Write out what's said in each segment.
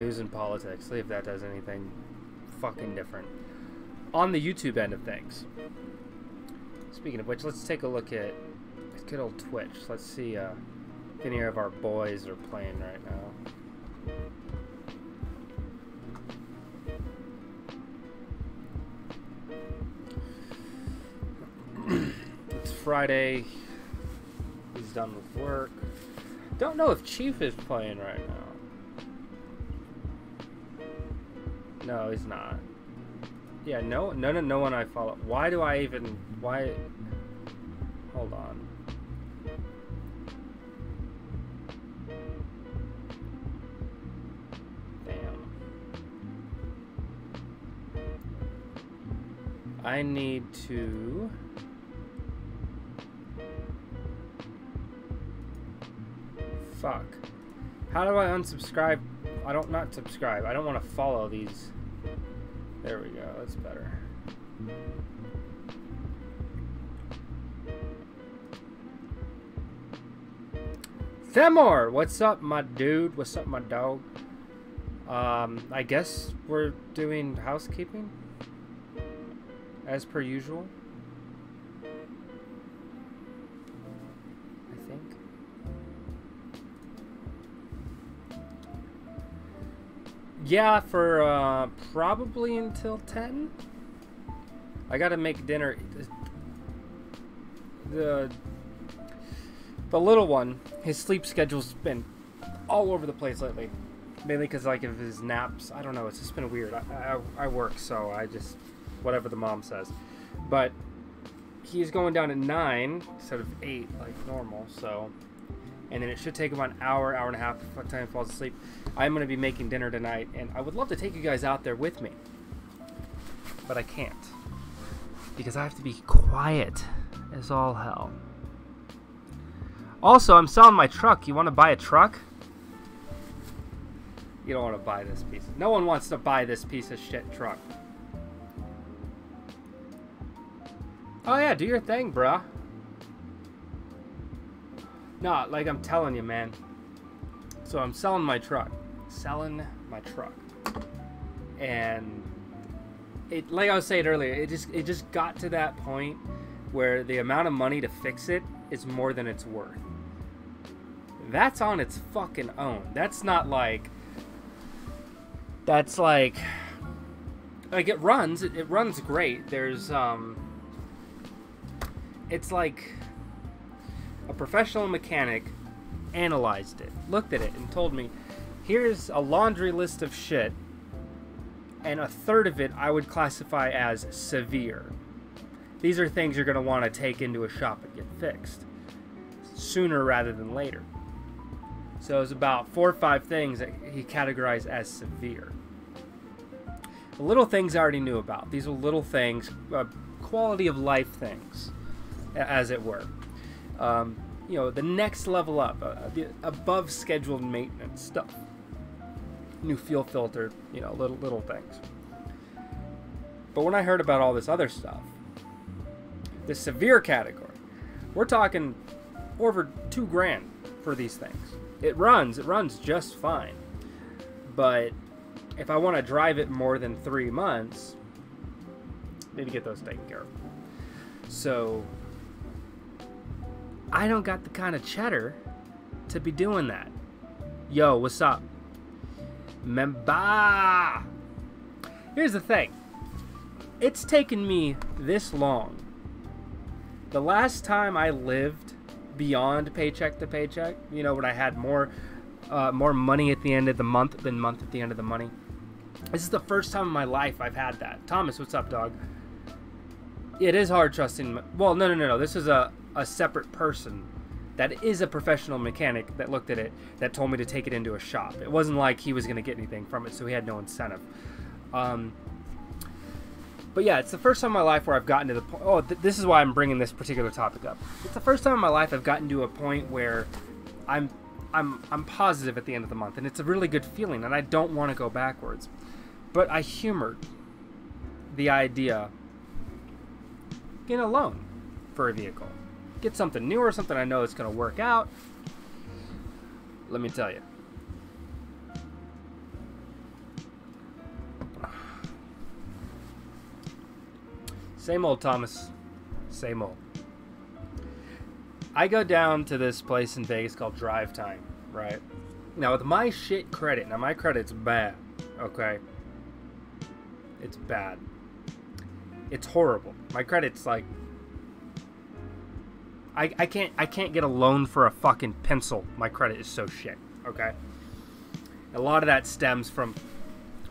News and politics. See if that does anything fucking different. On the YouTube end of things. Speaking of which, let's take a look at good old Twitch. Let's see if any of our boys are playing right now. It's Friday. He's done with work. Don't know if Chief is playing right now. No, he's not. Yeah, no one I follow. Why do I even... Why... Hold on. Damn. I need to... Fuck. How do I unsubscribe? I don't not subscribe. I don't want to follow these. There we go. That's better. Themor, what's up, my dude? What's up, my dog? I guess we're doing housekeeping as per usual. I think. Yeah, for probably until 10. I gotta make dinner. The little one, his sleep schedule's been all over the place lately. Mainly because like of his naps. I don't know. It's just been weird. I work, so I just whatever the mom says. But he's going down at 9 instead of 8 like normal. So. And then it should take about an hour and a half by the time he falls asleep. I'm going to be making dinner tonight, and I would love to take you guys out there with me. But I can't. Because I have to be quiet as all hell. Also, I'm selling my truck. You want to buy a truck? You don't want to buy this piece. No one wants to buy this piece of shit truck. Oh yeah, do your thing, bruh. No, like I'm telling you, man. So I'm selling my truck. And it, like I was saying earlier, it just got to that point where the amount of money to fix it is more than it's worth. That's on its fucking own. That's not like... That's like it runs great. There's it's like a professional mechanic analyzed it, looked at it, and told me, here's a laundry list of shit, and a third of it I would classify as severe. These are things you're going to want to take into a shop and get fixed sooner rather than later. So it was about 4 or 5 things that he categorized as severe. The little things I already knew about. These were little things, quality of life things, as it were. You know, the next level up, the above scheduled maintenance stuff. New fuel filter, you know, little things. But when I heard about all this other stuff, the severe category, we're talking over $2,000 for these things. It runs just fine. But if I want to drive it more than 3 months, I need to get those taken care of. So I don't got the kind of cheddar to be doing that. Yo, what's up? Memba! Here's the thing. It's taken me this long. The last time I lived beyond paycheck to paycheck, you know, when I had more money at the end of the month than month at the end of the money. This is the first time in my life I've had that. Thomas, what's up, dog? It is hard trusting... Well, no. This is a separate person that is a professional mechanic that looked at it, that told me to take it into a shop. It wasn't like he was going to get anything from it, so he had no incentive. But yeah, it's the first time in my life where I've gotten to the point... Oh, this is why I'm bringing this particular topic up. It's the first time in my life I've gotten to a point where I'm positive at the end of the month, and it's a really good feeling, and I don't want to go backwards. But I humored the idea getting a loan for a vehicle. Get something newer, something I know is going to work out. Let me tell you. Same old, Thomas. Same old. I go down to this place in Vegas called Drive Time, right? Now, with my shit credit, now my credit's bad, okay? It's bad. It's horrible. My credit's like... I can't get a loan for a fucking pencil. My credit is so shit, okay? A lot of that stems from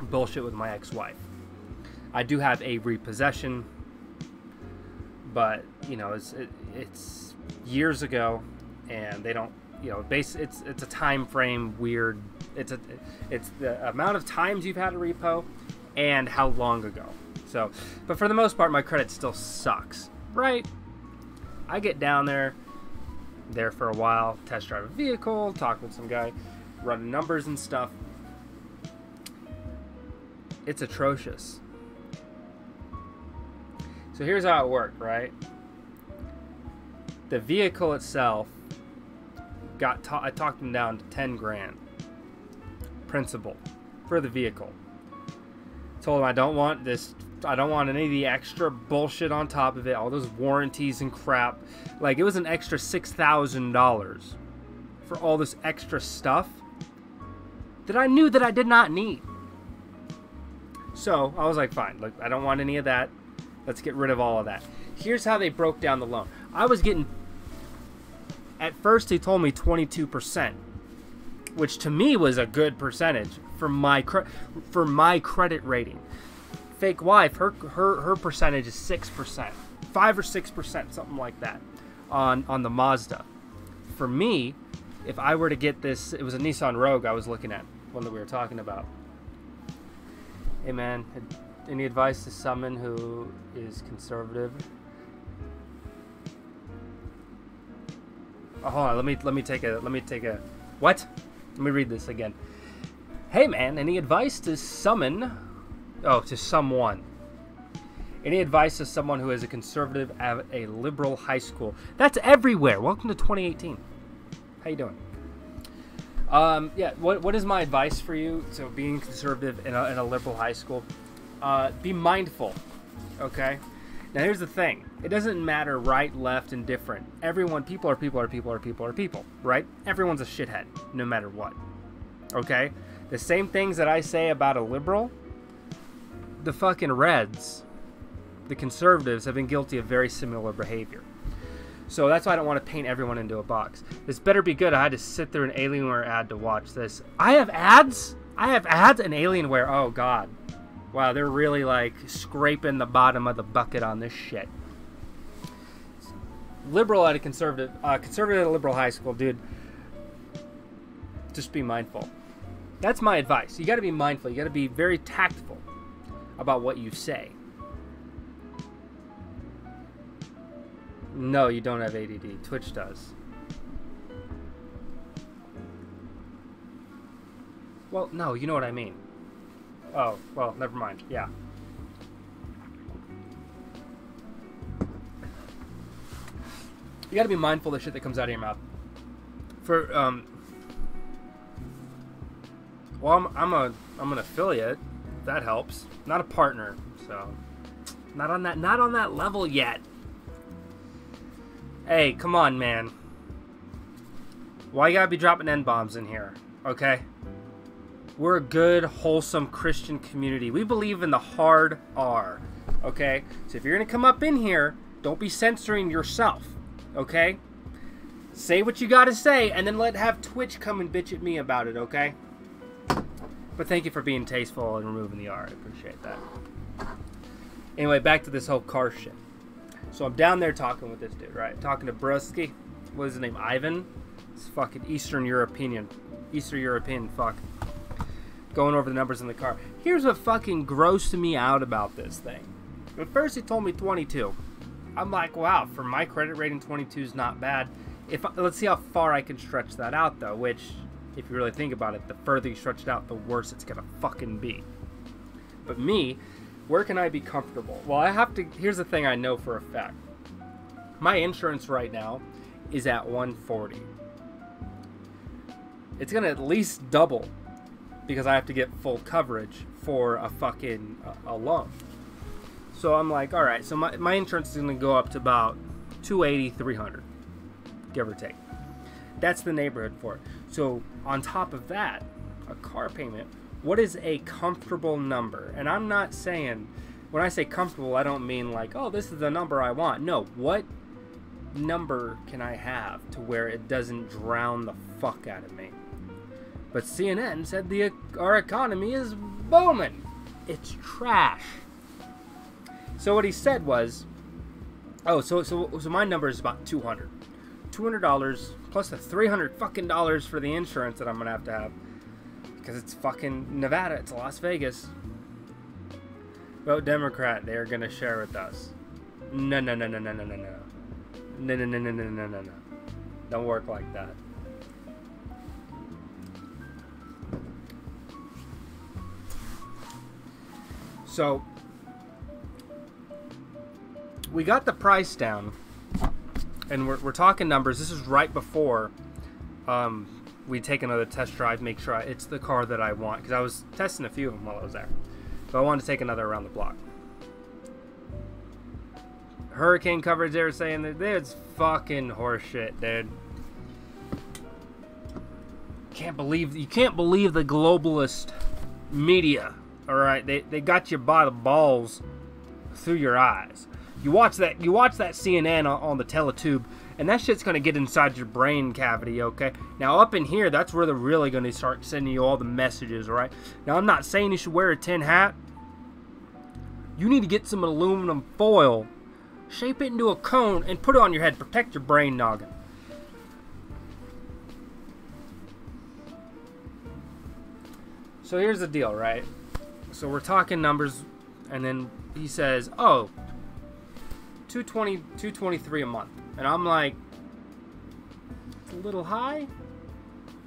bullshit with my ex-wife. I do have a repossession, but, you know, it's years ago, and they don't, you know, it's a time frame weird. It's the amount of times you've had a repo and how long ago. So, but for the most part, my credit still sucks, right? I get down there for a while, test drive a vehicle, talk with some guy, run numbers and stuff. It's atrocious. So here's how it worked, right? The vehicle itself I talked him down to 10 grand principal for the vehicle. Told him I don't want any of the extra bullshit on top of it, all those warranties and crap. Like, it was an extra $6,000 for all this extra stuff that I knew that I did not need. So I was like, fine, look, I don't want any of that. Let's get rid of all of that. Here's how they broke down the loan. I was getting, at first he told me 22%, which to me was a good percentage for my credit rating. Fake wife, her percentage is 6%, 5 or 6%, something like that, on the Mazda. For me, if I were to get this, it was a Nissan Rogue I was looking at, one that we were talking about. Hey man, any advice to someone who is conservative? Oh, hold on, let me take a what? Let me read this again. Hey man, any advice to someone? Oh, to someone. Any advice to someone who is a conservative at a liberal high school? That's everywhere. Welcome to 2018. How you doing? Yeah, what is my advice for you? So being conservative in a liberal high school, be mindful, okay? Now here's the thing. It doesn't matter right, left, and different. People are people, right? Everyone's a shithead, no matter what, okay? The same things that I say about a liberal, the fucking Reds, the conservatives have been guilty of very similar behavior. So that's why I don't want to paint everyone into a box. This better be good. I had to sit through an Alienware ad to watch this. I have ads? I have ads and Alienware. Oh, God. Wow, they're really, like, scraping the bottom of the bucket on this shit. Liberal at a conservative at a liberal high school, dude. Just be mindful. That's my advice. You got to be mindful. You got to be very tactful about what you say. No, you don't have ADD. Twitch does. Well, no, you know what I mean. Oh, well, never mind. Yeah. You gotta be mindful of the shit that comes out of your mouth. Well, I'm an affiliate. That helps. Not a partner, so not on that level yet. Hey, come on, man. Why you gotta be dropping N-bombs in here, okay? We're a good, wholesome Christian community. We believe in the hard R, okay? So if you're gonna come up in here, don't be censoring yourself, okay? Say what you gotta say, and then have Twitch come and bitch at me about it, okay? But thank you for being tasteful and removing the R. I appreciate that. Anyway, back to this whole car shit. So I'm down there talking with this dude, right? Talking to Brusky. What is his name? Ivan? It's fucking Eastern European fuck. Going over the numbers in the car. Here's what fucking grossed me out about this thing. At first he told me 22. I'm like, wow, for my credit rating, 22 is not bad. Let's see how far I can stretch that out, though, which, if you really think about it, the further you stretch it out, the worse it's gonna fucking be. But me, where can I be comfortable? Well, here's the thing I know for a fact. My insurance right now is at $140. It's gonna at least double because I have to get full coverage for a fucking a loan. So I'm like, all right, so my insurance is going to go up to about 280, 300, give or take. That's the neighborhood for it. So on top of that, a car payment, what is a comfortable number? And I'm not saying, when I say comfortable, I don't mean like, oh, this is the number I want. No, what number can I have to where it doesn't drown the fuck out of me? But CNN said our economy is booming. It's trash. So what he said was, oh, so my number is about $200 plus the $300 fucking dollars for the insurance that I'm gonna have because it's fucking Nevada, it's Las Vegas. Vote Democrat, they are gonna share with us. No. Don't work like that. So we got the price down, and we're talking numbers. This is right before we take another test drive, make sure it's the car that I want, because I was testing a few of them while I was there. But I wanted to take another around the block. Hurricane coverage, they were saying that it's fucking horseshit, dude. You can't believe the globalist media. All right, they got you by the balls through your eyes. You watch that CNN on the teletube, and that shit's gonna get inside your brain cavity. Okay, now up in here, that's where they're really gonna start sending you all the messages. All right, now I'm not saying you should wear a tin hat. You need to get some aluminum foil, shape it into a cone, and put it on your head. Protect your brain noggin. So here's the deal, right? So we're talking numbers, and then he says, oh, $223 a month. And I'm like, it's a little high.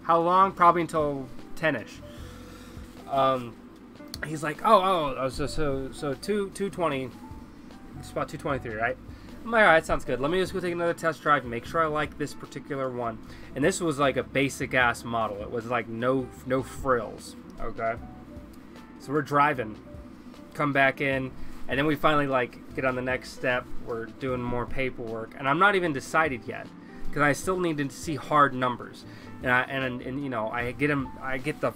How long? Probably until 10ish. He's like, so 220. It's about 223, right? I'm like, all right, sounds good. Let me just go take another test drive and make sure I like this particular one. And this was like a basic ass model. It was like no frills. Okay. So we're driving, come back in, and then we finally like get on the next step. We're doing more paperwork, and I'm not even decided yet because I still need to see hard numbers. And you know, I get the,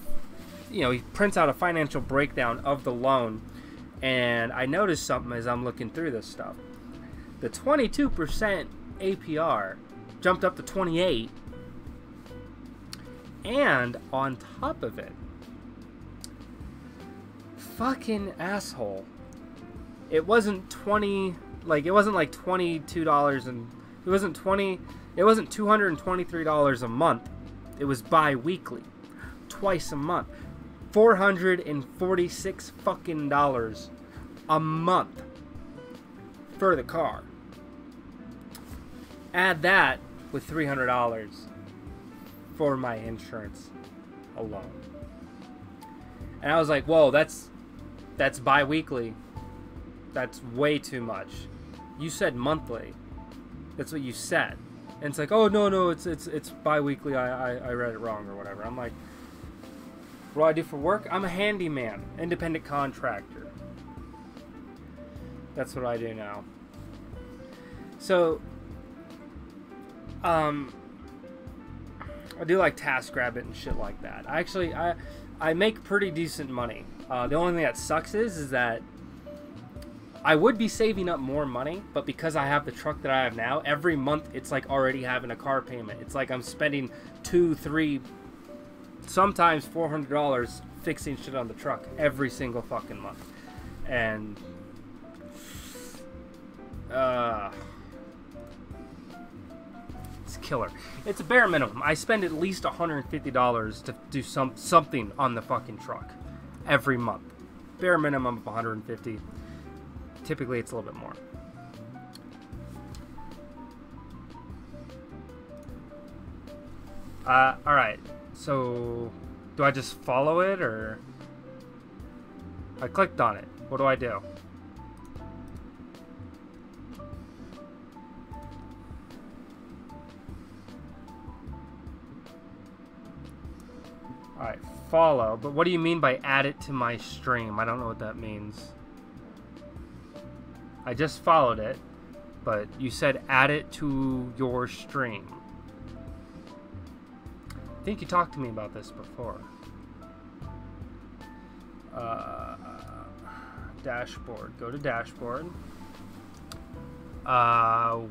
you know, he prints out a financial breakdown of the loan, and I noticed something as I'm looking through this stuff. The 22% APR jumped up to 28, and on top of it, fucking asshole, it wasn't $22 and it wasn't $223 a month. It was bi-weekly, twice a month, $446 fucking dollars a month for the car. Add that with $300 for my insurance alone, and I was like, whoa, that's bi-weekly. That's way too much. You said monthly. That's what you said. And it's like, oh, no, it's bi-weekly. I read it wrong or whatever. I'm like, what do I do for work? I'm a handyman, independent contractor. That's what I do now. So, I do like TaskRabbit and shit like that. I make pretty decent money. The only thing that sucks is that I would be saving up more money, but because I have the truck that I have now, every month it's like already having a car payment. It's like I'm spending $200, $300, sometimes $400 fixing shit on the truck every single fucking month. And it's killer. It's a bare minimum. I spend at least $150 to do something on the fucking truck every month. Bare minimum of $150. Typically, it's a little bit more. All right. So, do I just follow it, or I clicked on it? What do I do? All right, follow. But what do you mean by add it to my stream? I don't know what that means. I just followed it, but you said add it to your stream. I think you talked to me about this before. Dashboard. Go to dashboard. On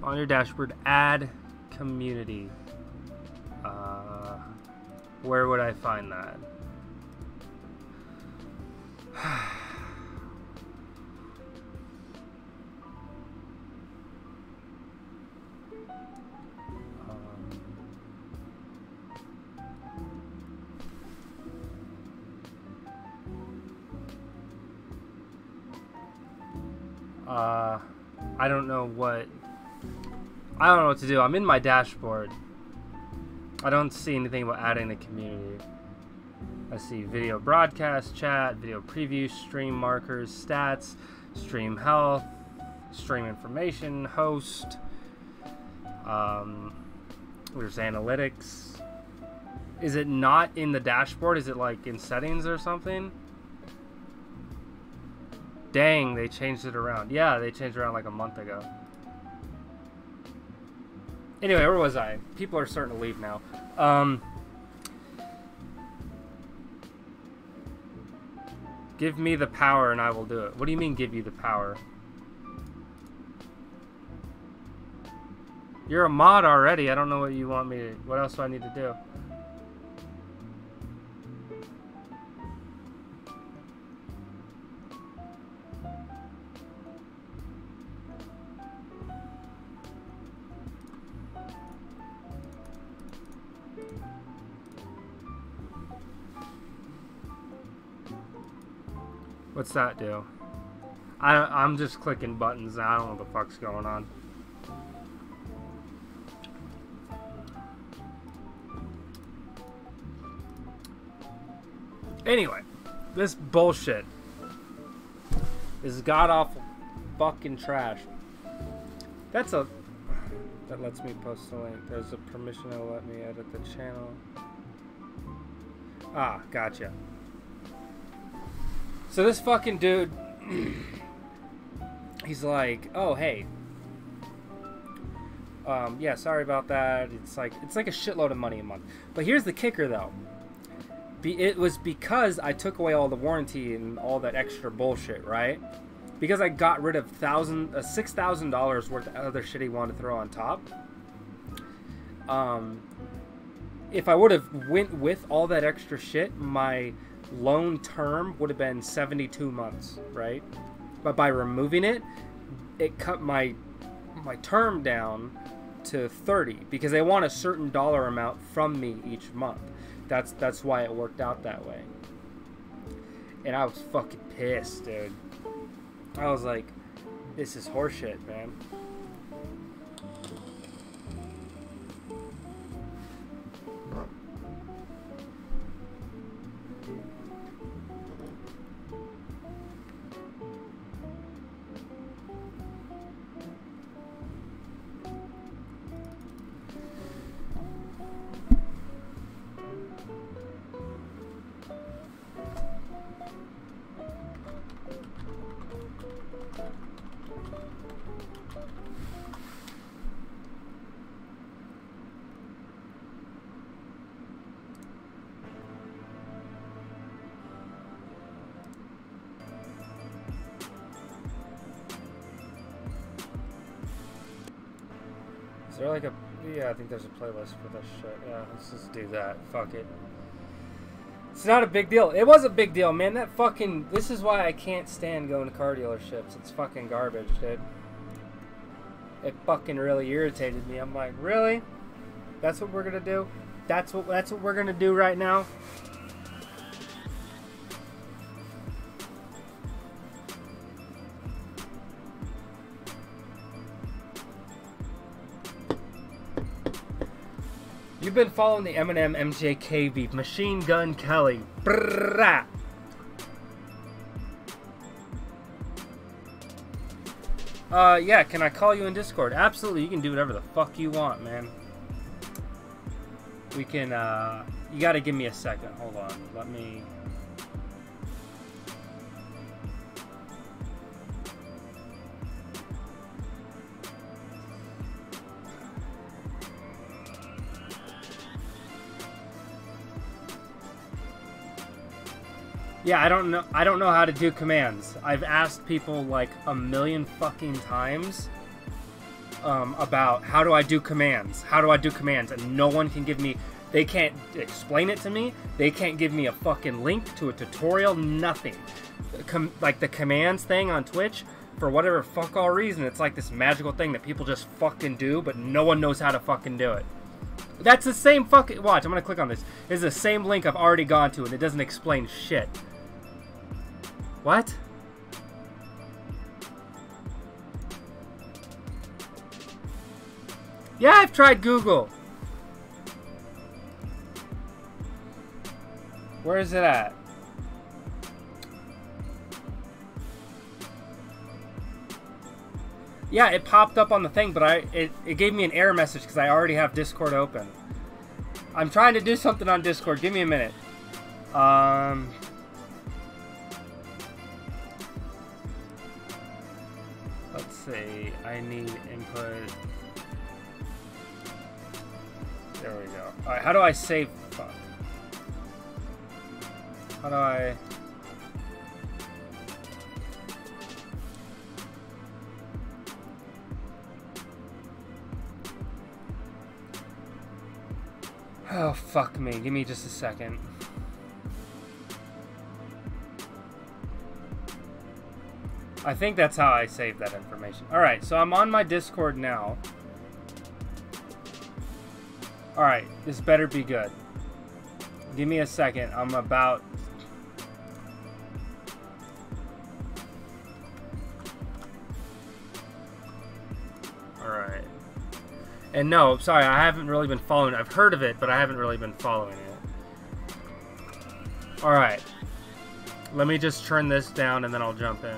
your dashboard, add community. Where would I find that? I don't know what to do. I'm in my dashboard. I don't see anything about adding the community. I see video broadcast, chat, video preview, stream markers, stats, stream health, stream information, host. There's analytics. Is it not in the dashboard? Is it like in settings or something? Dang, they changed it around. Yeah, they changed it around like a month ago. Anyway, where was I? People are starting to leave now. Give me the power and I will do it. What do you mean give you the power? You're a mod already. I don't know what you want me to... What else do I need to do? What's that do? I'm just clicking buttons. I don't know what the fuck's going on. Anyway, this bullshit is god-awful fucking trash. That lets me post a link. There's a permission to let me edit the channel. Ah, gotcha. So this fucking dude, he's like, oh, hey. Yeah, sorry about that. It's like a shitload of money a month. But here's the kicker, though. It was because I took away all the warranty and all that extra bullshit, right? Because I got rid of $6,000 worth of other shit he wanted to throw on top. If I would have went with all that extra shit, my loan term would have been 72 months, right? But by removing it, it cut my term down to 30 because they want a certain dollar amount from me each month. That's why it worked out that way. And I was fucking pissed, dude. I was like, this is horseshit, man. Is there like a... Yeah, I think there's a playlist for this shit. Yeah, let's just do that. Fuck it. It's not a big deal. It was a big deal, man. That fucking... This is why I can't stand going to car dealerships. It's fucking garbage, dude. It fucking really irritated me. I'm like, really? That's what we're gonna do? That's what we're gonna do right now? You've been following the Eminem MJK beef. Machine Gun Kelly. Brrrah. Yeah, can I call you in Discord? Absolutely, you can do whatever the fuck you want, man. We can, you gotta give me a second. Hold on, let me... Yeah, I don't know. I don't know how to do commands. I've asked people like a million fucking times about how do I do commands? How do I do commands? And no one can give me. They can't explain it to me. They can't give me a fucking link to a tutorial. Nothing. Like the commands thing on Twitch, for whatever fuck all reason, it's like this magical thing that people just fucking do, but no one knows how to fucking do it. That's the same fucking... Watch, I'm gonna click on this. It's the same link I've already gone to, and it doesn't explain shit. What? Yeah, I've tried Google. Where is it at? Yeah, it popped up on the thing, but it gave me an error message because I already have Discord open. I'm trying to do something on Discord. Give me a minute. Let's see. I need input. There we go. Alright, how do I save? Fuck. How do I... Oh, fuck me. Give me just a second. I think that's how I saved that information. Alright, so I'm on my Discord now. Alright, this better be good. Give me a second. I'm about... Alright. And no, sorry, I haven't really been following it. I've heard of it, but I haven't really been following it. Alright. Let me just turn this down and then I'll jump in.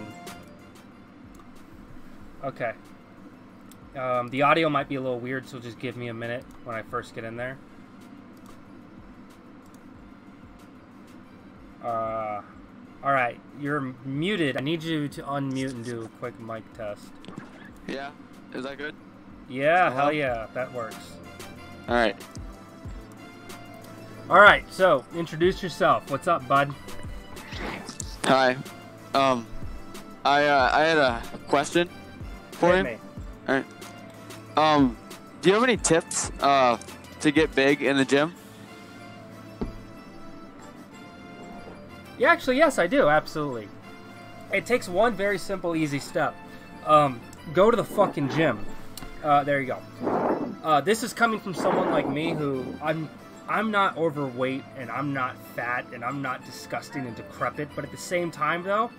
Okay. The audio might be a little weird, so just give me a minute when I first get in there. Alright, you're muted. I need you to unmute and do a quick mic test. Yeah? Is that good? Yeah, hell yeah, that works. Alright. Alright, so, introduce yourself. What's up, bud? Hi. I had a question for you. Me. Alright. Do you have any tips, to get big in the gym? Yeah, actually, yes, I do, absolutely. It takes one very simple, easy step. Go to the fucking gym. There you go. This is coming from someone like me who I'm not overweight and I'm not fat and I'm not disgusting and decrepit, but at the same time though,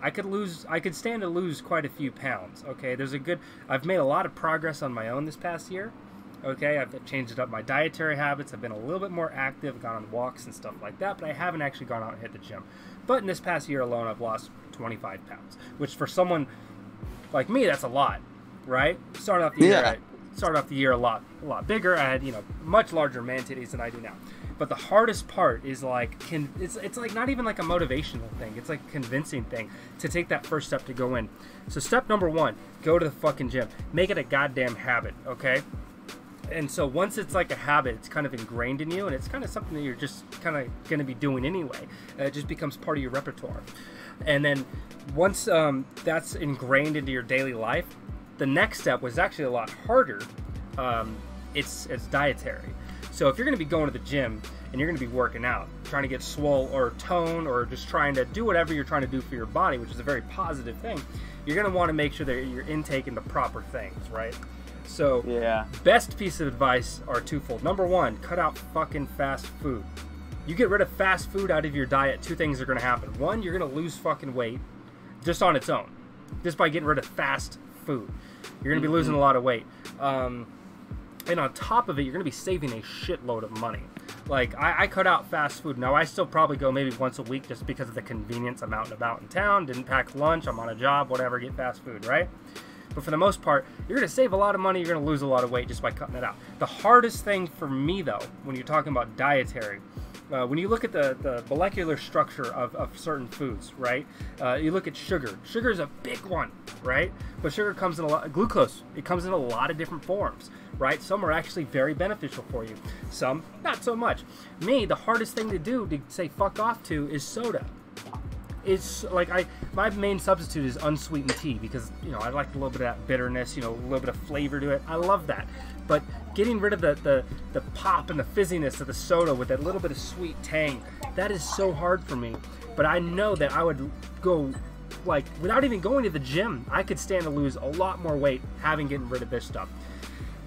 I could stand to lose quite a few pounds. Okay, I've made a lot of progress on my own this past year. Okay, I've changed up my dietary habits. I've been a little bit more active, gone on walks and stuff like that, but I haven't actually gone out and hit the gym. But in this past year alone, I've lost 25 pounds, which for someone like me, that's a lot, right? Started off the year a lot bigger. I had, much larger man titties than I do now. But the hardest part is like, it's like not even like a motivational thing. It's like a convincing thing to take that first step to go in. So step number one, go to the fucking gym. Make it a goddamn habit, okay? And so once it's like a habit, it's kind of ingrained in you, and it's kind of something that you're just kind of going to be doing anyway. It just becomes part of your repertoire. And then once that's ingrained into your daily life, the next step was actually a lot harder. It's dietary. So if you're going to be going to the gym and you're going to be working out, trying to get swole or tone or just trying to do whatever you're trying to do for your body, which is a very positive thing, you're going to want to make sure that you're intaking the proper things, right? So, yeah. Best piece of advice are twofold. Number one, cut out fucking fast food. You get rid of fast food out of your diet, two things are going to happen. One, you're going to lose fucking weight just on its own, just by getting rid of fast food. You're going to be losing a lot of weight. And on top of it, you're going to be saving a shitload of money. Like, I cut out fast food. Now, I still probably go maybe once a week just because of the convenience. I'm out and about in town, didn't pack lunch, I'm on a job, whatever, get fast food, right? But for the most part, you're going to save a lot of money, you're going to lose a lot of weight just by cutting it out. The hardest thing for me, though, when you're talking about dietary, when you look at the molecular structure of certain foods, right? You look at sugar. Sugar is a big one, right? But sugar comes in a lot, glucose, it comes in a lot of different forms, right? Some are actually very beneficial for you. Some, not so much. Me, the hardest thing to do to say fuck off to is soda. It's like my main substitute is unsweetened tea because, you know, I like a little bit of that bitterness, you know, a little bit of flavor to it. I love that. But getting rid of the pop and the fizziness of the soda with that little bit of sweet tang, that is so hard for me. But I know that I would go, like, without even going to the gym, I could stand to lose a lot more weight having getting rid of this stuff.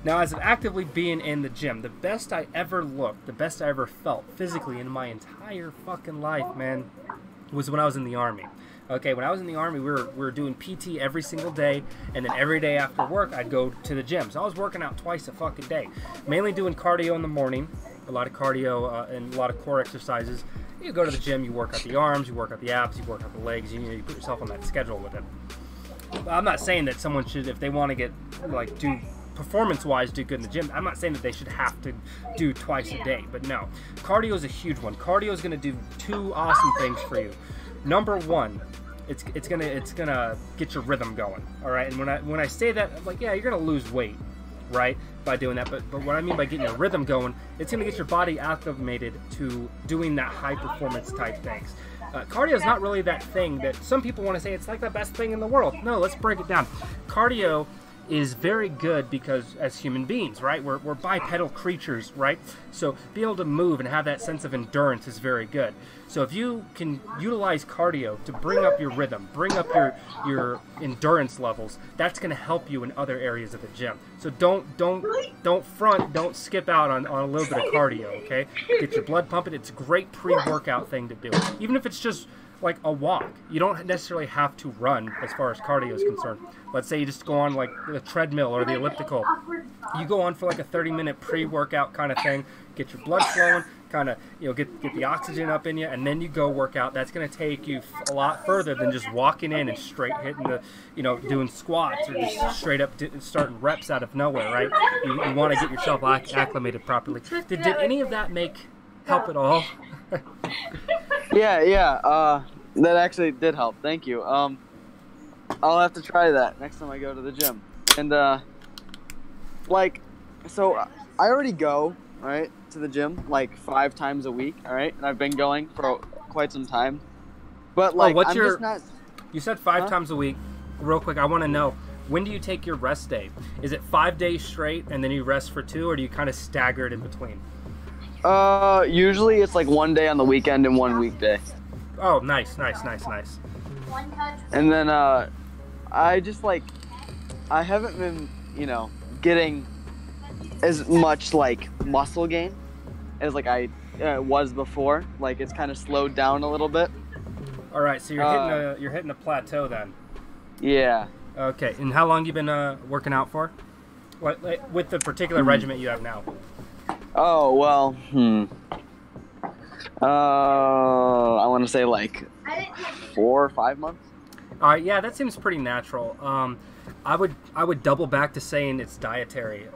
Now, as of actively being in the gym, the best I ever looked, the best I ever felt physically in my entire fucking life, man, was when I was in the Army. Okay, when I was in the Army, we were doing PT every single day, and then every day after work, I'd go to the gym. So I was working out twice a fucking day. Mainly doing cardio in the morning, a lot of cardio and a lot of core exercises. You go to the gym, you work out the arms, you work out the abs, you work out the legs, you put yourself on that schedule with it. I'm not saying that someone should, if they want to get, like, do performance-wise do good in the gym, I'm not saying that they should have to do twice a day, but no. Cardio is a huge one. Cardio is going to do two awesome things for you. Number one, it's gonna get your rhythm going. All right, and when I say that, I'm like, yeah, you're gonna lose weight, right, by doing that. But what I mean by getting your rhythm going, it's gonna get your body acclimated to doing that high performance type things. Cardio is not really that thing that some people want to say it's like the best thing in the world. No, let's break it down. Cardio is very good because as human beings, right, we're bipedal creatures, right? So being able to move and have that sense of endurance is very good. So if you can utilize cardio to bring up your rhythm, bring up your endurance levels, that's going to help you in other areas of the gym. So don't skip out on a little bit of cardio, okay? Get your blood pumping. It's a great pre-workout thing to do. Even if it's just like a walk. You don't necessarily have to run as far as cardio is concerned. Let's say you just go on like the treadmill or the elliptical. You go on for like a 30-minute pre-workout kind of thing, get your blood flowing, kind of, you know, get the oxygen up in you, and then you go work out. That's going to take you a lot further than just walking in and straight hitting the, you know, doing squats or just straight up starting reps out of nowhere, right? You want to get yourself acclimated properly. Did any of that help at all? Yeah. That actually did help. Thank you. I'll have to try that next time I go to the gym. And like, so I already go, right, to the gym like 5 times a week, all right, and I've been going for quite some time. But like, just not. You said 5 times a week. Real quick, I want to know, when do you take your rest day? Is it 5 days straight and then you rest for 2, or do you kind of stagger it in between? Usually it's like 1 day on the weekend and 1 weekday. Oh, nice. And then, I just like, I haven't been, you know, getting as much like muscle gain as like I was before. Like it's kind of slowed down a little bit. All right, so you're hitting a plateau then. Yeah. Okay, and how long you been working out for? What, with the particular regimen you have now? Oh well, I want to say like 4 or 5 months. All right, yeah, that seems pretty natural. I would double back to saying it's dietary.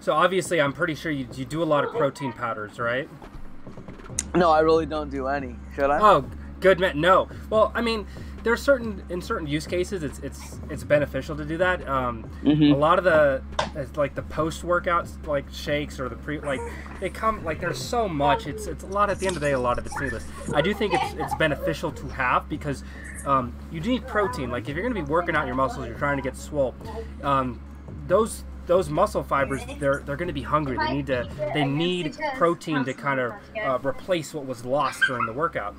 So obviously, I'm pretty sure you do a lot of protein powders, right? No, I really don't do any. Should I? Oh, good man. No. Well, I mean, there's in certain use cases, it's beneficial to do that. A lot of the like the post workouts, like shakes or they come like there's so much. It's a lot at the end of the day. A lot of it's needless. I do think it's beneficial to have because you need protein. Like if you're going to be working out your muscles, you're trying to get swole. Those muscle fibers, they're going to be hungry. They need protein to kind of replace what was lost during the workout.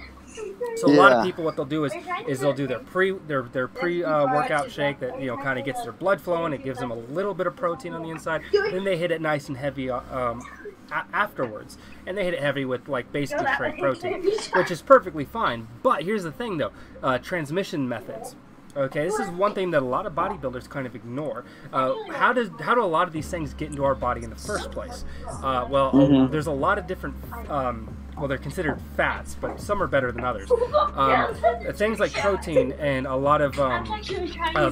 So a lot of people, what they'll do is they'll do their pre workout shake that, you know, kind of gets their blood flowing. It gives them a little bit of protein on the inside. Then they hit it nice and heavy afterwards, and they hit it heavy with like basically straight protein, which is perfectly fine. But here's the thing, though: transmission methods. Okay, this is one thing that a lot of bodybuilders kind of ignore. How do a lot of things get into our body in the first place? There's a lot of different. Well, they're considered fats, but some are better than others. Things like protein and a lot of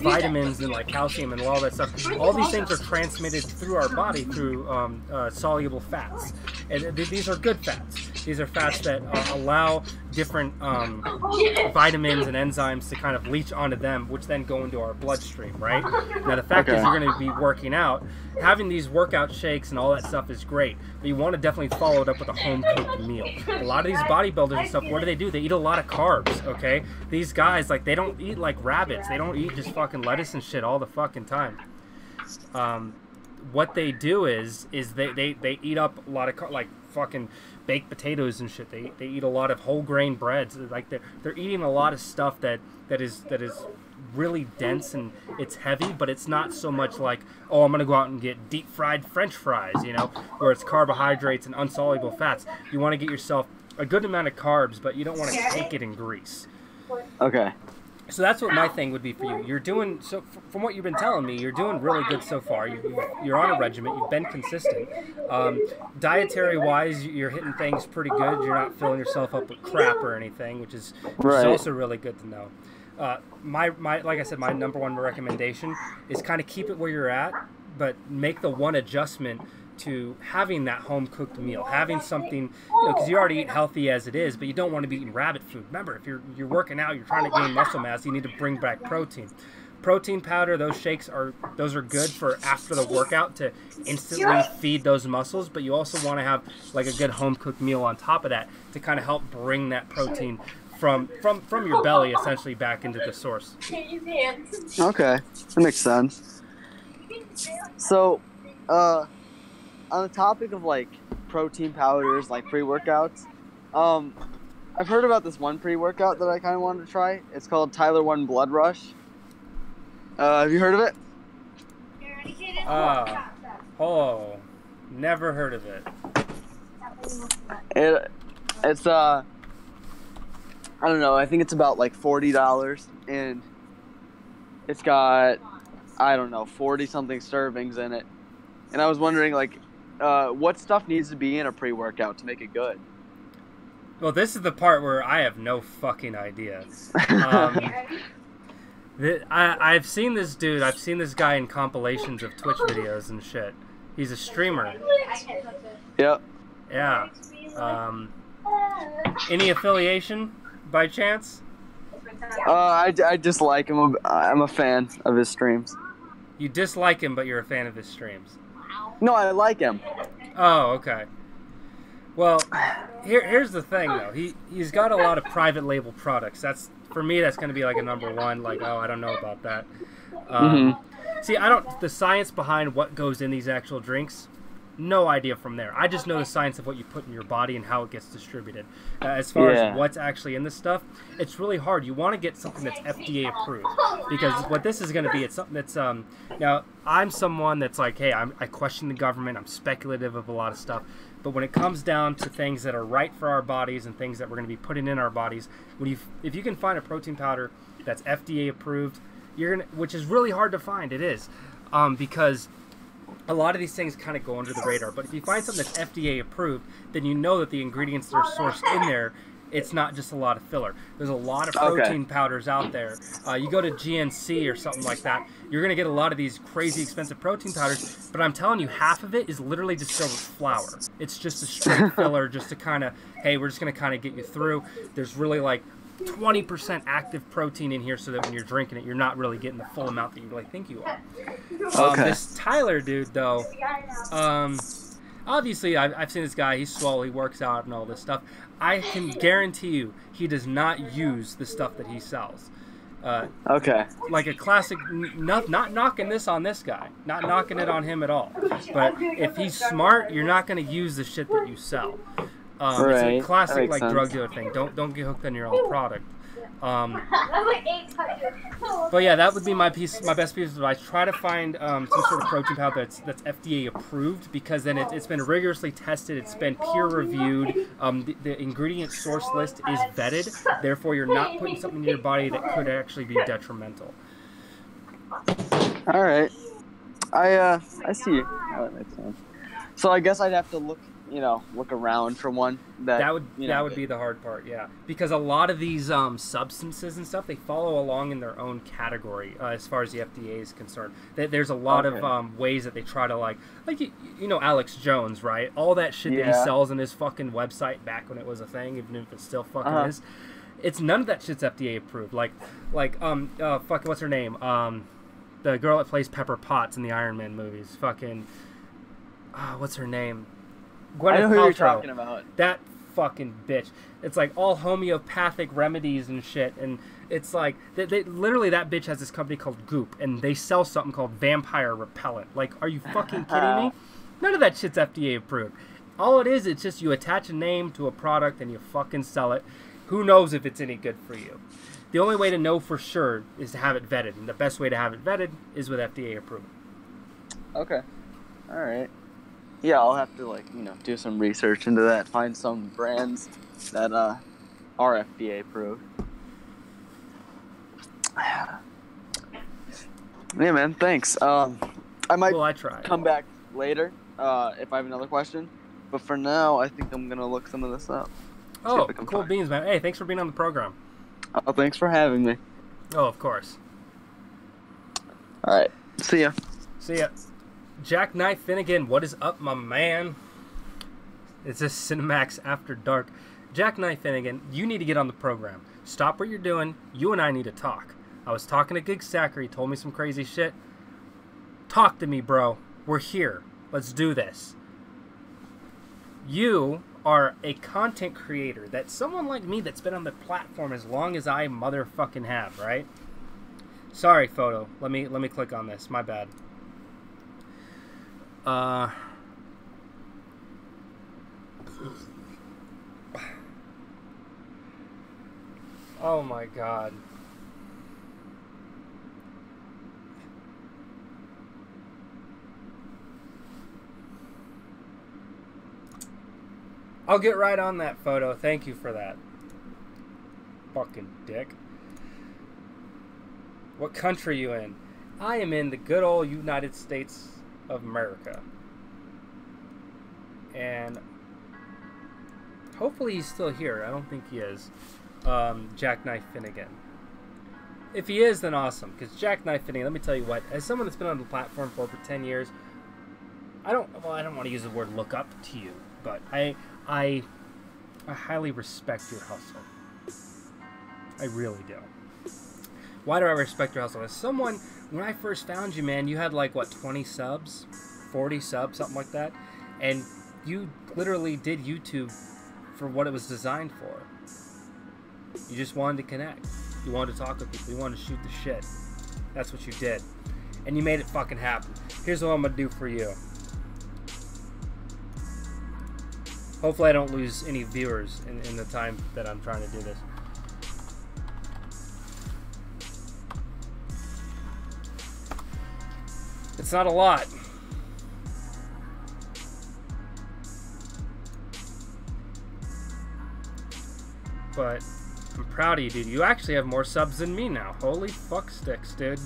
vitamins and like calcium and all that stuff. All these things are transmitted through our body through soluble fats, and these are good fats. These are fats that allow different vitamins and enzymes to kind of leach onto them, which then go into our bloodstream, right? Now, the fact is you're going to be working out. Having these workout shakes and all that stuff is great, but you want to definitely follow it up with a home-cooked meal. A lot of these bodybuilders and stuff, what do? They eat a lot of carbs, okay? These guys, like, they don't eat like rabbits. They don't eat just fucking lettuce and shit all the fucking time. What they do is they eat up a lot of like fucking baked potatoes and shit. They eat a lot of whole grain breads. Like they're eating a lot of stuff that is really dense and it's heavy, but it's not so much like, oh, I'm gonna go out and get deep fried French fries, you know, where it's carbohydrates and insoluble fats. You want to get yourself a good amount of carbs, but you don't want to take it in grease. Okay. So that's what my thing would be for you. You're doing, so from what you've been telling me, you're doing really good so far. You're on a regimen. You've been consistent. Dietary-wise, you're hitting things pretty good. You're not filling yourself up with crap or anything, which is also really good to know. Like I said, my number one recommendation is kind of keep it where you're at, but make the one adjustment to having that home-cooked meal, having something, you know, because you already eat healthy as it is, but you don't want to be eating rabbit food. Remember, if you're working out, you're trying to gain muscle mass, you need to bring back protein. Protein powder, those shakes are good for after the workout to instantly feed those muscles, but you also want to have like a good home-cooked meal on top of that to kind of help bring that protein from your belly essentially back into the source. Okay, that makes sense. So, on the topic of like protein powders, like pre-workouts, I've heard about this one pre-workout that I kind of wanted to try. It's called Tyler One Blood Rush. Have you heard of it? Oh, never heard of it. It's I don't know. I think it's about like $40, and it's got, I don't know, 40 something servings in it. And I was wondering, like, what stuff needs to be in a pre-workout to make it good? Well, this is the part where I have no fucking idea. I've seen this dude. I've seen this guy in compilations of Twitch videos and shit. He's a streamer. Yep. Yeah. Any affiliation by chance? I dislike him. I'm a fan of his streams. You dislike him, but you're a fan of his streams. No, I like him. Oh, okay. Well, here's the thing though. He's got a lot of private label products. That's, for me, that's going to be like a number one. Like, oh, I don't know about that. See, the science behind what goes in these actual drinks, no idea from there. I just know the science of what you put in your body and how it gets distributed. As far as what's actually in this stuff, it's really hard. You want to get something that's FDA approved, because what this is going to be, it's something that's now I'm someone that's like, hey, I question the government. I'm speculative of a lot of stuff. But when it comes down to things that are right for our bodies and things that we're going to be putting in our bodies, if you can find a protein powder that's FDA approved, which is really hard to find. It is, because a lot of these things kind of go under the radar. But if you find something that's FDA approved, then you know that the ingredients that are sourced in there, it's not just a lot of filler. There's a lot of protein powders out there. You go to GNC or something like that, you're going to get a lot of these crazy expensive protein powders, but I'm telling you, half of it is literally just filled with flour. It's just a straight filler just to kind of, hey, we're just going to kind of get you through. There's really like 20% active protein in here, so that when you're drinking it, you're not really getting the full amount that you really think you are. This Tyler dude, though, obviously I've seen this guy. He's swole, he works out and all this stuff. I can guarantee you he does not use the stuff that he sells. Like a classic, not knocking this on this guy, not knocking it on him at all. But if he's smart, you're not going to use the shit that you sell. It's a classic like drug dealer thing. Don't get hooked on your own product. But yeah, that would be my best piece of advice. Try to find some sort of protein powder that's FDA approved, because then it's been rigorously tested. It's been peer reviewed. The ingredient source list is vetted. Therefore, you're not putting something in your body that could actually be detrimental. All right, I see. Oh, that makes sense. So I guess I'd have to look look around for one. That would be the hard part, yeah. Because a lot of these substances and stuff, they follow along in their own category as far as the FDA is concerned. There's a lot of ways that they try to like Alex Jones, right? All that shit that he sells on his fucking website back when it was a thing, even if it still fucking is. It's none of that shit's FDA approved. Fucking what's her name? The girl that plays Pepper Potts in the Iron Man movies. Fucking, what's her name? Gwyneth I know who Paltrow. you're talking about. That fucking bitch. It's like all homeopathic remedies and shit, and it's like they literally that bitch has this company called Goop, and they sell something called vampire repellent. Like, are you fucking kidding me? None of that shit's FDA approved. All it is, it's just you attach a name to a product and you fucking sell it. Who knows if it's any good for you? The only way to know for sure is to have it vetted, and the best way to have it vetted is with FDA approval. Okay. All right. Yeah, I'll have to do some research into that. Find some brands that are FDA approved. Yeah, man. Thanks. I might come back later if I have another question. But for now, I think I'm gonna look some of this up. Oh, cool beans, man. Hey, thanks for being on the program. Oh, thanks for having me. Oh, of course. All right. See ya. See ya. Jackknife Finnegan, what is up, my man? It's a Cinemax After Dark. Jackknife Finnegan, you need to get on the program. Stop what you're doing. You and I need to talk. I was talking to Gig Sacker. He told me some crazy shit. Talk to me, bro. We're here. Let's do this. You are a content creator. That's someone like me that's been on the platform as long as I motherfucking have, right? Sorry, photo. Let me click on this. My bad. Oh my god. I'll get right on that photo. Thank you for that. Fucking dick. What country are you in? I am in the good old United States of America. And hopefully he's still here. I don't think he is. Jackknife Finnegan. If he is, then awesome. Because Jackknife Finnegan, let me tell you what, as someone that's been on the platform for over 10 years, I don't want to use the word look up to you, but I highly respect your hustle. I really do. Why do I respect your hustle? As someone, when I first found you, man, you had like, what, 20 subs? 40 subs? Something like that? And you literally did YouTube for what it was designed for. You just wanted to connect. You wanted to talk with people. You wanted to shoot the shit. That's what you did. And you made it fucking happen. Here's what I'm going to do for you. Hopefully I don't lose any viewers in the time that I'm trying to do this. It's not a lot. But I'm proud of you, dude. You actually have more subs than me now. Holy fuck sticks, dude.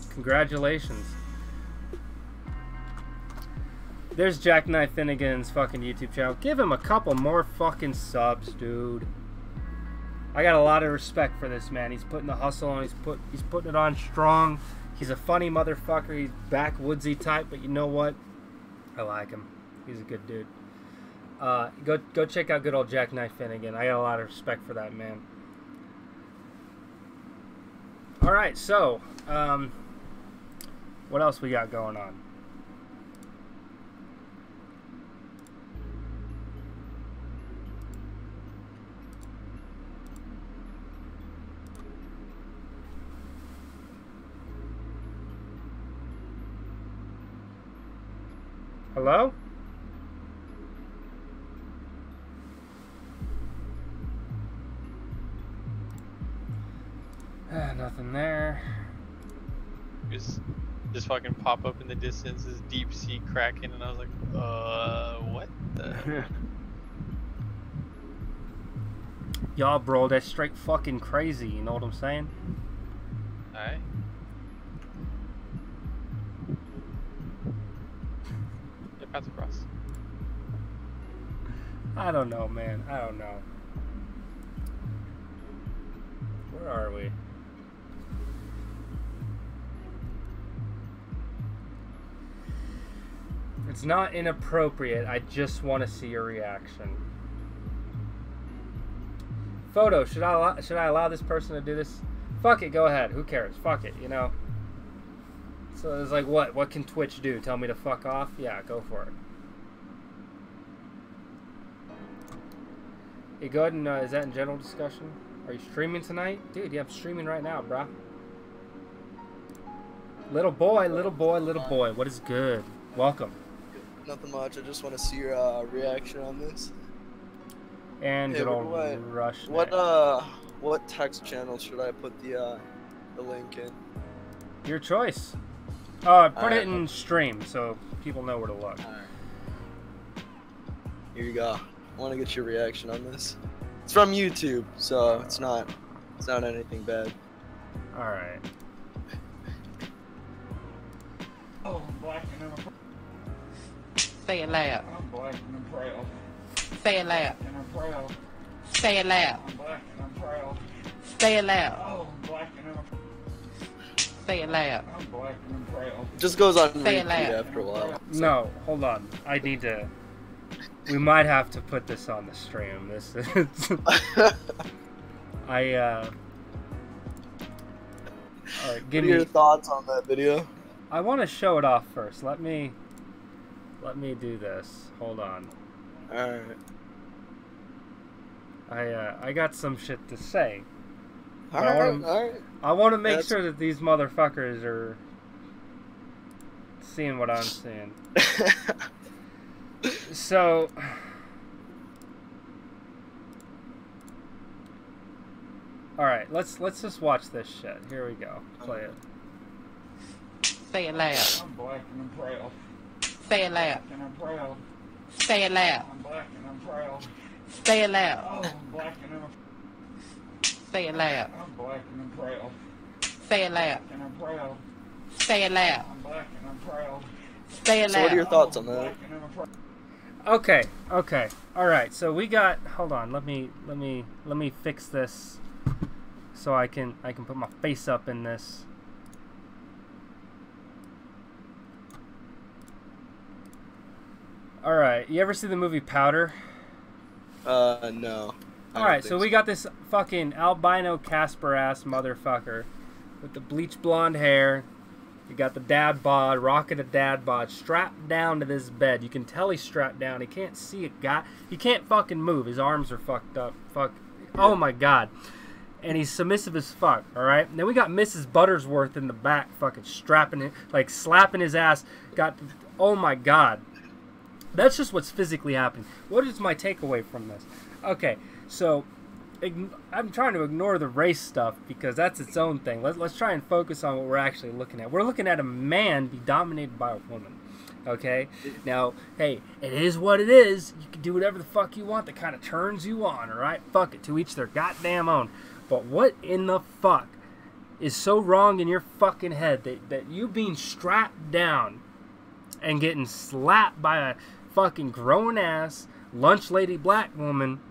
Congratulations. There's Jackknife Finnegan's fucking YouTube channel. Give him a couple more fucking subs, dude. I got a lot of respect for this man. He's putting the hustle on. He's putting it on strong. He's a funny motherfucker. He's backwoodsy type, but you know what? I like him. He's a good dude. Go check out good old Jackknife Finnegan. I got a lot of respect for that man. All right, so what else we got going on? Hello? Nothing there. Just fucking pop up in the distance, this deep sea kraken, and I was like, what the? Y'all, bro, that's straight fucking crazy. You know what I'm saying? Alright. Yeah, pass across. I don't know, man. I don't know. Where are we? It's not inappropriate. I just want to see your reaction. Photo. Should I allow this person to do this? Fuck it. Go ahead. Who cares? Fuck it. You know. So it's like, what? What can Twitch do? Tell me to fuck off? Yeah, go for it. You go ahead and is that in general discussion? Are you streaming tonight, dude? Yeah, I'm streaming right now, bruh. Little boy, little boy, little boy. What is good? Welcome. Nothing much. I just want to see your reaction on this. And Hey, good old what rush. what text channel should I put the link in? Your choice. Put it Alright. in stream so people know where to look. Alright. Here you go. I want to get your reaction on this. It's from YouTube, so it's not anything bad. All right. Oh, I'm black and I'm Say it loud. black and I'm proud. Say it loud. And I'm proud. Say it loud. I'm black and I'm proud. Say it loud. Oh, I'm black and I'm Say it loud. black and I'm proud. It just goes on Say repeat it loud. after a while. No, hold on. I need to. We might have to put this on the stream. This is. I. All right, What give are me. your thoughts on that video? I want to show it off first. Let me do this. Hold on. Alright. I got some shit to say. Alright, I want to make That's- sure that these motherfuckers are seeing what I'm seeing. So, all right, let's just watch this shit. Here we go. Play it. Say it loud. I'm black and I'm proud. Say it loud. And I'm proud. Say it loud. I'm black and I'm proud. Say it loud. Oh, I'm black and I'm Say it loud. black and I'm proud. Say it loud. And I'm proud. Say it loud. I'm black and I'm proud. Say it So what are your loud. thoughts on that? Black and I'm proud. Okay, all right. So we got. Hold on. Let me fix this so I can put my face up in this. All right. You ever see the movie Powder? No. All right, so we got this fucking albino Casper ass motherfucker with the bleach blonde hair. You got the dad bod, rocking a dad bod, strapped down to this bed. You can tell he's strapped down. He can't see it. He can't fucking move. His arms are fucked up. Fuck. Oh my god. And he's submissive as fuck. All right. And then we got Mrs. Buttersworth in the back, fucking strapping it, like slapping his ass. Oh my god. That's just what's physically happening. What is my takeaway from this? Okay, so I'm trying to ignore the race stuff because that's its own thing. Let's try and focus on what we're actually looking at. We're looking at a man be dominated by a woman. Okay? Now, hey, it is what it is. You can do whatever the fuck you want that kind of turns you on, alright? Fuck it. To each their goddamn own. But what in the fuck is so wrong in your fucking head that you being strapped down and getting slapped by a fucking grown-ass lunch lady black woman,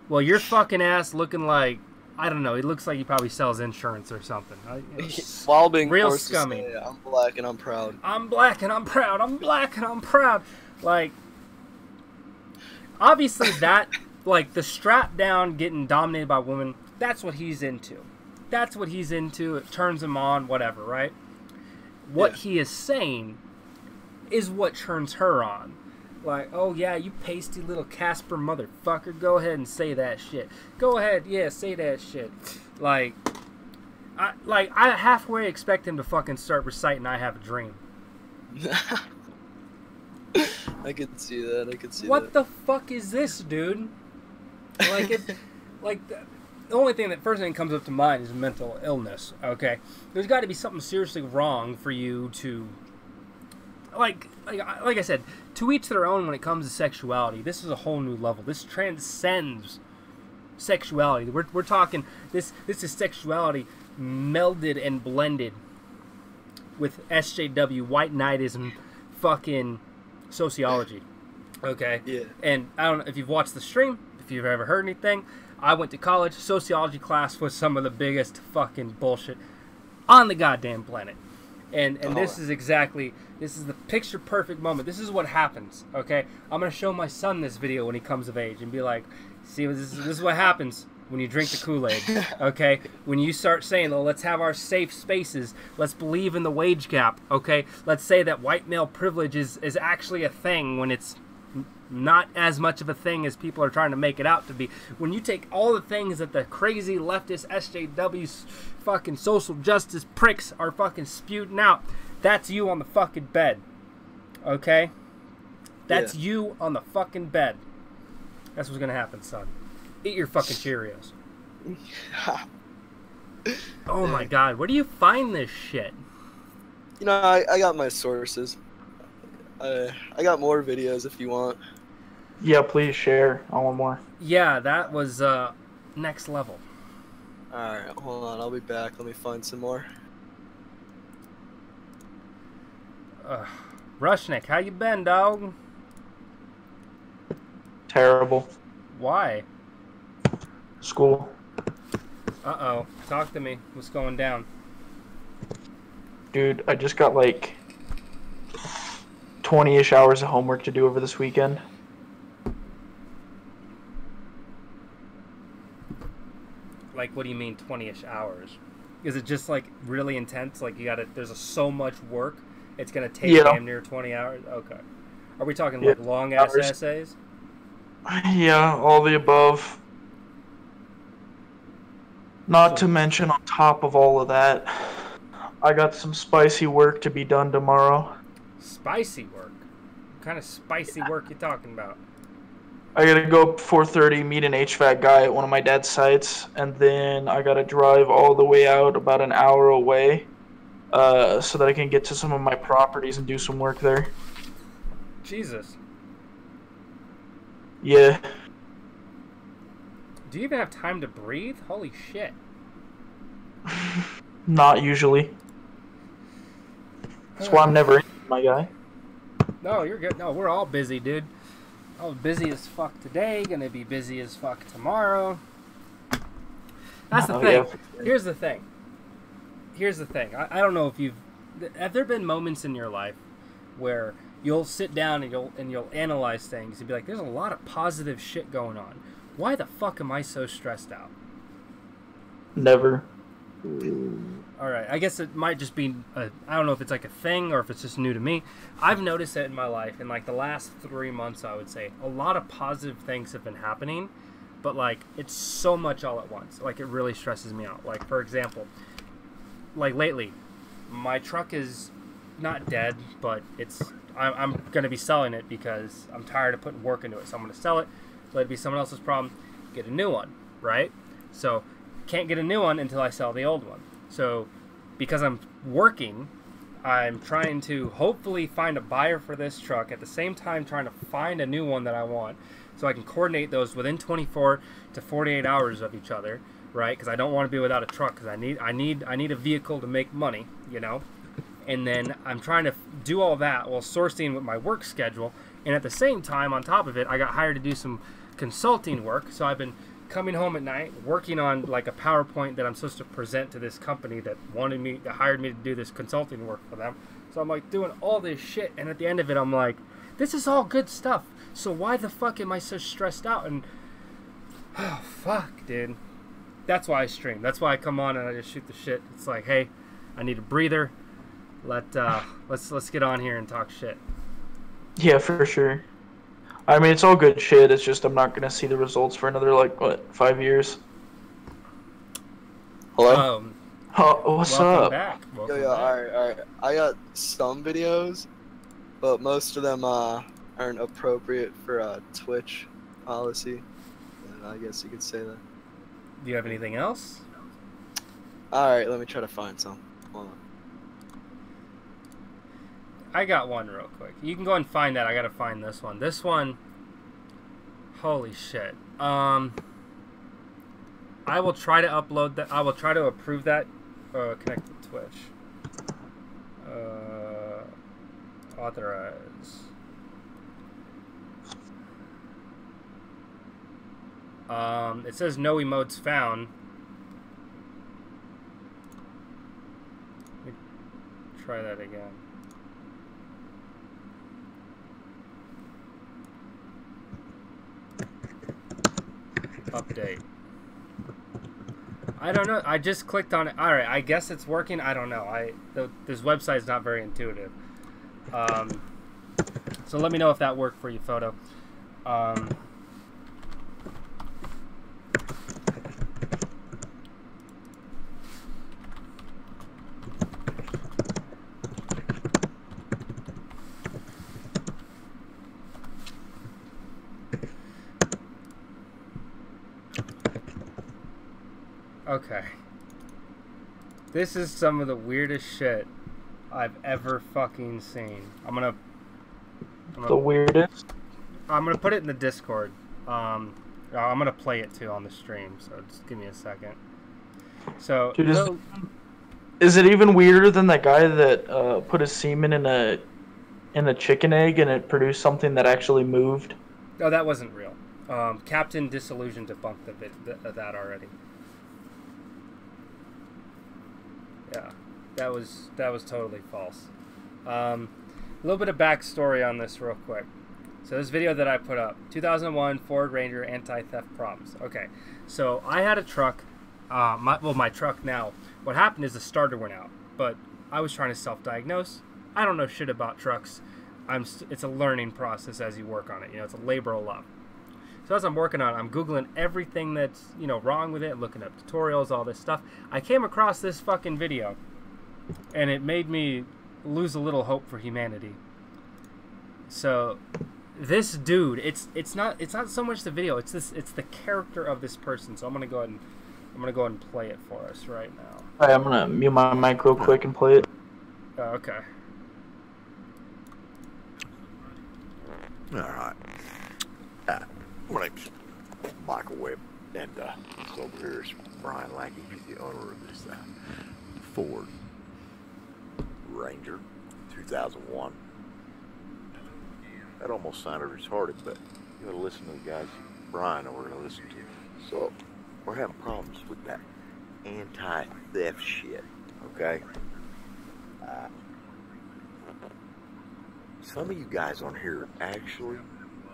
well, your fucking ass looking like, I don't know, he looks like he probably sells insurance or something. While being real forced to scummy. say, I'm black and I'm proud. I'm black and I'm proud. I'm black and I'm proud. Like, obviously that, like, the strap down getting dominated by women, that's what he's into. That's what he's into. It turns him on, whatever, right? What he is saying is what turns her on. Like, oh yeah, you pasty little Casper motherfucker, go ahead and say that shit. Go ahead, yeah, say that shit. Like I halfway expect him to fucking start reciting "I Have a Dream." I could see that. I could see What that. the fuck is this, dude? Like it, like the only thing that first thing comes up to mind is mental illness. Okay, there's got to be something seriously wrong for you to. Like I said, to each their own when it comes to sexuality. This is a whole new level. This transcends sexuality. We're talking this is sexuality melded and blended with SJW, white knightism, fucking sociology. Okay? Yeah. And I don't know if you've watched the stream, if you've ever heard anything. I went to college. Sociology class was some of the biggest fucking bullshit on the goddamn planet. And this is the picture perfect moment. This is what happens, okay? I'm going to show my son this video when he comes of age and be like, see, this is what happens when you drink the Kool-Aid, okay? When you start saying, oh, let's have our safe spaces. Let's believe in the wage gap, okay? Let's say that white male privilege is actually a thing when it's not as much of a thing as people are trying to make it out to be. When you take all the things that the crazy leftist SJWs fucking social justice pricks are fucking spewing out, that's you on the fucking bed. Okay? That's you on the fucking bed. That's what's gonna happen, son. Eat your fucking Cheerios. Oh my god, where do you find this shit? You know, I got my sources. I got more videos if you want. Yeah, please share. I want more. Yeah, that was next level. Alright, hold on, I'll be back. Let me find some more. Rushnick, how you been, dog? Terrible. Why? School. Uh-oh. Talk to me. What's going down? Dude, I just got like 20-ish hours of homework to do over this weekend. Like, what do you mean 20-ish hours? Is it just, like, really intense? Like, there's so much work, it's gonna take damn near 20 hours? Okay. Are we talking, like, long-ass essays? Yeah, all the above. Not to mention, on top of all of that, I got some spicy work to be done tomorrow. Spicy work? What kind of spicy work you talking about? I gotta go up 4:30, meet an HVAC guy at one of my dad's sites, and then I gotta drive all the way out about an hour away, so that I can get to some of my properties and do some work there. Jesus. Yeah. Do you even have time to breathe? Holy shit. Not usually. That's why I'm never in, my guy. No, you're good. No, we're all busy, dude. I was busy as fuck today, gonna be busy as fuck tomorrow. That's the thing. Yeah. Here's the thing. I don't know if have there been moments in your life where you'll sit down and you'll analyze things and be like, there's a lot of positive shit going on. Why the fuck am I so stressed out? Never. Alright, I guess it might just be, I don't know if it's like a thing or if it's just new to me. I've noticed that in my life, in like the last 3 months, I would say, a lot of positive things have been happening, but like, it's so much all at once. Like, it really stresses me out. Like, for example, like lately, my truck is not dead, but I'm going to be selling it because I'm tired of putting work into it. So I'm going to sell it, let it be someone else's problem, get a new one, right? So, can't get a new one until I sell the old one. So, because I'm working, I'm trying to hopefully find a buyer for this truck, at the same time trying to find a new one that I want, so I can coordinate those within 24 to 48 hours of each other, right? Because I don't want to be without a truck, because I need a vehicle to make money, you know? And then I'm trying to do all that while sourcing with my work schedule, and at the same time, on top of it, I got hired to do some consulting work, so I've been coming home at night, working on like a PowerPoint that I'm supposed to present to this company that hired me to do this consulting work for them. So I'm like doing all this shit, and at the end of it, I'm like, this is all good stuff. So why the fuck am I so stressed out? And oh fuck, dude. That's why I stream. That's why I come on and I just shoot the shit. It's like, hey, I need a breather. Let's get on here and talk shit. Yeah, for sure. I mean, it's all good shit. It's just I'm not gonna see the results for another, like, what, 5 years? Hello? What's welcome up? back. Welcome Yo, back. alright. I got some videos, but most of them aren't appropriate for Twitch policy. And I guess you could say that. Do you have anything else? Alright, let me try to find some. Hold on. I got one real quick. You can go and find that. I gotta find this one. This one, holy shit. I will try to upload that. I will try to approve that. Connect with Twitch. Authorize. It says no emotes found. Let me try that again. Update. I don't know. I just clicked on it. All right. I guess it's working. I don't know. This website's not very intuitive. So let me know if that worked for you, Photo. Okay. This is some of the weirdest shit I've ever fucking seen. I'm gonna The weirdest? I'm gonna put it in the Discord. I'm gonna play it too on the stream, so just give me a second. So, Dude, is it even weirder than that guy that put his semen in a chicken egg and it produced something that actually moved? no, that wasn't real. Captain Disillusion debunked that already. Yeah, that was totally false. A little bit of backstory on this real quick. So this video that I put up, 2001 Ford Ranger anti-theft problems. Okay, so I had a truck, my truck now. What happened is the starter went out, but I was trying to self-diagnose. I don't know shit about trucks. It's a learning process as you work on it. You know, it's a labor of love. So as I'm working on it, I'm Googling everything that's, you know, wrong with it, looking up tutorials, all this stuff. I came across this fucking video, and it made me lose a little hope for humanity. So this dude, it's not so much the video, it's the character of this person. So I'm gonna go ahead and play it for us right now. Alright, I'm gonna mute my mic real quick and play it. Okay. Alright. My name's Michael Webb, and this over here is Brian Lackey. He's the owner of this Ford Ranger 2001. That almost sounded retarded, but you gotta listen to the guys Brian and we're gonna listen to. So, we're having problems with that anti-theft shit, okay? Some of you guys on here are actually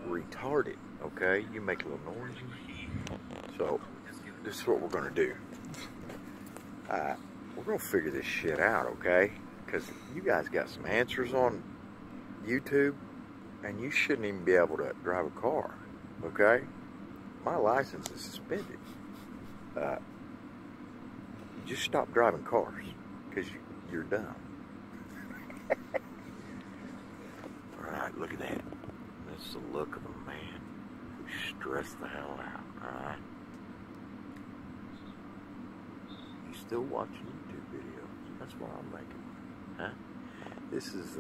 retarded, okay? You make a little noise. So, this is what we're gonna do. We're gonna figure this shit out, okay? Because you guys got some answers on YouTube, and you shouldn't even be able to drive a car, okay? My license is suspended. Just stop driving cars, because you're dumb. Alright, look at that. That's the look of a man who's stressed the hell out, alright? You still watching YouTube videos? That's what I'm making, huh? This is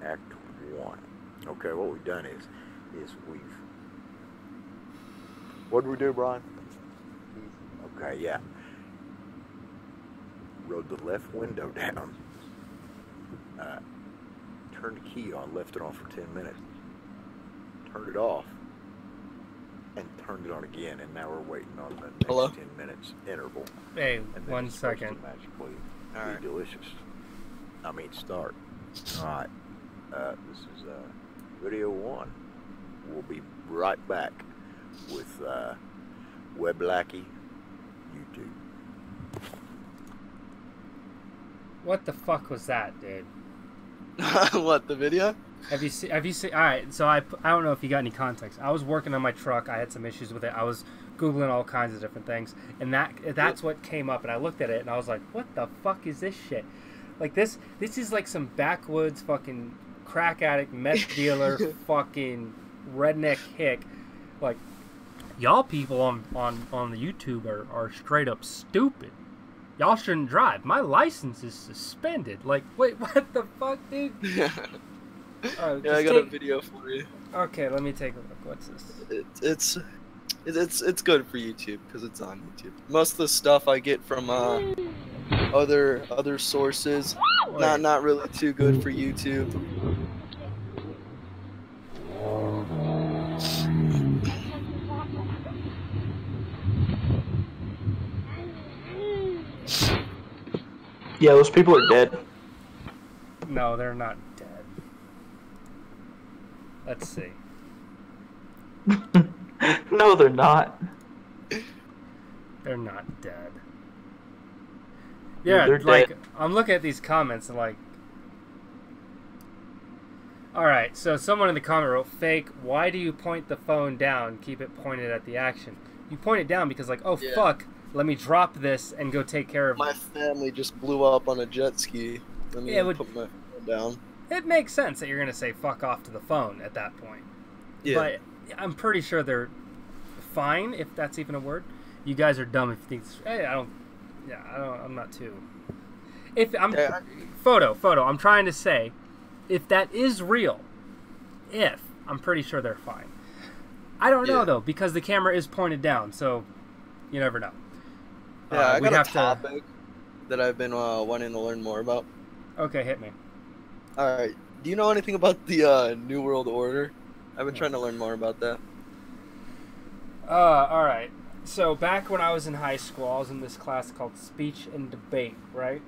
Act 1. Okay, what we've done is we've... What did we do, Brian? Okay, yeah. Rode the left window down. Turned the key on, left it on for 10 minutes. Turned it off. And turned it on again, and now we're waiting on the next 10 minutes interval. Hey, and then 1 second. Magically be delicious. I mean, start. Alright. This is video 1. We'll be right back with Webb Lackey YouTube. What the fuck was that, dude? What, the video? Have you seen? All right, so I don't know if you got any context. I was working on my truck. I had some issues with it. I was Googling all kinds of different things, and that's what came up. And I looked at it, and I was like, "What the fuck is this shit? Like this is like some backwoods fucking crack addict, meth dealer, fucking redneck hick. Like y'all people on the YouTube are straight up stupid. Y'all shouldn't drive. My license is suspended. Like, wait, what the fuck, dude?" Yeah, I got a video for you. Okay, let me take a look. What's this? It's good for YouTube because it's on YouTube. Most of the stuff I get from other sources, not really too good for YouTube. Yeah, those people are dead. No, they're not dead. Let's see. No, they're not. They're not dead. Dude, Yeah, they're like, dead. I'm looking at these comments and like... Alright, so someone in the comment wrote, fake, why do you point the phone down? Keep it pointed at the action. You point it down because like, oh Yeah. fuck, let me drop this and go take care of My family just blew up on a jet ski. Let me Yeah, it would- put my phone down. It makes sense that you're going to say fuck off to the phone at that point. Yeah. But I'm pretty sure they're fine, if that's even a word. You guys are dumb if you think, hey, I'm not too. If I'm, Yeah, photo, I'm trying to say, if that is real, I'm pretty sure they're fine. I don't know Yeah. though, because the camera is pointed down, so you never know. Yeah, I we got a have topic that I've been wanting to learn more about. Okay, hit me. Alright, do you know anything about the New World Order? I've been trying to learn more about that. All right. So back when I was in high school, I was in this class called speech and debate. Right?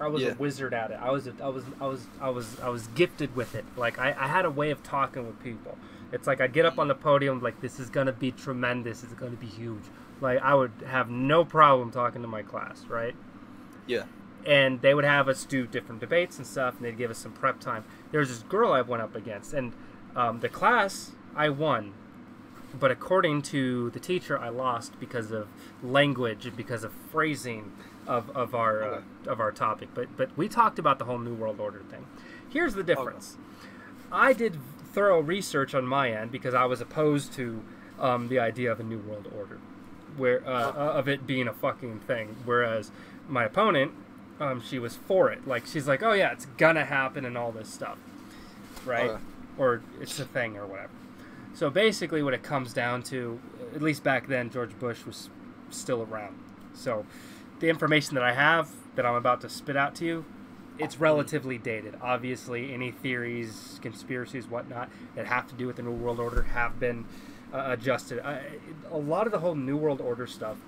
I was Yeah. a wizard at it. I was gifted with it. Like I had a way of talking with people. It's like I'd get up on the podium like, this is gonna be tremendous. It's gonna be huge. Like I would have no problem talking to my class. Right? Yeah. And they would have us do different debates and stuff, and they'd give us some prep time. There was this girl I went up against, and the class I won, but according to the teacher, I lost because of language and because of phrasing of our topic. But we talked about the whole New World Order thing. Here's the difference. I did thorough research on my end because I was opposed to the idea of a New World Order, where of it being a fucking thing. Whereas my opponent, she was for it. Like she's like, oh yeah, it's gonna happen and all this stuff, right? Or it's a thing or whatever. So basically, what it comes down to, at least back then, George Bush was still around. So the information that I have that I'm about to spit out to you, it's relatively dated. Obviously, any theories, conspiracies, whatnot that have to do with the New World Order have been adjusted. A lot of the whole New World Order stuff,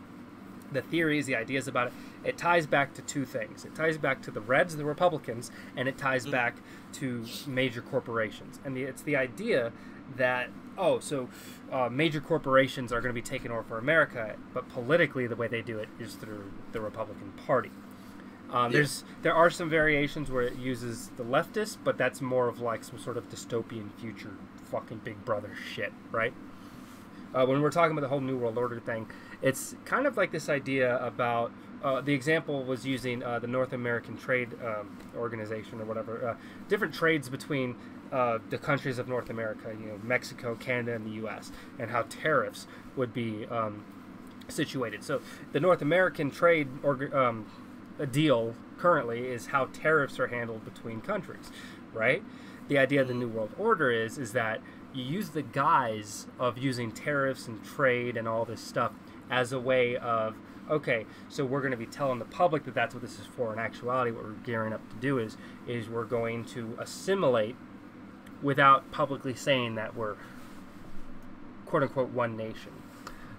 the theories, the ideas about it, it ties back to two things. It ties back to the Reds, the Republicans, and it ties back to major corporations. And it's the idea that, major corporations are going to be taking over for America, but politically the way they do it is through the Republican Party. There are some variations where it uses the leftists, but that's more of like some sort of dystopian future fucking Big Brother shit, right? When we're talking about the whole New World Order thing, it's kind of like this idea about the example was using the North American Trade Organization or whatever, different trades between the countries of North America, Mexico, Canada, and the U.S., and how tariffs would be situated. So the North American trade deal currently is how tariffs are handled between countries, right? The idea of the New World Order is that you use the guise of using tariffs and trade and all this stuff as a way of, okay, so we're going to be telling the public that that's what this is for. In actuality, what we're gearing up to do is we're going to assimilate without publicly saying that we're quote-unquote one nation.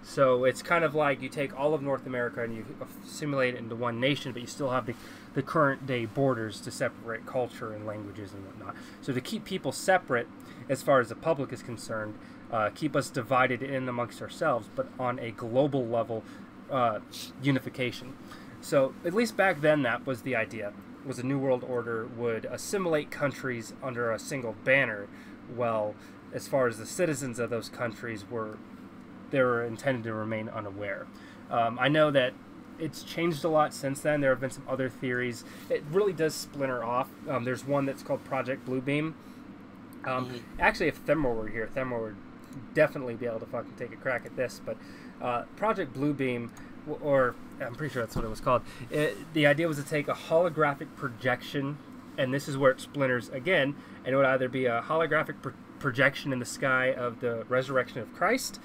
So it's kind of like you take all of North America and you assimilate it into one nation, but you still have the current day borders to separate culture and languages and whatnot. So to keep people separate as far as the public is concerned, keep us divided in amongst ourselves, but on a global level, unification. So at least back then that was the idea, was a New World Order would assimilate countries under a single banner. Well, as far as the citizens of those countries they were intended to remain unaware. I know that it's changed a lot since then. There have been some other theories. It really does splinter off. There's one that's called Project Bluebeam. Actually, if Themor were here, Themor would definitely be able to fucking take a crack at this. But Project Bluebeam, or I'm pretty sure that's what it was called, the idea was to take a holographic projection, and this is where it splinters again, and it would either be a holographic projection in the sky of the resurrection of Christ,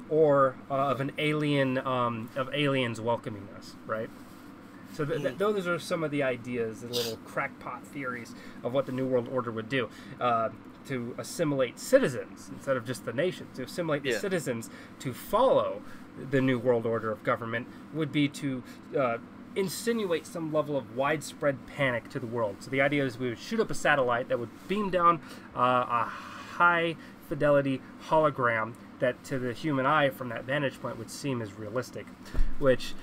or of an alien, of aliens welcoming us, right? So those are some of the ideas, the little crackpot theories of what the New World Order would do. To assimilate citizens instead of just the nation, to assimilate the citizens to follow the New World Order of government would be to insinuate some level of widespread panic to the world. So the idea is we would shoot up a satellite that would beam down a high fidelity hologram that to the human eye from that vantage point would seem as realistic. Which,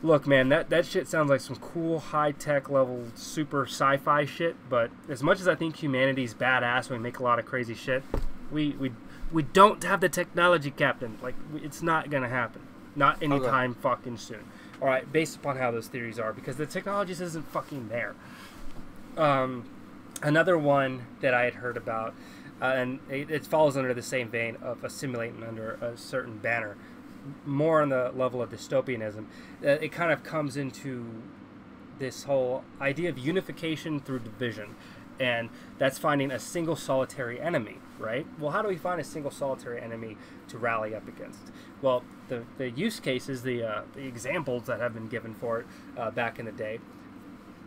look, man, that shit sounds like some cool high-tech level super sci-fi shit, but as much as I think humanity's badass when we make a lot of crazy shit, we don't have the technology, Captain. Like, it's not gonna happen. Not anytime fucking soon. Alright, based upon how those theories are, because the technology just isn't fucking there. Another one that I had heard about, and it falls under the same vein of assimilating under a certain banner, more on the level of dystopianism. It kind of comes into this whole idea of unification through division, and that's finding a single solitary enemy, right? Well, how do we find a single solitary enemy to rally up against? Well, the use cases, the examples that have been given for it back in the day,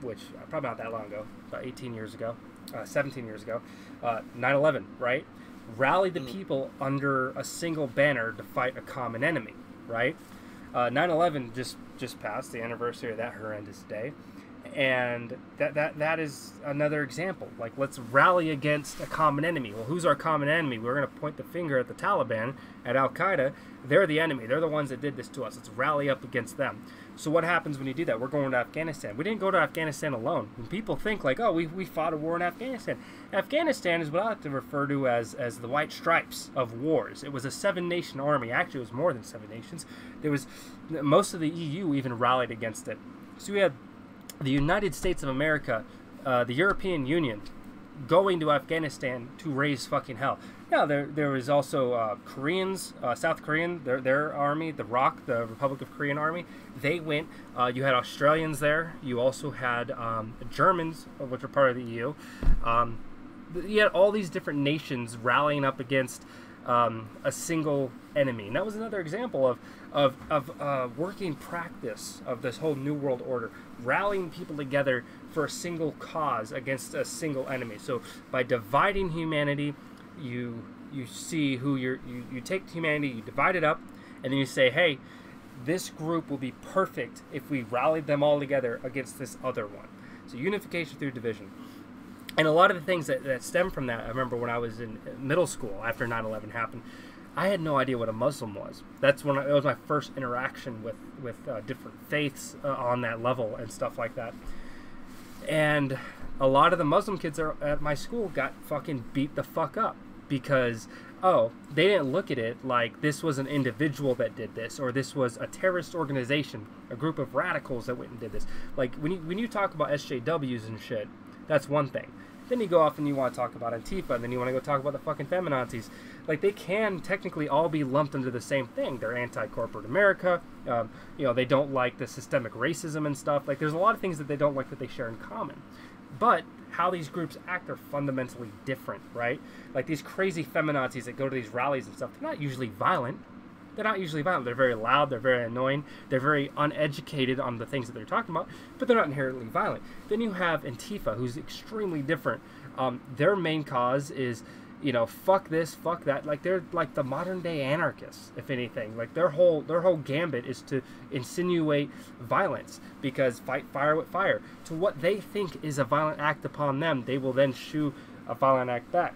which probably not that long ago, about 18 years ago, 17 years ago, 9/11, right? Rally the people under a single banner to fight a common enemy, right? 9/11 just passed, the anniversary of that horrendous day, and that is another example. Like, let's rally against a common enemy. Well, who's our common enemy? We're going to point the finger at the Taliban, at Al-Qaeda. They're the enemy. They're the ones that did this to us. Let's rally up against them. So what happens when you do that? We're going to Afghanistan. We didn't go to Afghanistan alone. When people think like, oh, we fought a war in Afghanistan. Afghanistan is what I like to refer to as the white stripes of wars. It was a 7-nation army. Actually, it was more than 7 nations. There was most of the EU even rallied against it. So we had the United States of America, the European Union, going to Afghanistan to raise fucking hell. Yeah, there was also Koreans, South Korean, their army, the ROK, the Republic of Korean Army. They went. You had Australians there. You also had Germans, which are part of the EU. You had all these different nations rallying up against a single enemy, and that was another example of working practice of this whole New World Order, rallying people together for a single cause against a single enemy. So by dividing humanity, you see who you take humanity, you divide it up, and then you say, hey, this group will be perfect if we rallied them all together against this other one. So unification through division. And a lot of the things that stem from that, I remember when I was in middle school after 9/11 happened, I had no idea what a Muslim was. That's when it was my first interaction with different faiths on that level and stuff like that. And a lot of the Muslim kids at my school got fucking beat the fuck up because, oh, they didn't look at it like this was an individual that did this, or this was a terrorist organization, a group of radicals that went and did this. Like, when you talk about SJWs and shit, that's one thing. Then you go off and you want to talk about Antifa, and then you want to go talk about the fucking feminazis. Like, they can technically all be lumped into the same thing. They're anti-corporate America. They don't like the systemic racism and stuff. Like, there's a lot of things that they don't like that they share in common. But how these groups act are fundamentally different, right? Like, these crazy feminazis that go to these rallies and stuff, they're not usually violent. They're very loud, they're very annoying, they're very uneducated on the things that they're talking about, but they're not inherently violent. Then you have Antifa, who's extremely different. Their main cause is, fuck this, fuck that. Like, they're like the modern day anarchists, if anything. Like, their whole gambit is to insinuate violence, because fight fire with fire. To what they think is a violent act upon them, they will then shoot a violent act back.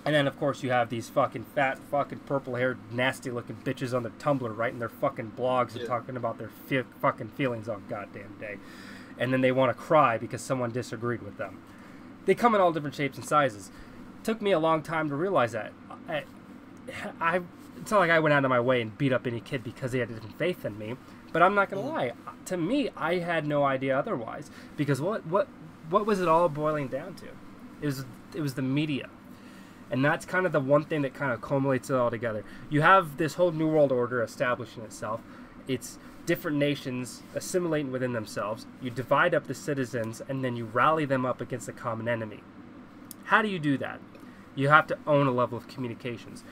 And then, of course, you have these fucking fat, fucking purple-haired, nasty-looking bitches on the Tumblr writing their fucking blogs and talking about their fucking feelings all goddamn day. And then they want to cry because someone disagreed with them. They come in all different shapes and sizes. It took me a long time to realize that. It's not like I went out of my way and beat up any kid because they had different faith than me. But I'm not going to lie. To me, I had no idea otherwise. Because what was it all boiling down to? It was the media. And that's kind of the one thing that kind of culminates it all together. You have this whole New World Order establishing itself. It's different nations assimilating within themselves. You divide up the citizens, and then you rally them up against a common enemy. How do you do that? You have to own a level of communications.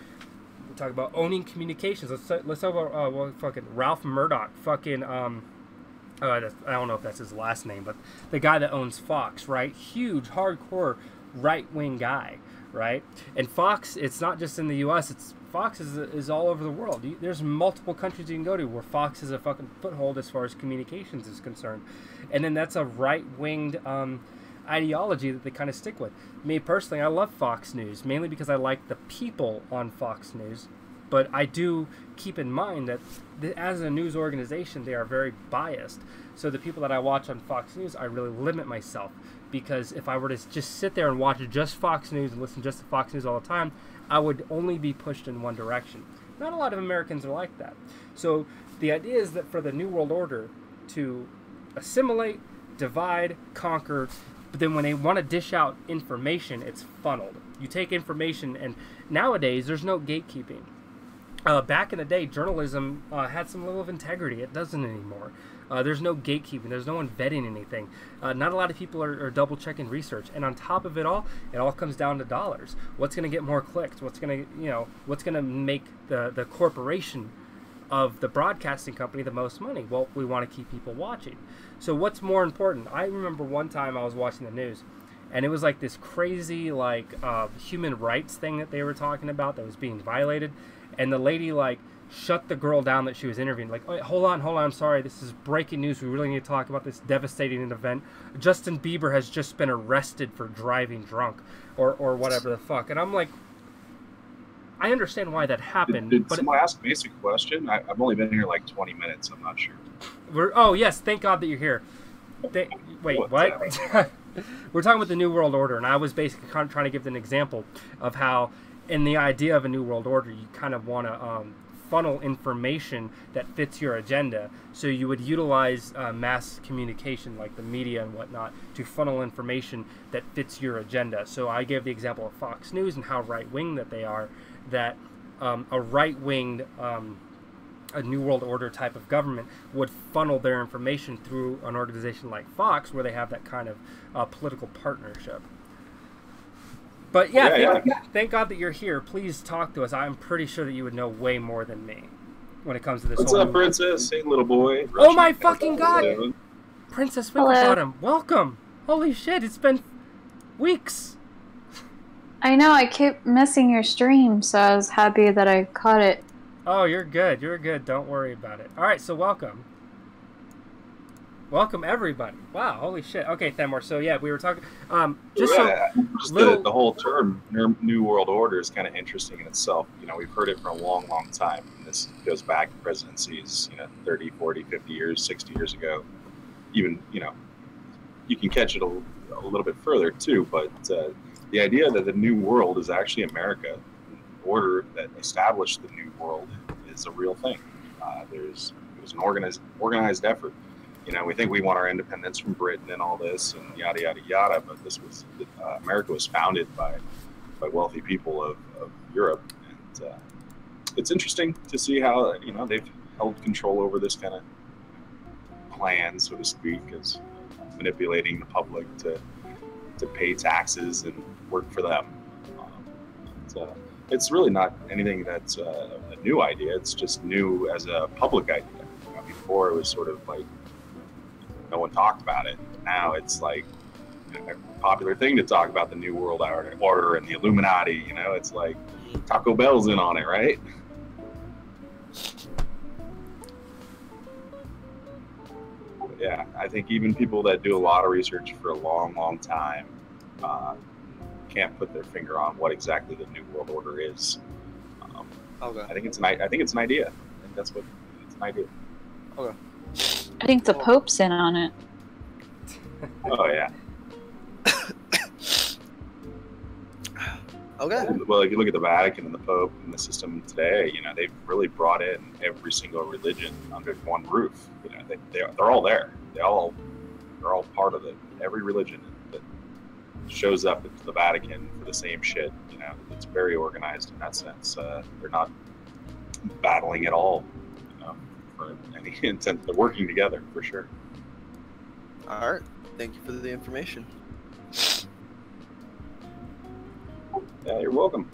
We talk about owning communications. Let's talk about fucking Ralph Murdoch. Fucking I don't know if that's his last name, but the guy that owns Fox, right? Huge, hardcore, right-wing guy. Right? And Fox, it's not just in the U.S., it's Fox is all over the world. There's multiple countries you can go to where Fox is a fucking foothold as far as communications is concerned. And then that's a right-winged ideology that they kind of stick with. Me personally, I love Fox News, mainly because I like the people on Fox News. But I do keep in mind that as a news organization, they are very biased. So the people that I watch on Fox News, I really limit myself. Because if I were to just sit there and watch just Fox News and listen just to Fox News all the time, I would only be pushed in one direction. Not a lot of Americans are like that. So the idea is that for the New World Order to assimilate, divide, conquer, but then when they want to dish out information, it's funneled. You take information, and nowadays there's no gatekeeping. Back in the day, journalism had some level of integrity. It doesn't anymore. There's no gatekeeping. There's no one vetting anything. Not a lot of people are double-checking research. And on top of it all comes down to dollars. What's going to get more clicks? What's going to make the corporation of the broadcasting company the most money? Well, we want to keep people watching. So what's more important? I remember one time I was watching the news, and it was like this crazy human rights thing that they were talking about that was being violated. And the lady, shut the girl down that she was interviewing. Like, oh, hold on, I'm sorry. This is breaking news. We really need to talk about this devastating event. Justin Bieber has just been arrested for driving drunk or whatever the fuck. And I'm like, I understand why that happened. Did but someone ask a basic question? I've only been here like 20 minutes. I'm not sure. Oh, yes. Thank God that you're here. Wait, what? We're talking about the New World Order, and I was basically trying to give an example of how in the idea of a New World Order, you kind of want to funnel information that fits your agenda. So you would utilize mass communication, like the media and whatnot, to funnel information that fits your agenda. So I gave the example of Fox News and how right-wing that they are, that a right-winged a New World Order type of government would funnel their information through an organization like Fox, where they have that kind of political partnership. But thank God that you're here. Please talk to us. I'm pretty sure that you would know way more than me when it comes to this. What's up, Princess? Hey, little boy. Oh my fucking God! Princess Winterbottom, welcome. Holy shit, it's been weeks. I know, I keep missing your stream, so I was happy that I caught it. Oh, you're good. You're good. Don't worry about it. All right, so welcome. Welcome, everybody. Wow, holy shit. Okay, Thamor, so yeah, we were talking... the whole term, New World Order, is kind of interesting in itself. You know, we've heard it for a long, long time. And this goes back to presidencies, 30, 40, 50 years, 60 years ago. Even, you can catch it a little bit further, too. But the idea that the New World is actually America, the order that established the New World, is a real thing. It was an organized effort. We think we want our independence from Britain and all this and yada, yada, yada, but America was founded by wealthy people of Europe. And it's interesting to see how, they've held control over this kind of plan, so to speak, as manipulating the public to pay taxes and work for them. It's really not anything that's a new idea. It's just new as a public idea. Before it was sort of like, no one talked about it. Now it's like a popular thing to talk about the New World Order and the Illuminati. It's like Taco Bell's in on it, right? But yeah, I think even people that do a lot of research for a long, long time can't put their finger on what exactly the New World Order is. Okay. I think it's an idea. I think it's an idea. Okay. I think the Pope's in on it. Oh, yeah. Okay. Well, if you look at the Vatican and the Pope and the system today, they've really brought in every single religion under one roof. They're all there. They're all part of every religion that shows up into the Vatican for the same shit. It's very organized in that sense. They're not battling at all. For any intent, they're working together for sure. All right. Thank you for the information. Yeah, you're welcome.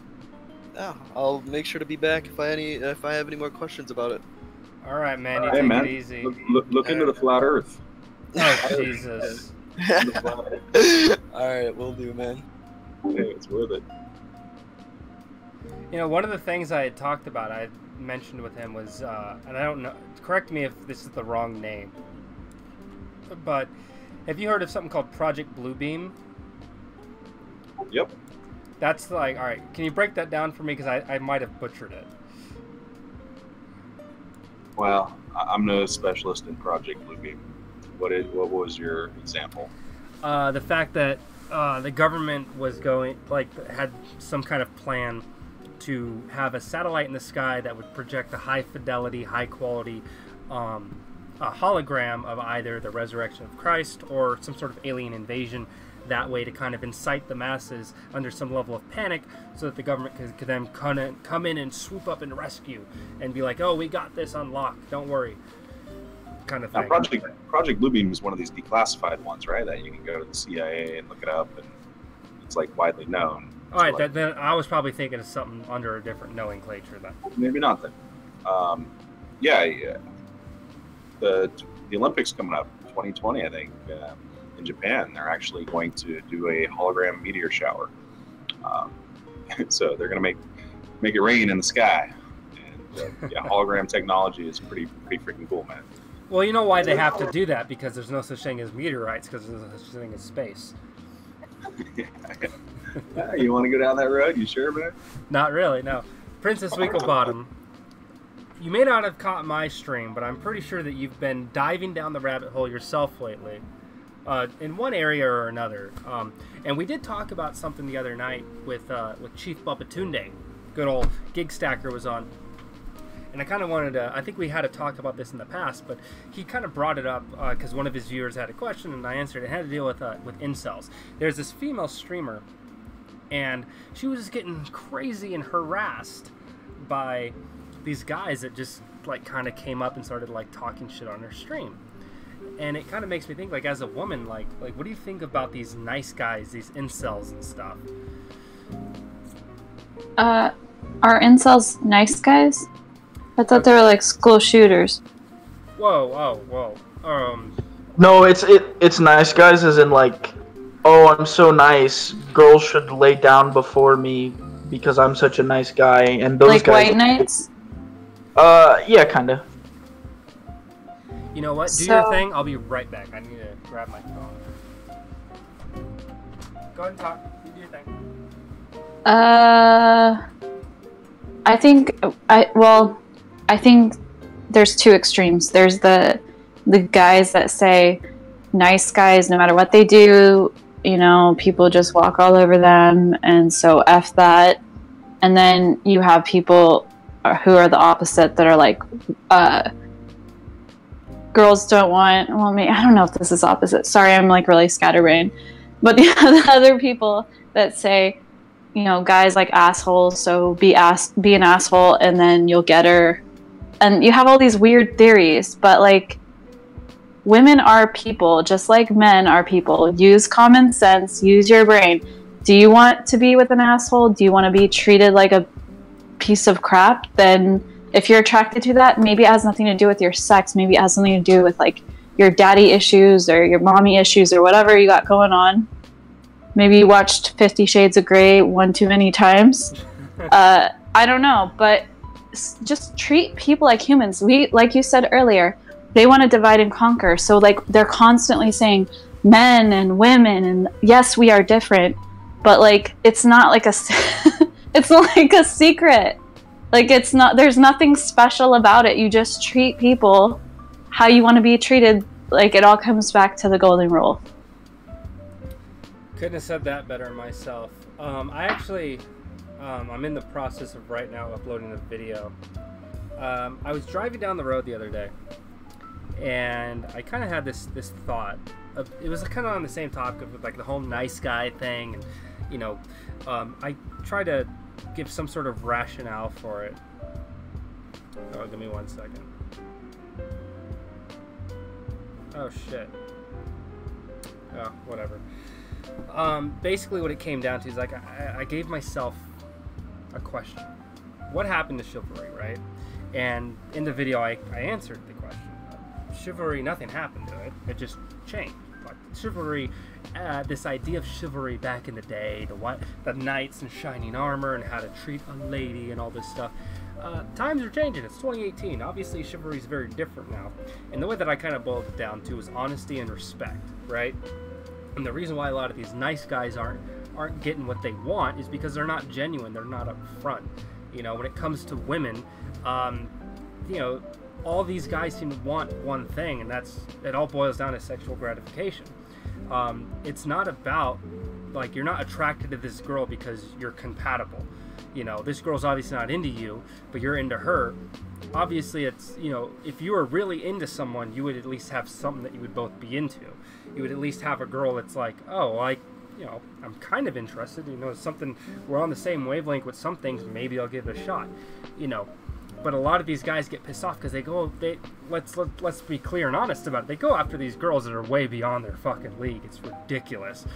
Yeah, I'll make sure to be back if I have any more questions about it. All right, man. You Hey, take man. it easy. Look into the flat Earth. Oh, Jesus. All right, will do, man. Hey, it's worth it. You know, one of the things I had talked about, I mentioned with him was, and I don't know, correct me if this is the wrong name, but have you heard of something called Project Bluebeam? Yep. That's like, all right, can you break that down for me? Because I might have butchered it. Well, I'm no specialist in Project Bluebeam. What was your example? The fact that the government was going, like, had some kind of plan to have a satellite in the sky that would project a high fidelity, high quality a hologram of either the resurrection of Christ or some sort of alien invasion, that way to kind of incite the masses under some level of panic so that the government could then come in and swoop up and rescue and be like, oh, we got this on lock, don't worry, kind of thing. Now, Project Bluebeam is one of these declassified ones, right? That you can go to the CIA and look it up, and it's like widely known. All right, like, then I was probably thinking of something under a different nomenclature then. Maybe not then. Yeah. The Olympics coming up, 2020, I think, in Japan, they're actually going to do a hologram meteor shower. So they're going to make it rain in the sky. And yeah, hologram technology is pretty freaking cool, man. Well, you know why they have to do that? Because there's no such thing as meteorites, because there's no such thing as space. Yeah, you want to go down that road? You sure, man? Not really, no. Princess Winklebottom, you may not have caught my stream, but I'm pretty sure that you've been diving down the rabbit hole yourself lately, in one area or another. And we did talk about something the other night with Chief Babatunde. Good old Gig Stacker was on. And I kind of wanted to, I think we had a talk about this in the past, but he kind of brought it up because one of his viewers had a question and I answered it. It had to deal with incels. There's this female streamer, and she was just getting crazy and harassed by these guys that just like kind of came up and started like talking shit on her stream. And it kind of makes me think, like, as a woman, like what do you think about these nice guys, these incels and stuff? Are incels nice guys? I thought they were like school shooters. Whoa. No, it's nice guys as in like, oh, I'm so nice. Girls should lay down before me because I'm such a nice guy. And those like guys. white knights? Yeah, kinda. You know what? Do your thing. I'll be right back. I need to grab my phone. Go ahead and talk. You do your thing. I think there's two extremes. There's the guys that say nice guys, no matter what they do, you know, people just walk all over them, and so F that. And then you have people who are the opposite that are like, girls don't want, well, I don't know if this is opposite. Sorry, I'm like really scatterbrained. But the other people that say, you know, guys like assholes, so be an asshole and then you'll get her. And you have all these weird theories, but like, women are people just like men are people. Use common sense, use your brain. Do you want to be with an asshole? Do you want to be treated like a piece of crap? Then if you're attracted to that, maybe it has nothing to do with your sex. Maybe it has something to do with like your daddy issues or your mommy issues or whatever you got going on. Maybe you watched 50 Shades of Grey one too many times. I don't know, but just treat people like humans. Like you said earlier, they want to divide and conquer. So like they're constantly saying men and women, and yes, we are different, but like it's not like it's like a secret. Like it's not. There's nothing special about it. You just treat people how you want to be treated. Like it all comes back to the golden rule. Couldn't have said that better myself. I actually, I'm in the process of right now uploading a video. I was driving down the road the other day, and I kind of had this thought. It was kind of on the same topic of like the whole nice guy thing, and you know, I try to give some sort of rationale for it. Oh, give me 1 second. Oh shit. Oh, whatever. Basically what it came down to is like I gave myself a question. What happened to chivalry, right? And in the video I answered the question. Chivalry, nothing happened to it. It just changed. like chivalry, this idea of chivalry back in the day, the knights in shining armor and how to treat a lady and all this stuff. Times are changing. It's 2018. Obviously, chivalry is very different now. And the way that I kind of boiled it down to is honesty and respect, right? And the reason why a lot of these nice guys aren't getting what they want is because they're not genuine. They're not upfront. You know, when it comes to women, you know, all these guys seem to want one thing, and it all boils down to sexual gratification. It's not about, like, you're not attracted to this girl because you're compatible. You know, this girl's obviously not into you, but you're into her. Obviously, it's, you know, if you were really into someone, you would at least have something that you would both be into. You would at least have a girl that's like, oh, like, you know, I'm kind of interested. You know, it's something, we're on the same wavelength with some things, maybe I'll give it a shot. You know, but a lot of these guys get pissed off because let's be clear and honest about it. They go after these girls that are way beyond their fucking league. It's ridiculous.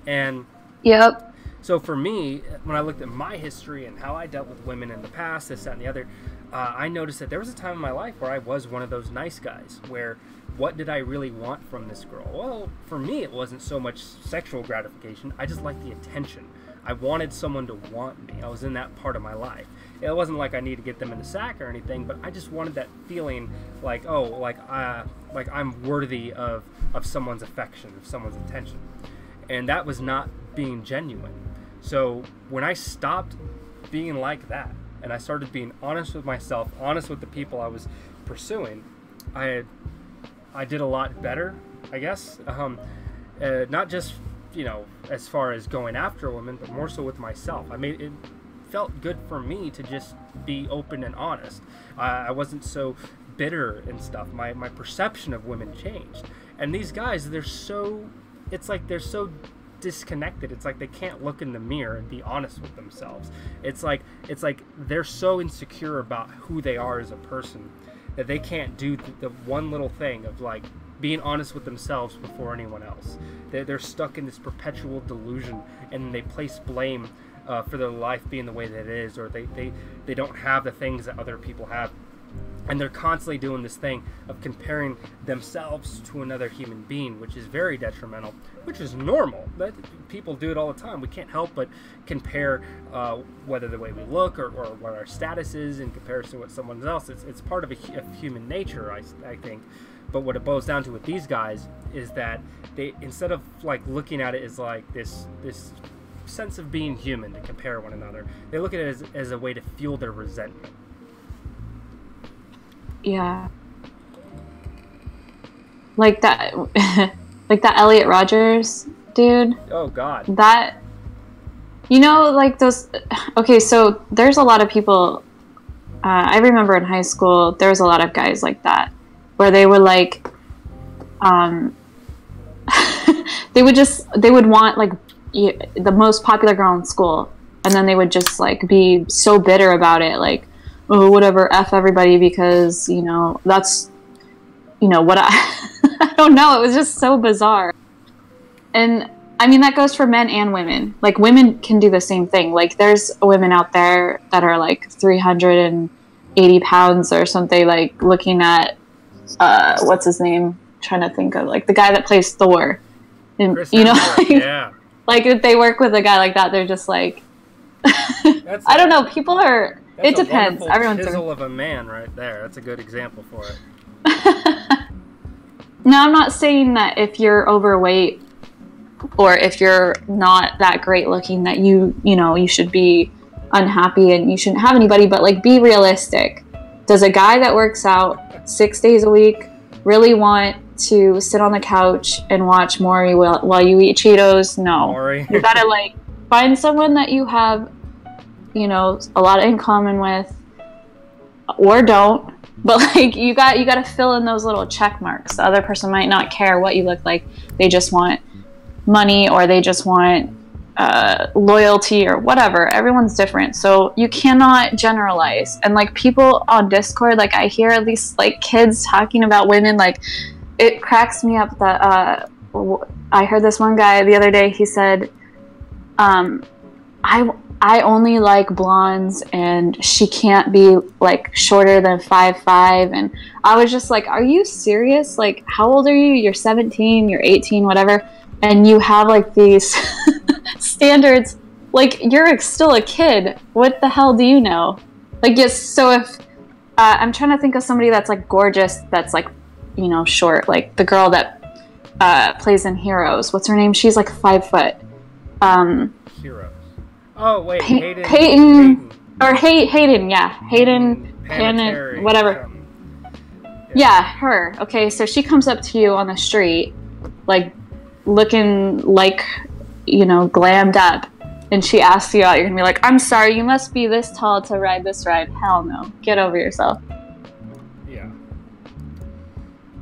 And yep. So for me, when I looked at my history and how I dealt with women in the past, this, that, and the other, I noticed that there was a time in my life where I was one of those nice guys, where what did I really want from this girl? Well, for me, it wasn't so much sexual gratification. I just liked the attention. I wanted someone to want me. I was in that part of my life. It wasn't like I need to get them in the sack or anything, but I just wanted that feeling like, oh, like I'm worthy of someone's affection, of someone's attention. And that was not being genuine. So when I stopped being like that, and I started being honest with myself, honest with the people I was pursuing, I did a lot better, I guess. Not just, you know, as far as going after women, but more so with myself. It felt good for me to just be open and honest. I wasn't so bitter and stuff. My perception of women changed. And these guys, it's like they're so disconnected. It's like they can't look in the mirror and be honest with themselves. It's like they're so insecure about who they are as a person that they can't do the one little thing of, like, being honest with themselves before anyone else. They're stuck in this perpetual delusion, and they place blame for their life being the way that it is, or they don't have the things that other people have. And they're constantly doing this thing of comparing themselves to another human being, which is very detrimental, which is normal. People do it all the time. We can't help but compare whether the way we look or what our status is in comparison with someone else. It's part of human nature, I think. But what it boils down to with these guys is that they, instead of, like, looking at it as like this sense of being human to compare one another, they look at it as a way to fuel their resentment. Yeah. Like that like that Elliot Rogers dude. Oh God. That, you know, like those, okay, so there's a lot of people, I remember in high school, there was a lot of guys like that, where they were like, they would want, like, the most popular girl in school, and then they would just, like, be so bitter about it, like, oh, whatever, F everybody, because, you know, that's, you know, what I don't know, it was just so bizarre. And, I mean, that goes for men and women. Like, women can do the same thing. Like, there's women out there that are, like, 380 pounds or something, like, looking at, what's his name? I'm trying to think of, like, the guy that plays Thor. And, you know, like, yeah. Like, if they work with a guy like that, they're just like, I don't know, people are... It depends. Everyone's chisel of a man right there. That's a good example for it. No, I'm not saying that if you're overweight or if you're not that great looking that you know, you should be unhappy and you shouldn't have anybody, but, like, be realistic. Does a guy that works out 6 days a week really want to sit on the couch and watch Maury while you eat Cheetos? No. Maury. You gotta, like, find someone that you have, you know, a lot in common with, or don't, but, like, you got to fill in those little check marks. The other person might not care what you look like. They just want money, or they just want loyalty, or whatever. Everyone's different, so you cannot generalize. And, like, people on Discord, like, I hear at least, like, kids talking about women, like, it cracks me up that I heard this one guy the other day. He said, I only like blondes and she can't be like shorter than 5'5". And I was just like, are you serious? Like, how old are you? You're 17, you're 18, whatever. And you have like these standards. Like, you're still a kid. What the hell do you know? Like, yes, so if I'm trying to think of somebody that's like gorgeous, that's like, you know, short, like the girl that plays in Heroes. What's her name? She's like 5 foot. Heroes. Oh wait, Hayden. Or Hayden, yeah, Hayden, Panettiere, whatever. Yeah, her. Okay, so she comes up to you on the street, like looking like, you know, glammed up, and she asks you out. You're gonna be like, I'm sorry, you must be this tall to ride this ride. Hell no, get over yourself. Yeah.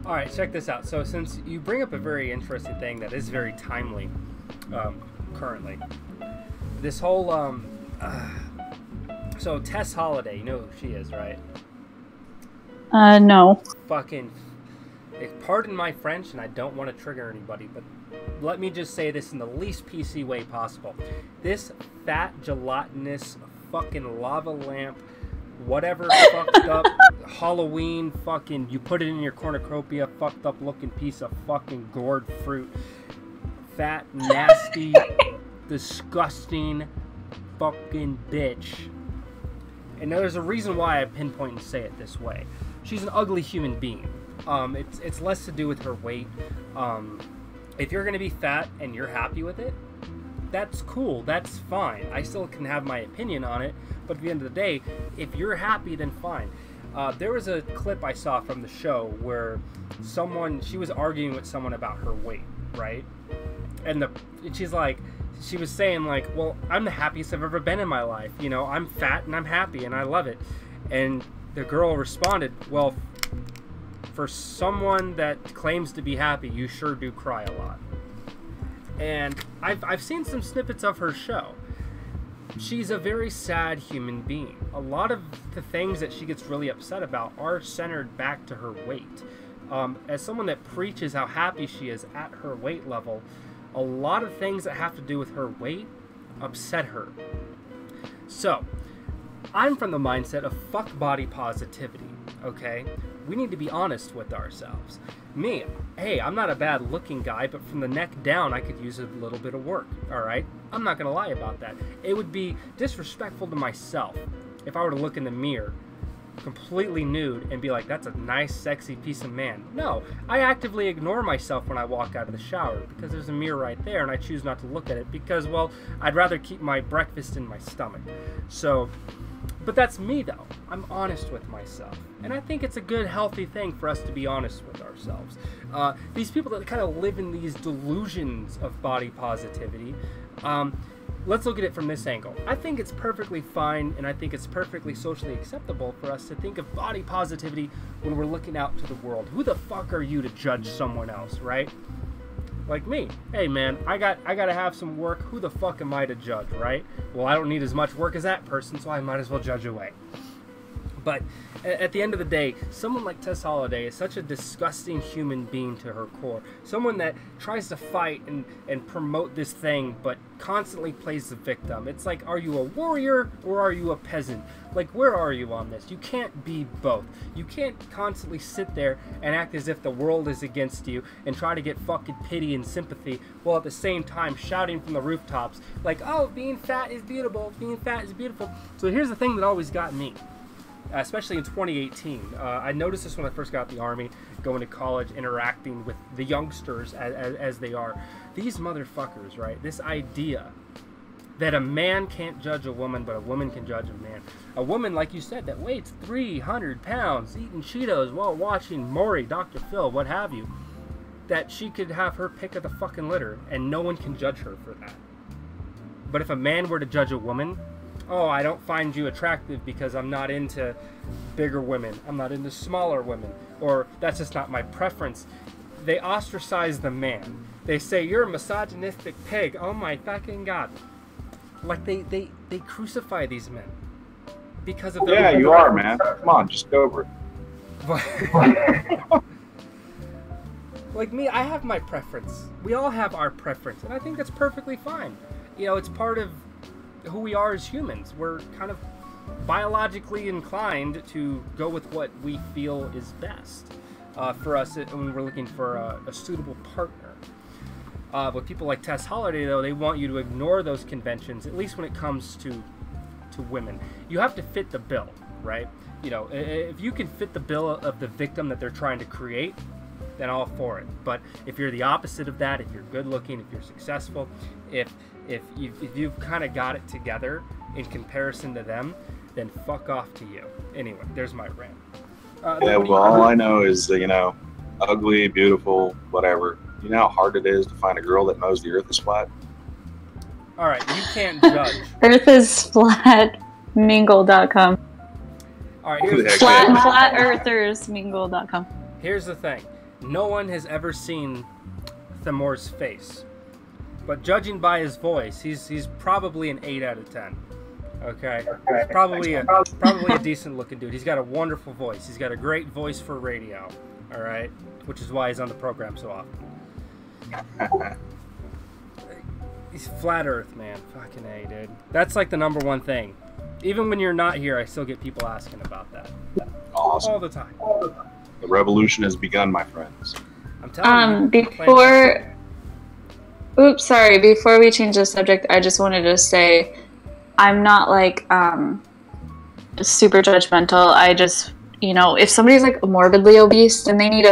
All right, check this out. So since you bring up a very interesting thing that is very timely, currently, this whole so Tess Holiday, you know who she is, right? No. Fucking, pardon my French, and I don't want to trigger anybody, but let me just say this in the least PC way possible. This fat, gelatinous, fucking lava lamp, whatever fucked up Halloween fucking, you put it in your cornucopia, fucked up looking piece of fucking gourd fruit. Fat, nasty, disgusting fucking bitch. And there's a reason why I pinpoint and say it this way. She's an ugly human being. It's less to do with her weight. If you're gonna be fat and you're happy with it, that's cool, that's fine. I still can have my opinion on it, but at the end of the day, if you're happy, then fine. There was a clip I saw from the show where she was arguing with someone about her weight, right? And she was saying like, well, I'm the happiest I've ever been in my life. You know, I'm fat and I'm happy and I love it. And the girl responded, well, for someone that claims to be happy, you sure do cry a lot. And I've seen some snippets of her show. She's a very sad human being. A lot of the things that she gets really upset about are centered back to her weight. As someone that preaches how happy she is at her weight level, a lot of things that have to do with her weight upset her. So, I'm from the mindset of fuck body positivity, okay? We need to be honest with ourselves. Me, hey, I'm not a bad looking guy, but from the neck down, I could use a little bit of work, alright? I'm not gonna lie about that. It would be disrespectful to myself if I were to look in the mirror completely nude and be like, that's a nice, sexy piece of man. No, I actively ignore myself when I walk out of the shower because there's a mirror right there and I choose not to look at it because, well, I'd rather keep my breakfast in my stomach. So, but that's me though. I'm honest with myself. And I think it's a good, healthy thing for us to be honest with ourselves. These people that kind of live in these delusions of body positivity, let's look at it from this angle. I think it's perfectly fine and I think it's perfectly socially acceptable for us to think of body positivity when we're looking out to the world. Who the fuck are you to judge someone else, right? Like me. Hey man, I gotta have some work. Who the fuck am I to judge, right? Well, I don't need as much work as that person, so I might as well judge away. But at the end of the day, someone like Tess Holiday is such a disgusting human being to her core. Someone that tries to fight and promote this thing, but constantly plays the victim. It's like, are you a warrior or are you a peasant? Like, where are you on this? You can't be both. You can't constantly sit there and act as if the world is against you and try to get fucking pity and sympathy while at the same time shouting from the rooftops like, oh, being fat is beautiful, being fat is beautiful. So here's the thing that always got me. Especially in 2018. I noticed this when I first got out of the Army, going to college, interacting with the youngsters as they are. These motherfuckers, right? This idea that a man can't judge a woman, but a woman can judge a man. A woman, like you said, that weighs 300 pounds, eating Cheetos while watching Maury, Dr. Phil, what have you, that she could have her pick of the fucking litter, and no one can judge her for that. But if a man were to judge a woman, oh, I don't find you attractive because I'm not into bigger women, I'm not into smaller women, or that's just not my preference. They ostracize the man. They say, you're a misogynistic pig. Oh my fucking god. Like, they crucify these men because of their... Yeah, you are, man. Come on, just go over it. Like me, I have my preference. We all have our preference, and I think that's perfectly fine. You know, it's part of who we are as humans. We're kind of biologically inclined to go with what we feel is best for us when we're looking for a suitable partner. With people like Tess Holliday, though, they want you to ignore those conventions, at least when it comes to women. You have to fit the bill, right? You know, if you can fit the bill of the victim that they're trying to create, then all for it. But if you're the opposite of that, if you're good looking, if you're successful, if you've kind of got it together in comparison to them, then fuck off to you. Anyway, there's my rant. Yeah, well, all I know is that, you know, ugly, beautiful, whatever. You know how hard it is to find a girl that knows the earth is flat? All right, you can't judge. Earth is flat. Mingle.com. All right, here's Flat-earthersmingle.com. Here's the thing. No one has ever seen Thamor's face. But judging by his voice, he's probably an 8 out of 10. Okay? He's probably a decent looking dude. He's got a wonderful voice. He's got a great voice for radio. All right? Which is why he's on the program so often. He's flat earth, man. Fucking A, dude. That's like the #1 thing. Even when you're not here, I still get people asking about that. Awesome. All the time. The revolution has begun, my friends. I'm telling you. Before we change the subject, I just wanted to say I'm not like super judgmental. I just, you know, if somebody's like morbidly obese, then they need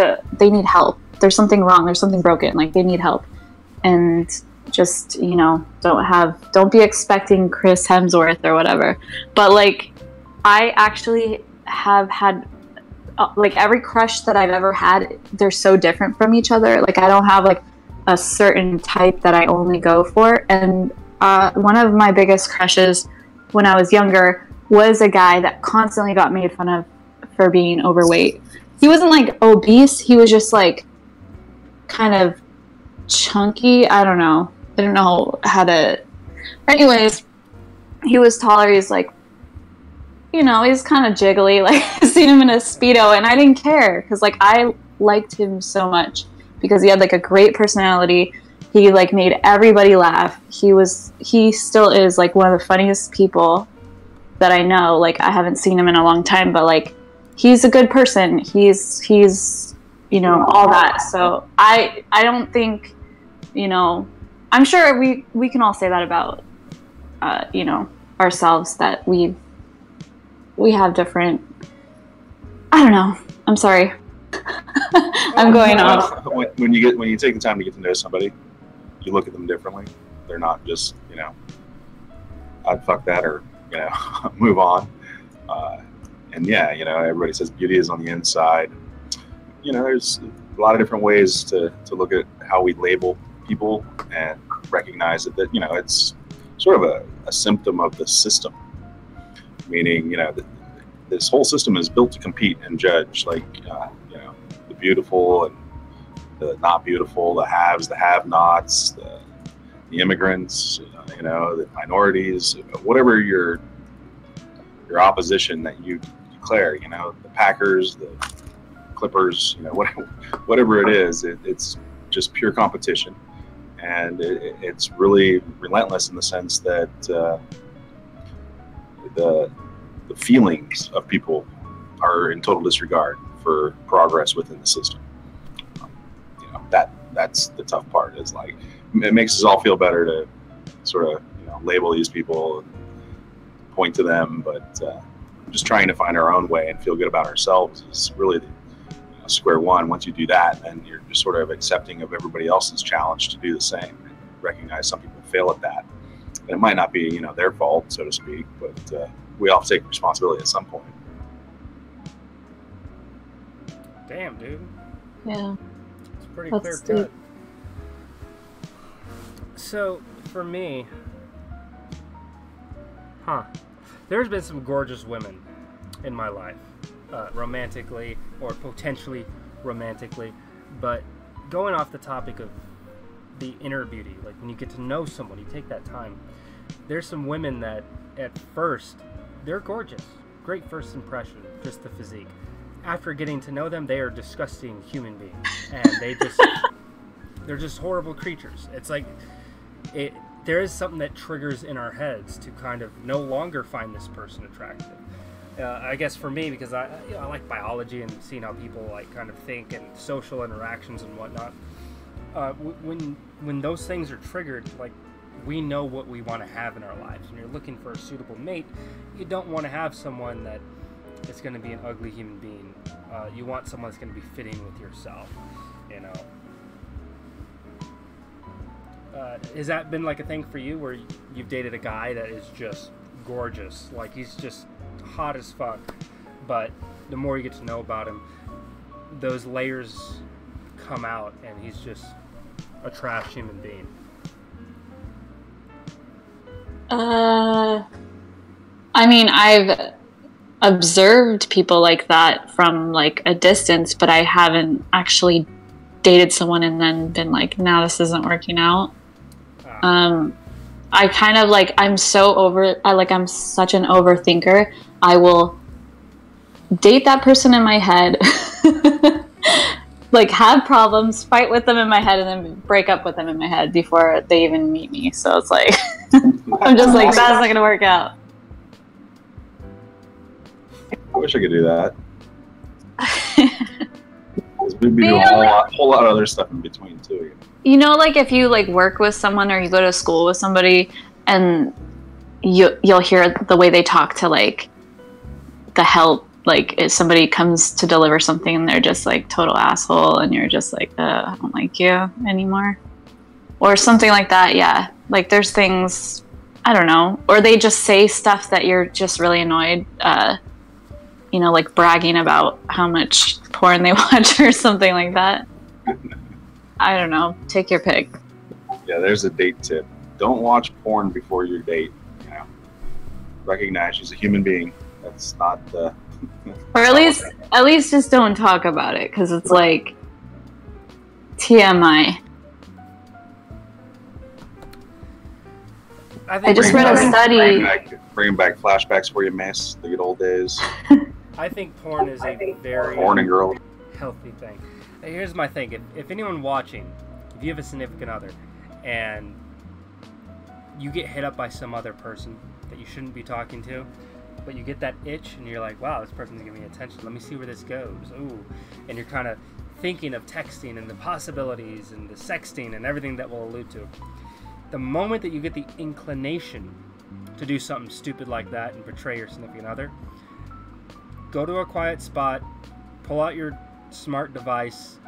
help. There's something wrong. There's something broken. Like they need help. And just, you know, don't be expecting Chris Hemsworth or whatever. But like, I actually have had like every crush that I've ever had, they're so different from each other. Like I don't have like a certain type that I only go for. And one of my biggest crushes when I was younger was a guy that constantly got made fun of for being overweight. He wasn't like obese. He was just like kind of chunky. I don't know how to. Anyways, he was taller. He's like, you know, he's kind of jiggly. Like I seen him in a Speedo, and I didn't care because like I liked him so much because he had like a great personality. He like made everybody laugh. He still is like one of the funniest people that I know. Like I haven't seen him in a long time, but like he's a good person. He's you know, all that. So I don't think, you know, I'm sure we can all say that about you know, ourselves, that we have different, I don't know. I'm sorry. I'm going off. When you take the time to get to know somebody, you look at them differently. They're not just, you know, I'd fuck that or, you know, move on. And yeah, you know, everybody says beauty is on the inside. You know, there's a lot of different ways to look at how we label people and recognize that, you know, it's sort of a symptom of the system. Meaning, you know, this whole system is built to compete and judge, like, you know, the beautiful and the not beautiful, the haves, the have-nots, the immigrants, you know, the minorities, whatever your opposition that you declare, you know, the Packers, the Clippers, you know, whatever it is, it's just pure competition. And it's really relentless in the sense that the feelings of people are in total disregard for progress within the system. You know, that's the tough part. Is like, it makes us all feel better to sort of, you know, label these people and point to them, but just trying to find our own way and feel good about ourselves is really the, you know, square one. Once you do that, then you're just sort of accepting of everybody else's challenge to do the same and recognize some people fail at that. And it might not be, you know, their fault, so to speak, but we all take responsibility at some point. Damn, dude. Yeah. It's pretty That's clear cut. deep. So, for me, there's been some gorgeous women in my life, romantically or potentially romantically, but going off the topic of the inner beauty, like when you get to know someone, you take that time. There's some women that at first, they're gorgeous, great first impression, just the physique. After getting to know them, they are disgusting human beings, and they're just horrible creatures. It's like, there is something that triggers in our heads to kind of no longer find this person attractive. I guess for me, because I like biology and seeing how people like kind of think and social interactions and whatnot. When those things are triggered, like we know what we want to have in our lives. When you're looking for a suitable mate, you don't want to have someone that is going to be an ugly human being. You want someone that's going to be fitting with yourself, you know. Has that been like a thing for you where you've dated a guy that is just gorgeous, like he's just hot as fuck, but the more you get to know about him, those layers come out and he's just a trash human being? I mean, I've observed people like that from like a distance, but I haven't actually dated someone and then been like, nah, this isn't working out. I kind of like, I'm such an overthinker. I will date that person in my head, like have problems, fight with them in my head, and then break up with them in my head before they even meet me. So it's like, I'm just like, that's not gonna work out. I wish I could do that. We'd be doing a whole lot of other stuff in between too. You know, like if you like work with someone or you go to school with somebody, and you'll hear the way they talk to like the help. Like if somebody comes to deliver something and they're just like total asshole, and you're just like, I don't like you anymore, or something like that. Yeah, like there's things, I don't know, or they just say stuff that you're just really annoyed. You know, like bragging about how much porn they watch or something like that. I don't know. Take your pick. Yeah, there's a date tip. Don't watch porn before your date. You know, recognize she's a human being. That's not the. Or at least just don't talk about it, because it's like TMI. I just read a study. Bringing back flashbacks for you, miss the good old days. I think porn is a very porn and girl healthy thing. Here's my thing: if anyone watching, if you have a significant other, and you get hit up by some other person that you shouldn't be talking to, but you get that itch and you're like, wow, this person's giving me attention, let me see where this goes. Ooh. And you're kind of thinking of texting and the possibilities and the sexting and everything that will allude to. The moment that you get the inclination to do something stupid like that and betray your significant other, go to a quiet spot, pull out your smart device,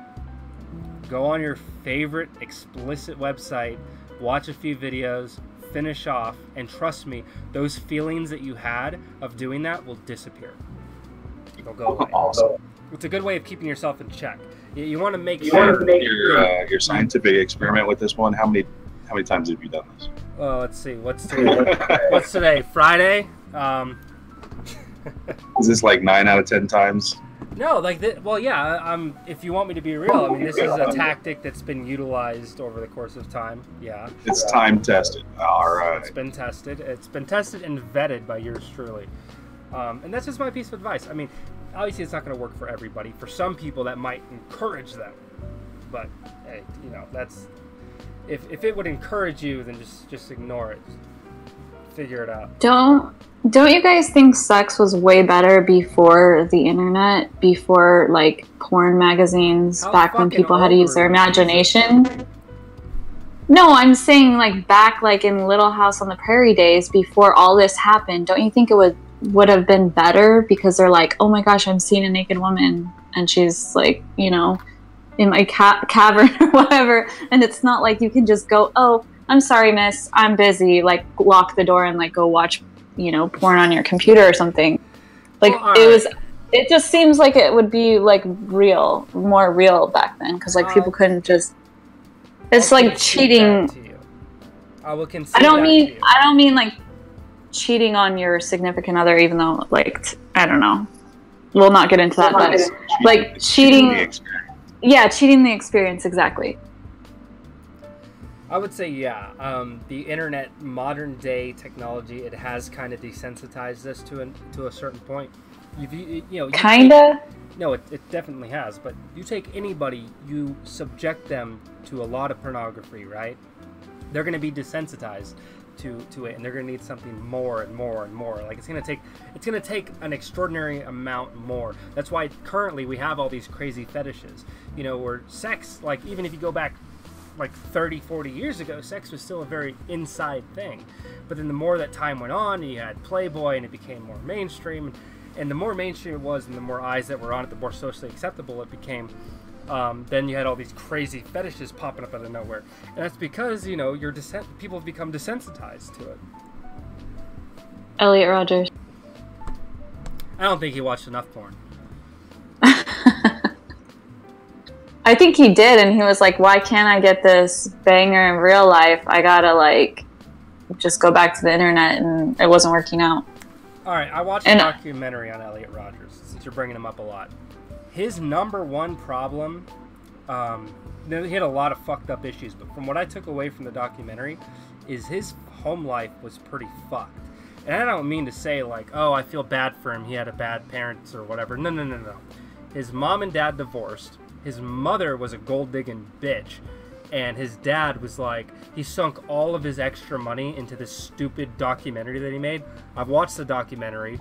go on your favorite explicit website, watch a few videos, finish off, and trust me, those feelings that you had of doing that will disappear. They'll go away. Awesome. It's a good way of keeping yourself in check. You want to make sure your scientific experiment with this one. How many times have you done this? Well, let's see. What's today? What's today? Friday. Is this like 9 out of 10 times? No, like well, yeah. If you want me to be real, I mean, this is a tactic that's been utilized over the course of time. Yeah. It's time tested. All right. It's been tested. It's been tested and vetted by yours truly. And that's just my piece of advice. I mean, obviously, it's not going to work for everybody. For some people, that might encourage them. But hey, you know, that's if it would encourage you, then just ignore it. Figure it out. Don't you guys think sex was way better before the internet, before like porn magazines, back when people had to use their imagination? No, I'm saying like back like in Little House on the Prairie days, before all this happened. Don't you think it would have been better, because they're like, oh my gosh, I'm seeing a naked woman and she's like, you know, in my cavern or whatever, and it's not like you can just go, oh, I'm sorry, miss, I'm busy, like lock the door and like go watch, you know, porn on your computer or something. Like it just seems like it would be like more real back then, because like people couldn't just. It's like cheating. I will concede. I don't mean like cheating on your significant other, even though like I don't know. We'll not get into that, but like cheating. Yeah, cheating the experience, exactly. I would say, yeah. The internet, modern day technology, it has kind of desensitized this to a certain point. Kinda. No, it definitely has. But you take anybody, you subject them to a lot of pornography, right? they're going to be desensitized to it, and they're going to need something more and more and more. Like, it's going to take an extraordinary amount more. That's why currently we have all these crazy fetishes, you know, where sex, like, even if you go back like 30, 40 years ago, sex was still a very inside thing. But then the more that time went on, you had Playboy, and it became more mainstream, and the more mainstream it was, and the more eyes that were on it, the more socially acceptable it became. Then you had all these crazy fetishes popping up out of nowhere, and that's because, you know, people have become desensitized to it. Elliot Rogers. I don't think he watched enough porn. I think he did, and he was like, why can't I get this banger in real life? I gotta, like, just go back to the internet, and it wasn't working out. Alright, I watched a documentary on Elliot Rogers, since you're bringing him up a lot. His number one problem, he had a lot of fucked up issues, but from what I took away from the documentary, is his home life was pretty fucked. And I don't mean to say, like, oh, I feel bad for him, he had a bad parents or whatever. No, no, no, no. His mom and dad divorced. His mother was a gold-digging bitch. And his dad was like, he sunk all of his extra money into this stupid documentary that he made. I've watched the documentary.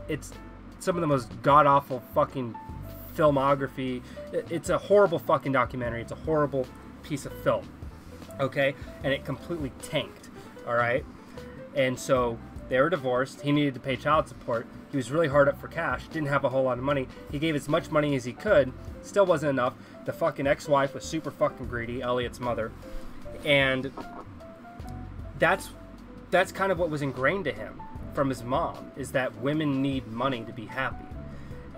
It's some of the most god-awful fucking filmography. It's a horrible fucking documentary. It's a horrible piece of film. Okay? And it completely tanked. Alright? And so they were divorced. He needed to pay child support. He was really hard up for cash. Didn't have a whole lot of money. He gave as much money as he could. Still wasn't enough. The fucking ex-wife was super fucking greedy, Elliot's mother. And that's kind of what was ingrained to him from his mom, is that women need money to be happy.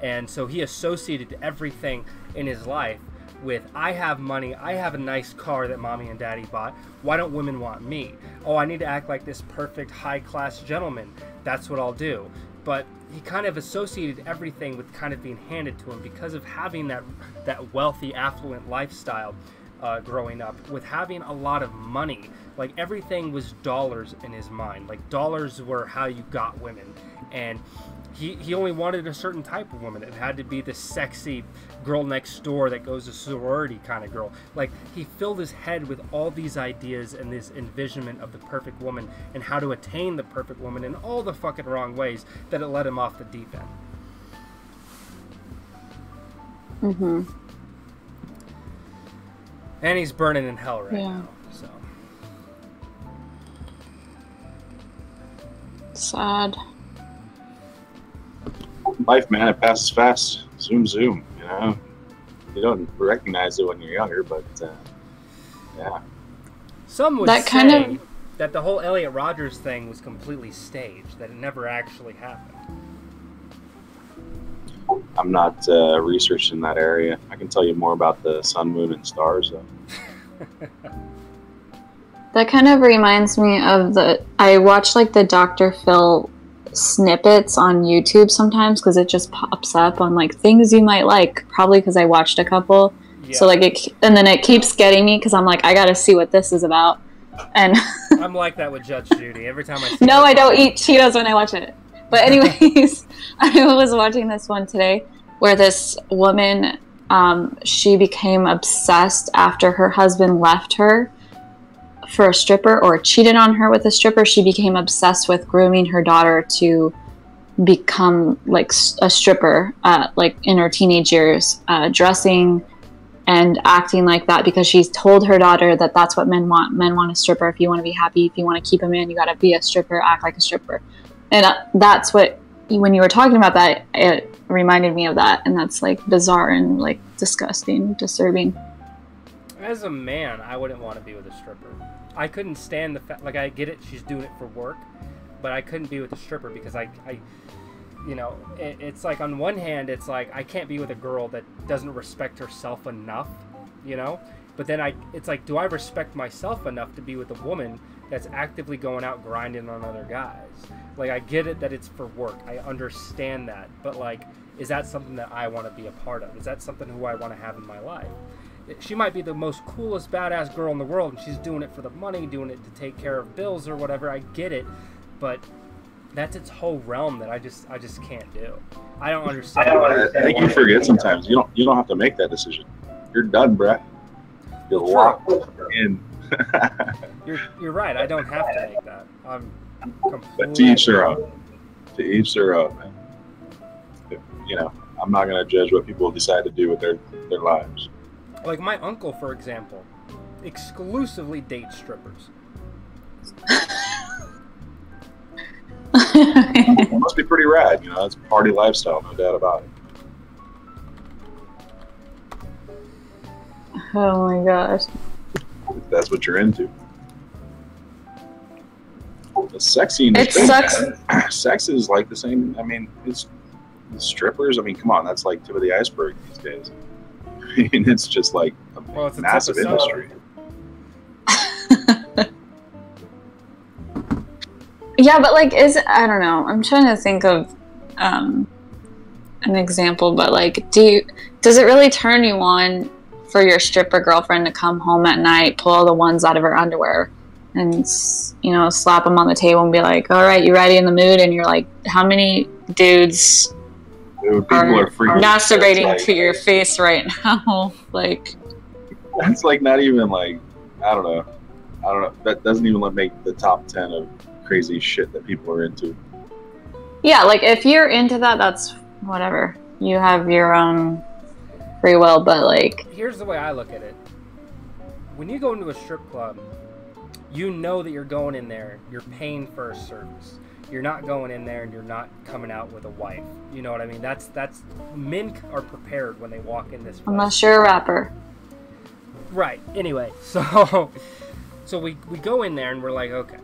And so he associated everything in his life with, I have money, I have a nice car that mommy and daddy bought, why don't women want me? Oh, I need to act like this perfect high-class gentleman, that's what I'll do. But he kind of associated everything with kind of being handed to him because of having that wealthy, affluent lifestyle growing up, with having a lot of money. Like, everything was dollars in his mind. Like, dollars were how you got women. And he only wanted a certain type of woman. It had to be the sexy girl next door that goes to sorority kind of girl. Like, he filled his head with all these ideas and this envisionment of the perfect woman and how to attain the perfect woman in all the fucking wrong ways that it led him off the deep end. Mm-hmm. And he's burning in hell right now. So sad. Life, man, it passes fast. Zoom, zoom. You know, you don't recognize it when you're younger, but yeah. Some would say that the whole Elliot Rogers thing was completely staged, that it never actually happened. I'm not researching that area. I can tell you more about the sun, moon, and stars, though. That kind of reminds me of I watch like the Dr. Phil snippets on YouTube sometimes, because it just pops up on like things you might like, probably because I watched a couple. Yeah. So like and then it keeps getting me because I'm like, I gotta see what this is about. And I'm like that with Judge Judy. Every time I see no, I don't eat Cheetos when I watch it. But anyways, I was watching this one today where this woman, she became obsessed after her husband left her for a stripper, or cheated on her with a stripper. She became obsessed with grooming her daughter to become like a stripper, like in her teenage years, dressing and acting like that, because she's told her daughter that that's what men want. Men want a stripper. If you want to be happy, if you want to keep a man, you got to be a stripper, act like a stripper. And that's what, when you were talking about that, it reminded me of that. And that's like bizarre and like disgusting, disturbing. As a man, I wouldn't want to be with a stripper. I couldn't stand the fact, like, I get it, she's doing it for work, but I couldn't be with a stripper because I you know, it's like, on one hand, it's like, I can't be with a girl that doesn't respect herself enough, you know? But then it's like, do I respect myself enough to be with a woman that's actively going out grinding on other guys? Like, I get it that it's for work. I understand that. But, like, is that something that I want to be a part of? Is that something who I want to have in my life? She might be the most coolest, badass girl in the world, and she's doing it for the money, doing it to take care of bills or whatever. I get it. But that's its whole realm that I just can't do. I don't understand. I think you forget sometimes. You don't have to make that decision. You're done, bruh. You're locked in. You're right. I don't have to make that. I'm But completely. to each their own. To each their own, man. You know, I'm not gonna judge what people decide to do with their lives. Like my uncle, for example, exclusively dates strippers. It must be pretty rad, you know. It's a party lifestyle, no doubt about it. Oh my gosh. If that's what you're into. The sex scene It is big, sucks. man. Sex is like the same. I mean, it's strippers. I mean, come on, that's like tip of the iceberg these days. I mean, it's just like a Well, it's a massive tip of industry. Yeah, but like, I don't know. I'm trying to think of an example, but like, does it really turn you on for your stripper girlfriend to come home at night, pull all the ones out of her underwear, and slap them on the table and be like, "All right, you ready, in the mood?" And you're like, "How many dudes Dude, people are freaking masturbating that's to your face right now?" Like, that's like not even like I don't know. That doesn't even make the top 10 of crazy shit that people are into. yeah, like if you're into that, that's whatever. You have your own free will, but like, Here's the way I look at it. When you go into a strip club, you know that you're going in there, you're paying for a service. You're not going in there and you're not coming out with a wife. You know what I mean? That's men are prepared when they walk in this place. unless you're a rapper. Right. Anyway, so we go in there and we're like, okay,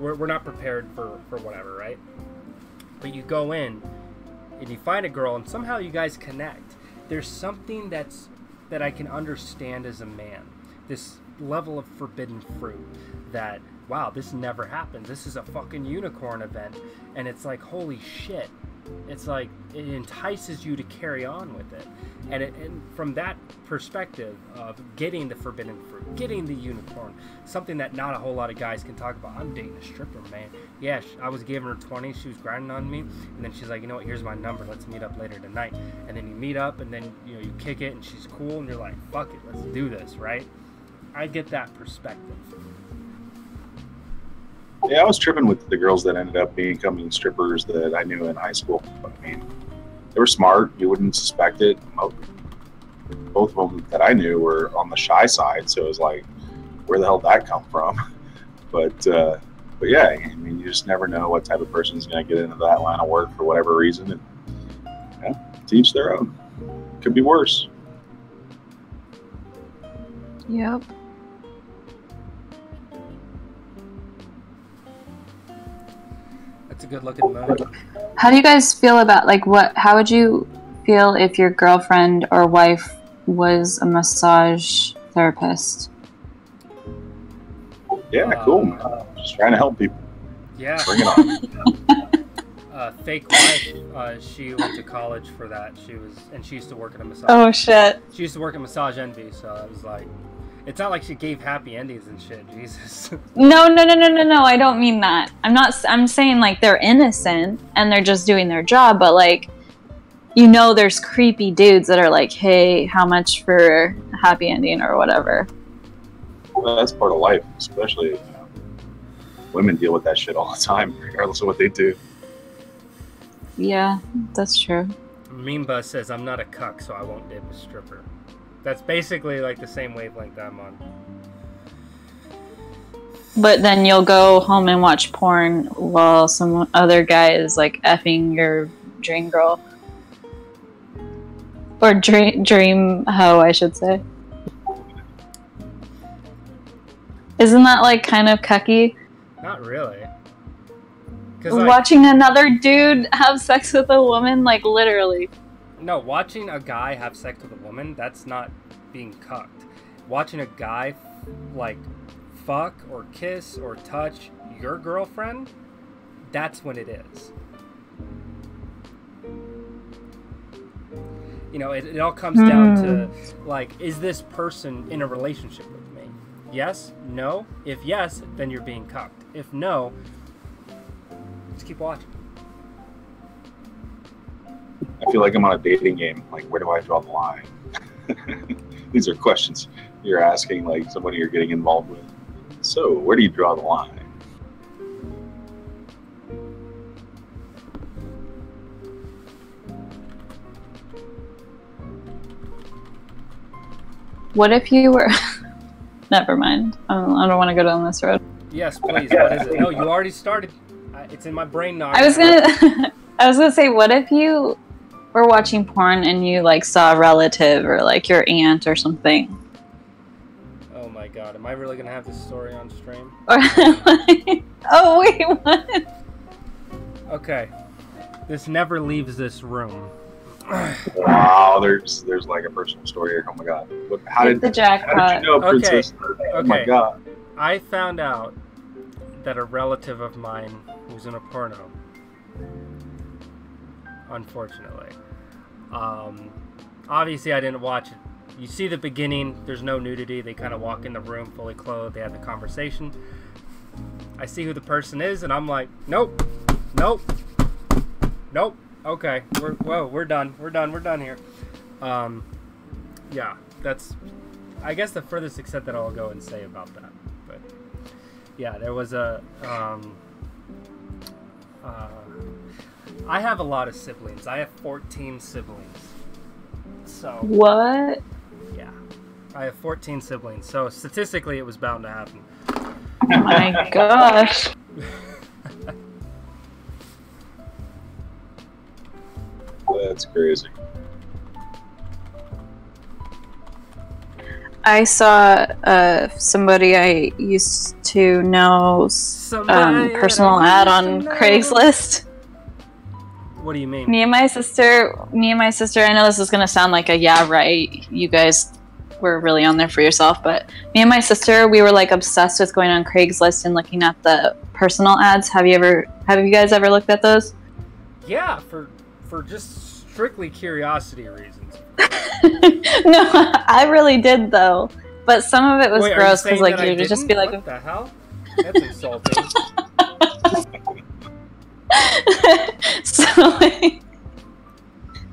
we're not prepared for whatever, right? But you go in and you find a girl and somehow you guys connect. There's something that I can understand as a man. This level of forbidden fruit that, wow, this never happens. This is a fucking unicorn event. And it's like, holy shit. It's like, it entices you to carry on with it. And from that perspective of getting the forbidden fruit, getting the unicorn, something that not a whole lot of guys can talk about. I'm dating a stripper, man. Yeah, I was giving her 20. She was grinding on me. And then she's like, you know what, here's my number. Let's meet up later tonight. And then you meet up and then, you kick it and she's cool. And you're like, fuck it, let's do this, right? I get that perspective. Yeah, I was tripping with the girls that ended up becoming strippers that I knew in high school. I mean, they were smart. You wouldn't suspect it. Both of them that I knew were on the shy side, so it was like, where the hell did that come from? But yeah, I mean, you just never know what type of person is going to get into that line of work for whatever reason. And to each their own. Could be worse. Yep. That's a good looking mug. How do you guys feel about how would you feel if your girlfriend or wife was a massage therapist? Yeah, cool, man. Just trying to help people. Yeah. Bring it on. Fake wife. She went to college for that. She used to work at a massage. Oh shit. She used to work at Massage Envy, so I was like, it's not like she gave happy endings and shit. Jesus. No. I don't mean that. I'm saying like they're innocent and they're just doing their job, but like, there's creepy dudes that are like, hey, how much for a happy ending or whatever. Well, that's part of life, especially women deal with that shit all the time, regardless of what they do. Yeah, that's true. Mimba says, I'm not a cuck, so I won't date a stripper. That's basically like the same wavelength I'm on. But then you'll go home and watch porn while some other guy is like effing your dream girl. Or dream hoe, I should say. Isn't that like kind of cucky? Not really. Watching another dude have sex with a woman, like literally. No, watching a guy have sex with a woman, that's not being cucked. Watching a guy like fuck or kiss or touch your girlfriend, that's when it is. It all comes down to like, is this person in a relationship with me? Yes? No? If yes, then you're being cucked. If no, just keep watching. I feel like I'm on a dating game. Like, where do I draw the line? These are questions. You're asking like somebody you're getting involved with. So where do you draw the line? What if you were? Never mind. I don't want to go down this road. Yes, please. What is it? No, you already started. It's in my brain now. I was gonna say, what if you were watching porn and you like saw a relative or like your aunt or something? Oh my god, am I really gonna have this story on stream? Oh wait, what? Okay, this never leaves this room. Wow, there's like a personal story here. Oh my god. How did the jackpot? How did you know, Princess? Okay. Oh my god. I found out that a relative of mine was in a porno. Unfortunately. Obviously I didn't watch it. You see the beginning, there's no nudity. They kind of walk in the room fully clothed. They have the conversation. I see who the person is and I'm like, nope, nope, nope. Okay, we're done. We're done here. Yeah, that's, I guess, the furthest extent that I'll go and say about that. But yeah, there was a I have a lot of siblings. I have 14 siblings. So what? Yeah, I have 14 siblings. So statistically, it was bound to happen. Oh my gosh. That's crazy. I saw somebody I used to know personal ad on Craigslist. What do you mean? Me and my sister, I know this is gonna sound like a yeah right, you guys were really on there for yourself, but me and my sister, we were like obsessed with going on Craigslist and looking at the personal ads. Have you guys ever looked at those? Yeah, for just strictly curiosity reasons. No, I really did though. But some of it was Wait, gross because like you would just be like, what the hell? That's insulting.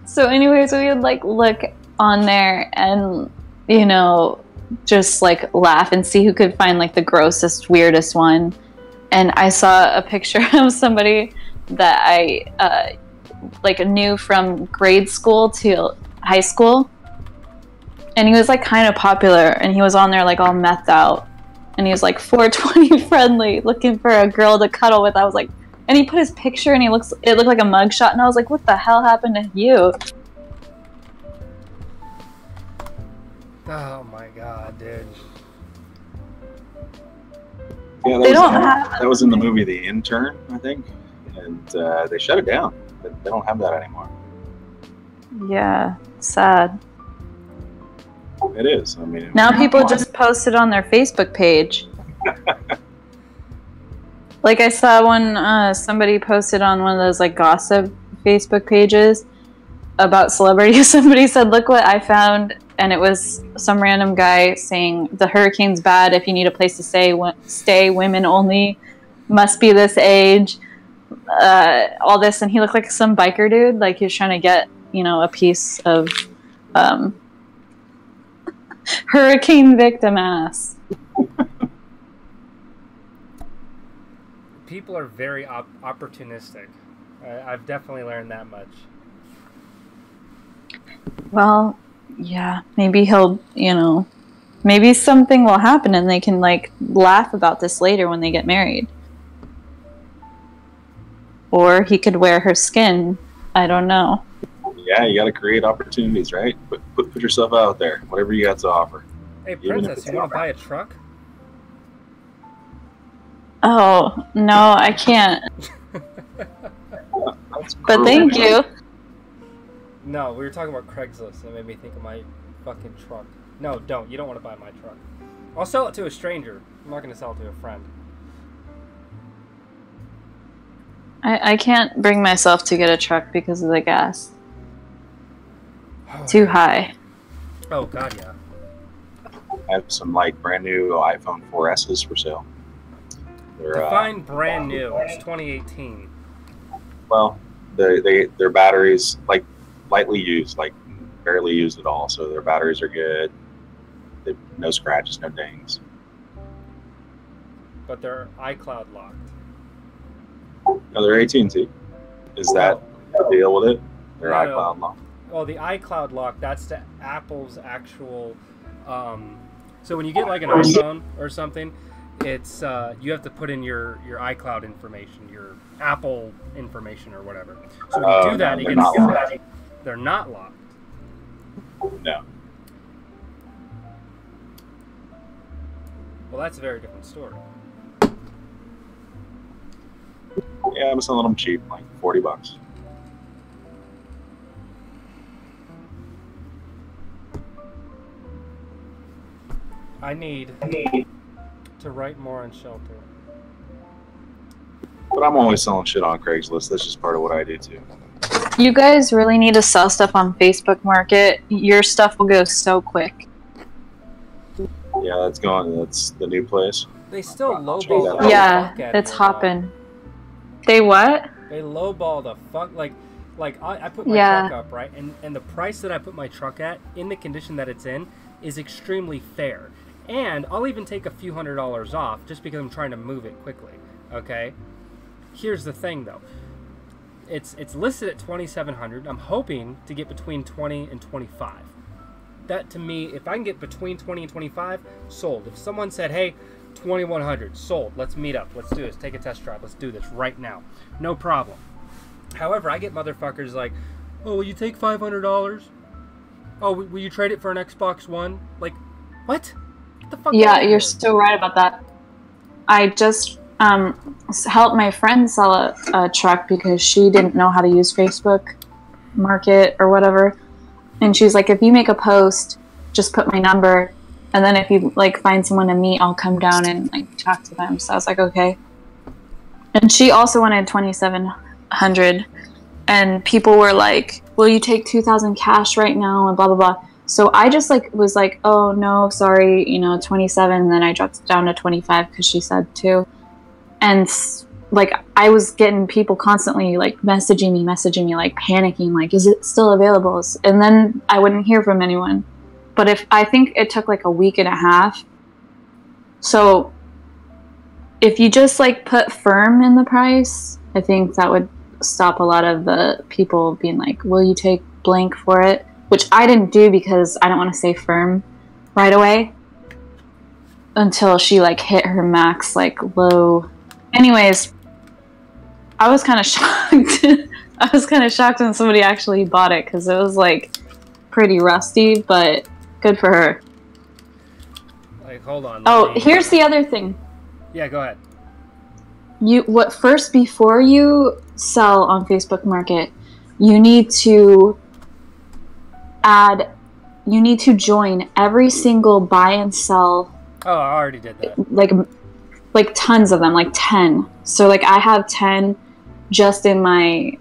so anyways, we would like look on there and just like laugh and see who could find like the grossest, weirdest one. And I saw a picture of somebody that I like knew from grade school to high school, and he was like kind of popular, and he was on there like all methed out, and he was like 420 friendly, looking for a girl to cuddle with. I was like, and he put his picture and it looked like a mugshot, and I was like, what the hell happened to you? Oh my god, dude. Yeah, that was in the movie The Intern, I think, and they shut it down. They don't have that anymore. Yeah, sad. It is. I mean, now people just post it on their Facebook page. Like I saw one, somebody posted on one of those like gossip Facebook pages about celebrities. Somebody said, "Look what I found," and it was some random guy saying the hurricane's bad. If you need a place to stay, women only, must be this age. All this, and he looked like some biker dude, like he was trying to get a piece of hurricane victim ass. People are very opportunistic. I've definitely learned that much. Well, yeah, maybe he'll maybe something will happen and they can like laugh about this later when they get married. Or he could wear her skin. I don't know. Yeah, you got to create opportunities, right? Put yourself out there. Whatever you got to offer. Hey, Princess, you want to buy a truck? Oh, no, I can't. But thank you. No, we were talking about Craigslist and it made me think of my fucking truck. No, don't. You don't want to buy my truck. I'll sell it to a stranger. I'm not going to sell it to a friend. I can't bring myself to get a truck because of the gas. Too high. Oh, God, yeah. I have some like brand new iPhone 4S's for sale. Define brand new. It's 2018. Well, their batteries like lightly used, like barely used at all. So their batteries are good. no scratches, no dings. But they're iCloud locked. No, they're AT&T. Is that the deal with it? They're No, iCloud locked. Well, the iCloud lock, that's to Apple's actual. So when you get like an iPhone or something, it's you have to put in your iCloud information, your Apple information or whatever. So when you do that, it gets. They're not locked. No. Well, that's a very different story. Yeah, I'm selling them cheap, like $40. I need to write more on shelter. But I'm always selling shit on Craigslist. That's just part of what I do too. You guys really need to sell stuff on Facebook Market. Your stuff will go so quick. Yeah, that's going. That's the new place. They still lowball the Yeah, fuck out it's of it, hopping. They what? They lowball the fuck like I put my Yeah. truck up, right? And the price that I put my truck at in the condition that it's in is extremely fair. And I'll even take a few $100s off just because I'm trying to move it quickly. Okay? Here's the thing though. It's listed at $2,700. I'm hoping to get between 20 and 25. That to me, if I can get between 20 and 25, sold. If someone said, "Hey, 2,100, sold. Let's meet up. Let's do this. Take a test drive. Let's do this right now." No problem. However, I get motherfuckers like, "Oh, will you take $500? Oh, will you trade it for an Xbox One?" Like, what? Get the fuck Yeah, out of you're here. so right about that. I just helped my friend sell a truck because she didn't know how to use Facebook Market or whatever. And she's like, if you make a post, just put my number. And then if you like find someone to meet, I'll come down and like talk to them. So I was like, okay. And she also wanted 2,700. And people were like, will you take 2,000 cash right now? And blah, blah, blah. So I just like was like, oh no, sorry, 27. And then I dropped it down to 25 because she said to. And like I was getting people constantly like messaging me, like panicking, like, is it still available? And then I wouldn't hear from anyone. But I think it took like a week and a half. So if you just like put firm in the price, I think that would stop a lot of the people being like, will you take blank for it? Which I didn't do because I don't want to say firm right away until she like hit her max like low. Anyways, I was kind of shocked. I was kind of shocked when somebody actually bought it because it was like pretty rusty, but good for her. Like, hold on. Oh, here's the other thing. Yeah, go ahead. Before you sell on Facebook Market, you need to join every single buy and sell. Oh, I already did that. Like tons of them, like 10. So like I have 10 just in my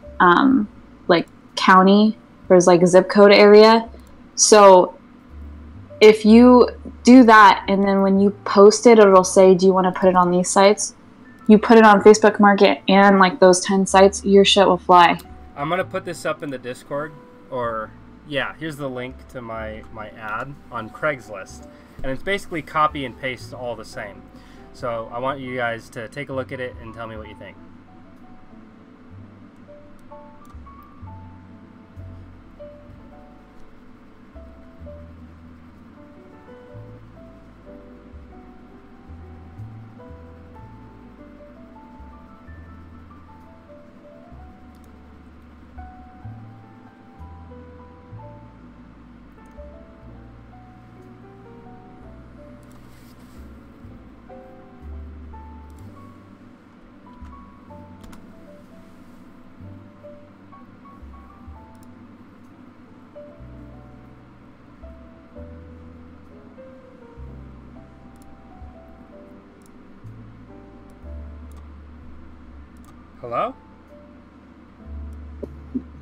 like county or like zip code area. So if you do that and then when you post it, it'll say, do you want to put it on these sites? You put it on Facebook Market and like those 10 sites, your shit will fly. I'm gonna put this up in the Discord, or yeah, here's the link to my ad on Craigslist, and it's basically copy and paste all the same. So I want you guys to take a look at it and tell me what you think. Hello?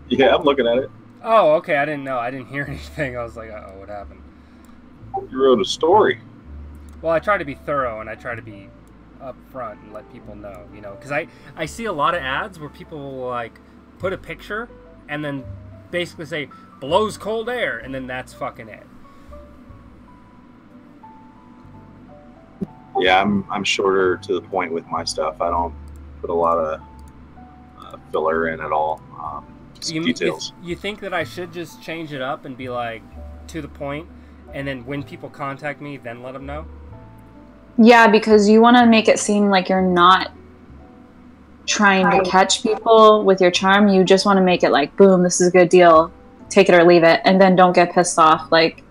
Yeah, I'm looking at it. Oh, okay. I didn't know. I didn't hear anything. I was like, uh-oh, what happened? You wrote a story. Well, I try to be thorough and I try to be upfront and let people know, because I see a lot of ads where people will like put a picture and then basically say blows cold air, and then that's fucking it. Yeah, I'm shorter to the point with my stuff. I don't put a lot of filler in at all. Just details. You think that I should just change it up and be like to the point, and then when people contact me, then let them know? Yeah, because you want to make it seem like you're not trying to catch people with your charm. You just want to make it like, boom, this is a good deal, take it or leave it, and then don't get pissed off. Like,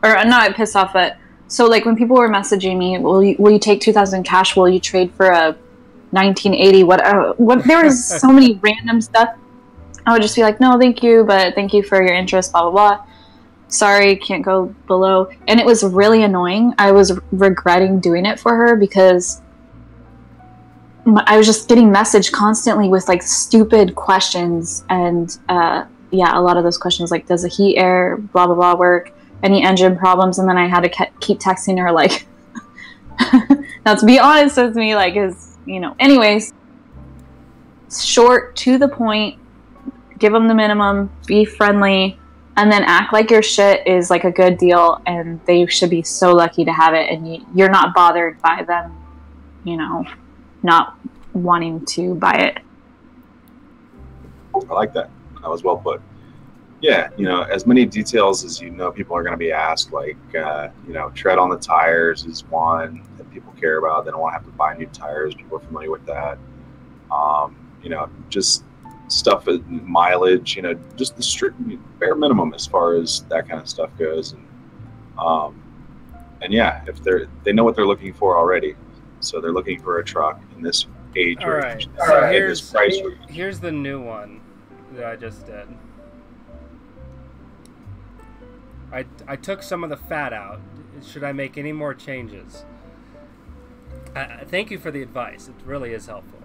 or not pissed off, but so like when people were messaging me, will you take 2,000 cash? Will you trade for a 1980? What? There was so many random stuff. I would just be like, no, thank you, but thank you for your interest, blah blah blah. Sorry, can't go below. And it was really annoying. I was regretting doing it for her because I was just getting messaged constantly with like stupid questions. And yeah, a lot of those questions like, does the heat, air, blah, blah, blah work? Any engine problems? And then I had to keep texting her like, now to be honest with me, like, anyways, short, to the point, give them the minimum, be friendly, and then act like your shit is like a good deal and they should be so lucky to have it, and you're not bothered by them, not wanting to buy it. I like that. That was well put. Yeah, as many details as people are going to be asked, like, tread on the tires is one that people care about. They don't want to have to buy new tires. People are familiar with that. Just stuff, mileage, just the strict bare minimum as far as that kind of stuff goes. And yeah, if they know what they're looking for already, so they're looking for a truck in this age range. So here's the new one that I just did. I took some of the fat out. Should I make any more changes? Thank you for the advice. It really is helpful.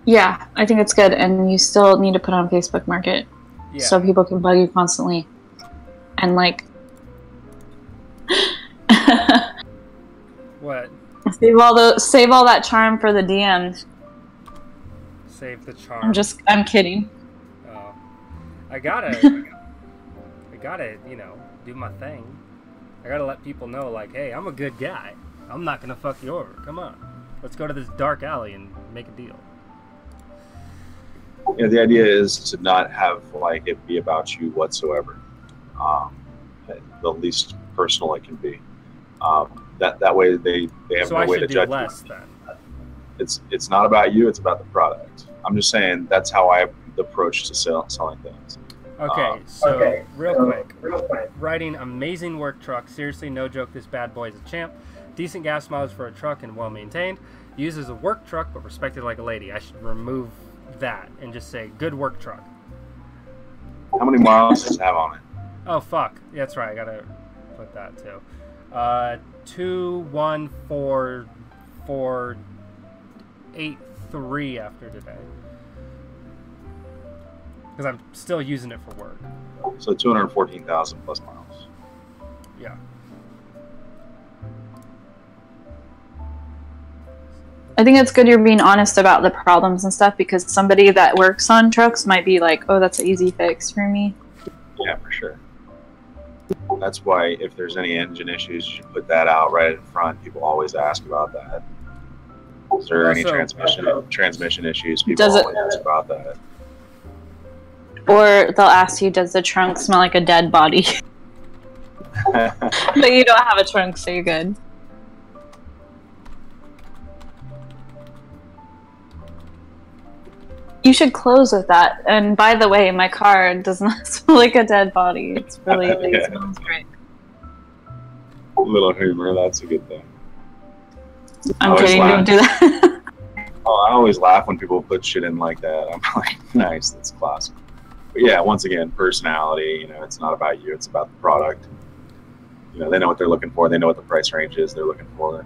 Yeah, I think it's good, and you still need to put on Facebook Market so people can bug you constantly, and like, what? Save all that charm for the DMs. Save the charm. I'm kidding. Oh, I gotta, do my thing. I gotta let people know, like, hey, I'm a good guy. I'm not gonna fuck you over. Come on, let's go to this dark alley and make a deal. The idea is to not have like it be about you whatsoever. The least personal it can be. That way they have no way to judge you. So I should do less then. It's not about you. It's about the product. I'm just saying that's how I approach to selling things. Okay, real quick. Riding amazing work truck. Seriously, no joke. This bad boy is a champ. Decent gas mileage for a truck and well maintained. Uses a work truck but respected like a lady. I should remove that and just say good work truck. How many miles does it have on it? Oh fuck, that's right, I gotta put that too. 21483 after today, because I'm still using it for work. So 214,000 plus miles. Yeah. I think it's good you're being honest about the problems and stuff, because somebody that works on trucks might be like, oh, that's an easy fix for me. Yeah, for sure. That's why if there's any engine issues, you should put that out right in front. People always ask about that. Is there any transmission issues? People always ask about that. Or they'll ask you, does the trunk smell like a dead body? But you don't have a trunk, so you're good. You should close with that. And by the way, my car does not smell like a dead body. It's really, it smells great. A little humor, that's a good thing. I'm kidding, don't do that. Oh, I always laugh when people put shit in like that. I'm like, nice, that's classic. But yeah, once again, personality, it's not about you, it's about the product. They know what they're looking for, they know what the price range is they're looking for.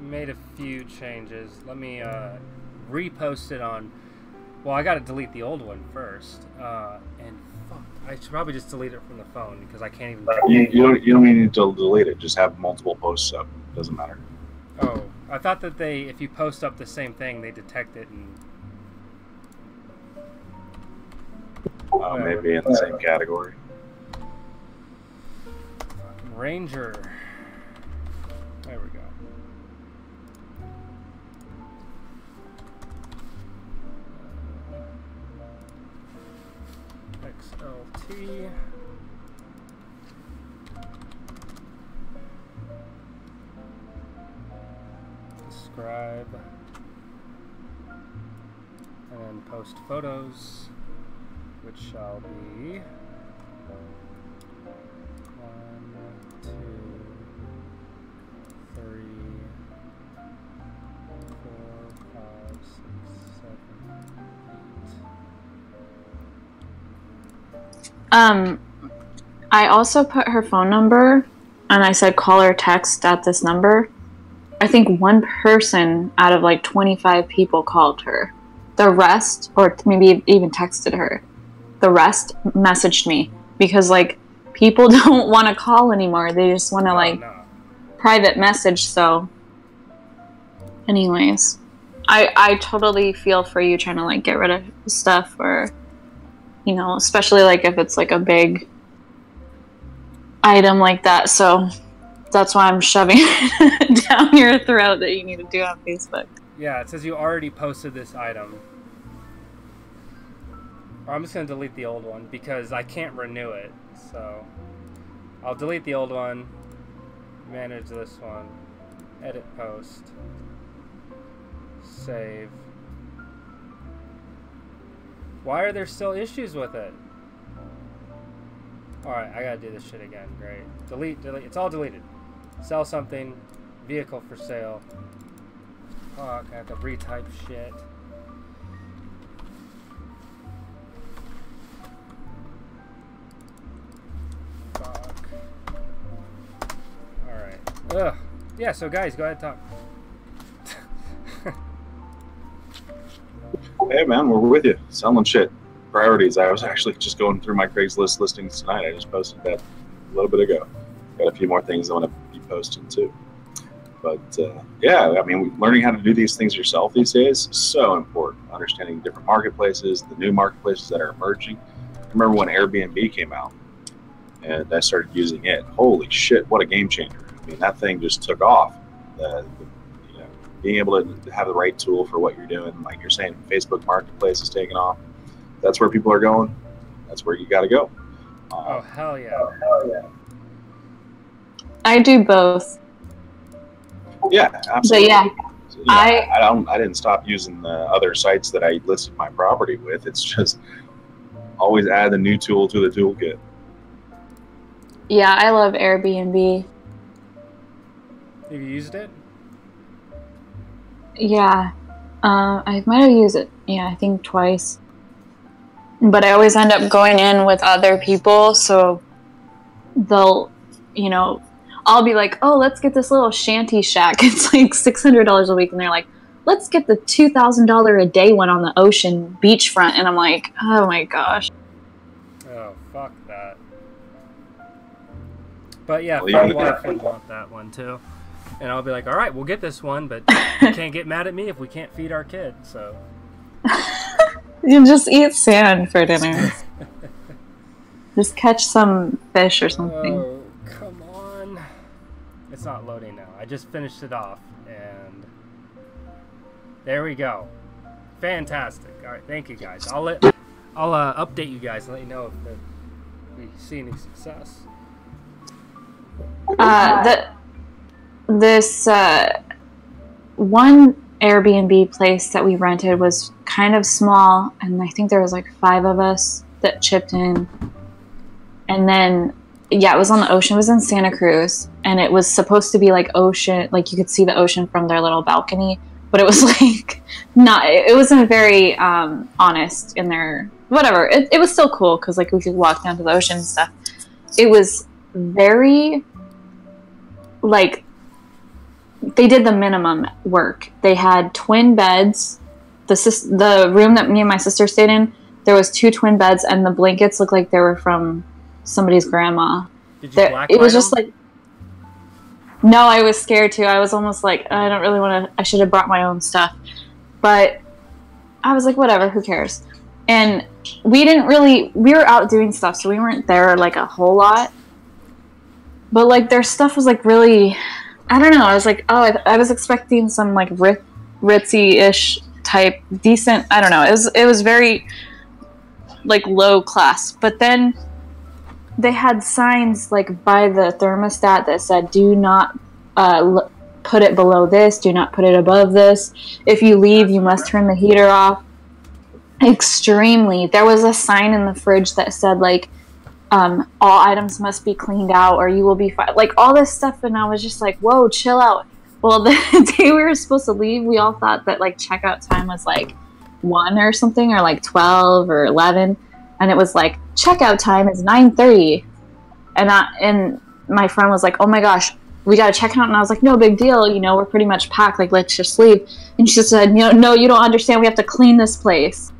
made a few changes. Let me repost it on. Well, I gotta delete the old one first. And fuck, I should probably just delete it from the phone because I can't even. You don't need to delete it. Just have multiple posts up. Doesn't matter. Oh, I thought that if you post up the same thing, they detect it and. Maybe in the same category. Ranger. There we go. XLT. Describe. And then post photos, which shall be 1, 2, 3, 4, 5, 6, 7, 8. I also put her phone number, and I said call or text at this number. I think one person out of like 25 people called her. The rest, or maybe even texted her. The rest messaged me because like people don't want to call anymore. They just want to private message. So anyways, I totally feel for you trying to like get rid of stuff, or you know, especially like if it's like a big item like that. So that's why I'm shoving it down your throat that you need to do on Facebook. Yeah, it says you already posted this item. Or I'm just going to delete the old one because I can't renew it. So I'll delete the old one, manage this one, edit post, save. Why are there still issues with it? Alright, I gotta do this shit again. Great. Delete, delete. It's all deleted. Sell something. Vehicle for sale. Fuck, I have to retype shit. Fuck. Alright. Ugh. Yeah, so guys, go ahead and talk. Hey man, we're with you. Selling shit. Priorities. I was actually just going through my Craigslist listings tonight. I just posted that a little bit ago. Got a few more things I want to be posting too. But yeah, I mean, learning how to do these things yourself these days is so important. Understanding different marketplaces, the new marketplaces that are emerging. I remember when Airbnb came out and I started using it. Holy shit, what a game changer. I mean, that thing just took off. You know, being able to have the right tool for what you're doing, like you're saying, Facebook Marketplace is taking off. That's where people are going. That's where you got to go. Oh, hell yeah. I do both. Yeah, absolutely. But yeah, I didn't stop using the other sites that I listed my property with. It's just always add a new tool to the toolkit. Yeah, I love Airbnb. Have you used it? Yeah, I might have used it. Yeah, I think twice. But I always end up going in with other people, so they'll, you know, I'll be like, oh, let's get this little shanty shack. It's like $600 a week. And they're like, let's get the $2,000 a day one on the ocean beachfront. And I'm like, oh my gosh. Oh, fuck that. But yeah, Well, my wife would want that one too. And I'll be like, all right, we'll get this one, but you can't get mad at me if we can't feed our kid, so. You just eat sand for dinner. Just catch some fish or something. Oh, come on. It's not loading now. I just finished it off, and there we go. Fantastic. All right, thank you guys. I'll update you guys and let you know if we see any success. This one Airbnb place that we rented was kind of small, and I think there was like 5 of us that chipped in. And then, yeah, it was on the ocean. It was in Santa Cruz, and it was supposed to be like ocean, like you could see the ocean from their little balcony, but it was like not. It wasn't very honest in their whatever. It was still cool because like we could walk down to the ocean and stuff. It was very like they did the minimum work. They had twin beds. The room that me and my sister stayed in, there was 2 twin beds, and the blankets looked like they were from somebody's grandma. Did you blacklight it was just them? like, no, I was scared too. I was almost like, I don't really want to, I should have brought my own stuff. But I was like, whatever, who cares? And we were out doing stuff, so we weren't there like a whole lot. But like their stuff was like really, I don't know. I was like, oh, I was expecting some like ritzy-ish type, decent. I don't know. It was very like low class. But then they had signs like by the thermostat that said, "Do not put it below this. Do not put it above this. If you leave, you must turn the heater off." Extremely. There was a sign in the fridge that said like, all items must be cleaned out or you will be fined. Like all this stuff, and I was just like, whoa, chill out. Well, the day we were supposed to leave, we all thought that like checkout time was like 1 or something, or like 12 or 11, and it was like checkout time is 9:30, and my friend was like, oh my gosh, we gotta check out, and I was like, no big deal, you know, we're pretty much packed, like let's just leave. And she said, no, you don't understand, we have to clean this place.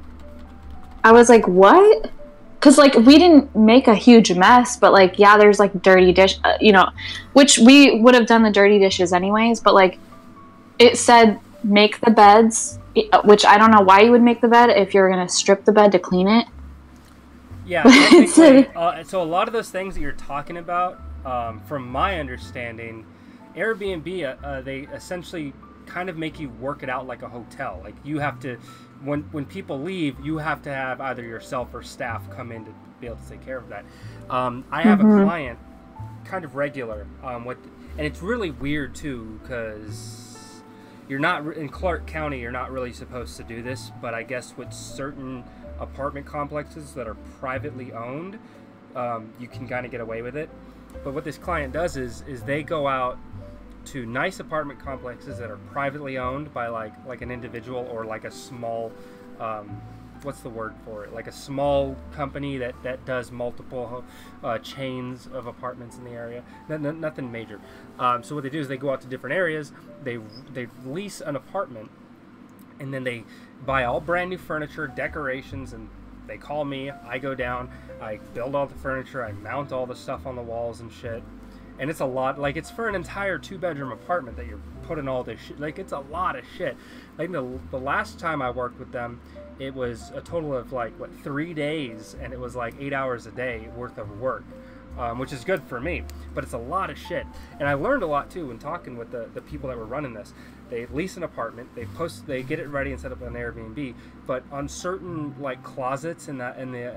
I was like, what? Because, like, we didn't make a huge mess, but, like, yeah, there's, like, dirty dish, you know, which we would have done the dirty dishes anyways, but, like, it said make the beds, which I don't know why you would make the bed if you're going to strip the bed to clean it. Yeah, technically, so a lot of those things that you're talking about, from my understanding, Airbnb, they essentially kind of make you work it out like a hotel. Like, you have to... When people leave, you have to have either yourself or staff come in to be able to take care of that. I have a client, kind of regular, and it's really weird too, because you're not in Clark County. You're not really supposed to do this, but I guess with certain apartment complexes that are privately owned, you can kind of get away with it. But what this client does is they go out to nice apartment complexes that are privately owned by like an individual or like a small what's the word for it, like a small company that does multiple chains of apartments in the area. Nothing major. So what they do is they go out to different areas, they lease an apartment, and then they buy all brand new furniture, decorations, and they call me. I go down, I build all the furniture, I mount all the stuff on the walls and shit. And it's a lot, like, it's for an entire 2-bedroom apartment that you're putting all this shit, like, it's a lot of shit. Like, the last time I worked with them, it was a total of, like, 3 days, and it was, like, 8 hours a day worth of work, which is good for me, but it's a lot of shit. And I learned a lot, too, when talking with the people that were running this. They lease an apartment, they get it ready and set up an Airbnb, but on certain, like, closets in the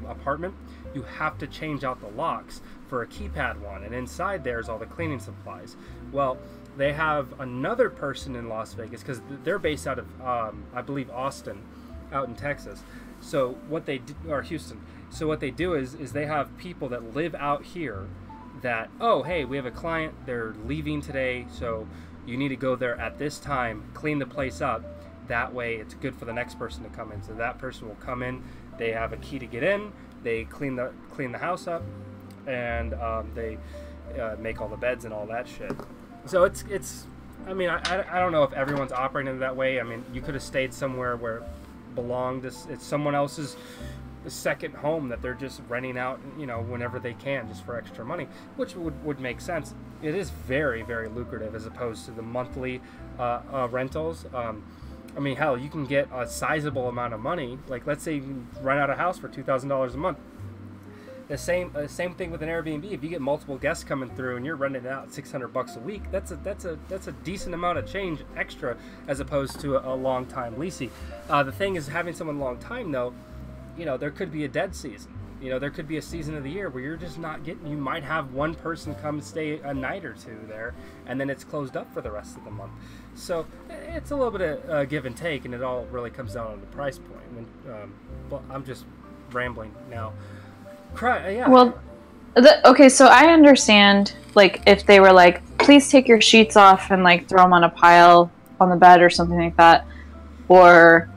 apartment, you have to change out the locks for a keypad one, and inside there's all the cleaning supplies. Well, they have another person in Las Vegas, because they're based out of I believe Austin, out in Texas. So what they do, or Houston. So what they do is they have people that live out here that, oh hey, we have a client, they're leaving today, so you need to go there at this time, clean the place up. That way it's good for the next person to come in. So that person will come in, they have a key to get in, they clean the house up, and they make all the beds and all that shit. So it's I mean, I don't know if everyone's operating that way. I mean, you could have stayed somewhere where it belonged. It's someone else's second home that they're just renting out, you know, whenever they can, just for extra money, which would make sense. It is very, very lucrative as opposed to the monthly rentals. I mean, hell, you can get a sizable amount of money. Like, let's say you rent out a house for $2,000 a month. The same thing with an Airbnb. If you get multiple guests coming through and you're renting it out $600 a week, that's a decent amount of change extra as opposed to a long time leasing. The thing is, having someone long time though, you know, there could be a dead season. You know, there could be a season of the year where you're just not getting. You might have one person come stay a night or two there, and then it's closed up for the rest of the month. So it's a little bit of give and take, and it all really comes down on the price point. Well, I'm just rambling now. Yeah. Well, okay, so I understand, like, if they were like, please take your sheets off and, like, throw them on a pile on the bed or something like that, or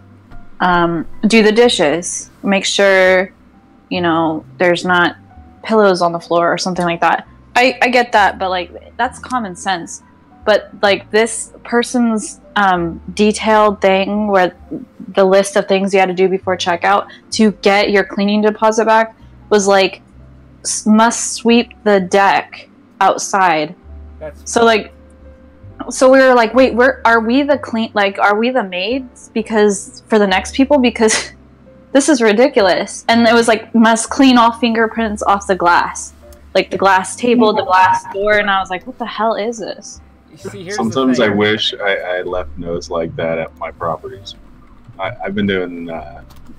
do the dishes, make sure, you know, there's not pillows on the floor or something like that. I get that, but, like, that's common sense. but like this person's detailed thing where the list of things you had to do before checkout to get your cleaning deposit back was like must sweep the deck outside. So like, so we were like, wait, are we the maids because for the next people, because this is ridiculous. And it was like must clean all fingerprints off the glass, like the glass table, the glass door, and I was like, what the hell is this? See, Sometimes I wish I left notes like that at my properties. I've been doing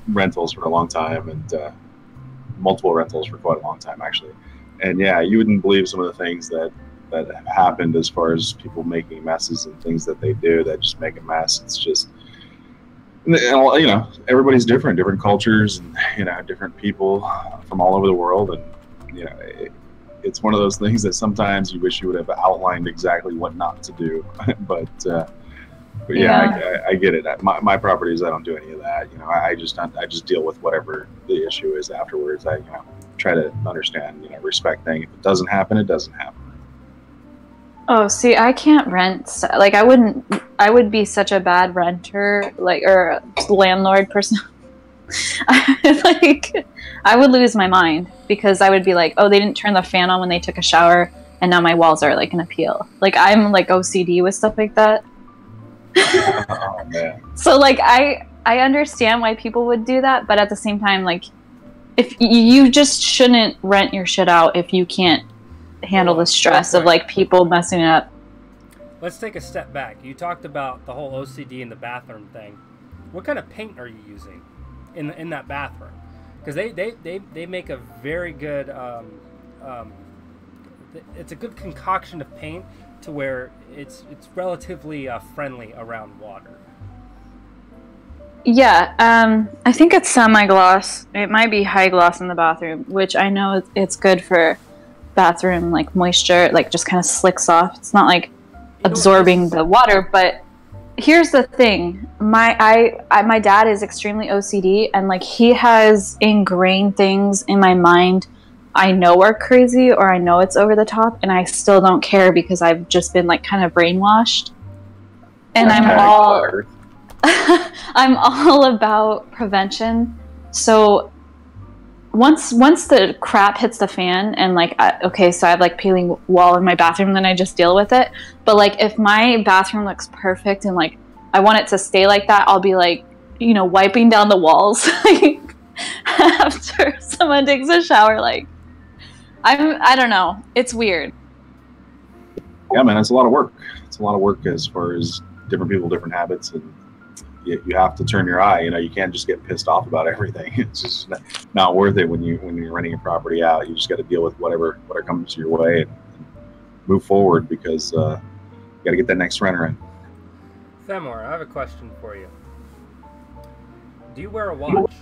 rentals for a long time, and multiple rentals for quite a long time, actually. And yeah, you wouldn't believe some of the things that have happened as far as people making messes and things that they do that just make a mess. It's just, you know, everybody's different cultures, and you know, different people from all over the world, and you know, it's one of those things that sometimes you wish you would have outlined exactly what not to do. But yeah, I get it. My properties, I don't do any of that. You know, I just deal with whatever the issue is afterwards. I, you know, try to understand, you know, respect things. If it doesn't happen, it doesn't happen. Oh, see, I can't rent. Like, I would be such a bad renter, like, or landlord person. Like, I would lose my mind because I would be like, oh, they didn't turn the fan on when they took a shower, and now my walls are like an appeal. Like, I'm like OCD with stuff like that. Oh man. So like, I understand why people would do that, but at the same time, like, if you just shouldn't rent your shit out if you can't handle the stress of like people messing it up. Let's take a step back. You talked about the whole OCD in the bathroom thing. What kind of paint are you using in that bathroom? Because they make a very good it's a good concoction of paint to where it's relatively friendly around water. Yeah, I think it's semi-gloss. It might be high gloss in the bathroom, which I know it's good for bathroom like moisture, like just kind of slicks off. It's not like absorbing the water. But here's the thing: my dad is extremely OCD, and like he has ingrained things in my mind I know are crazy or I know it's over the top, and I still don't care because I've just been like kind of brainwashed. And I'm all about prevention. So once the crap hits the fan and like okay, so I have like peeling wall in my bathroom, then I just deal with it. But like if my bathroom looks perfect and like I want it to stay like that, I'll be like, you know, wiping down the walls like after someone takes a shower. Like I don't know, it's weird. Yeah, man, it's a lot of work. It's a lot of work as far as different people, different habits, and you have to turn your eye. You know, you can't just get pissed off about everything. It's just not worth it when you're renting a property out. You just got to deal with whatever comes your way and move forward, because you got to get that next renter in. Thamor, I have a question for you. Do you wear a watch?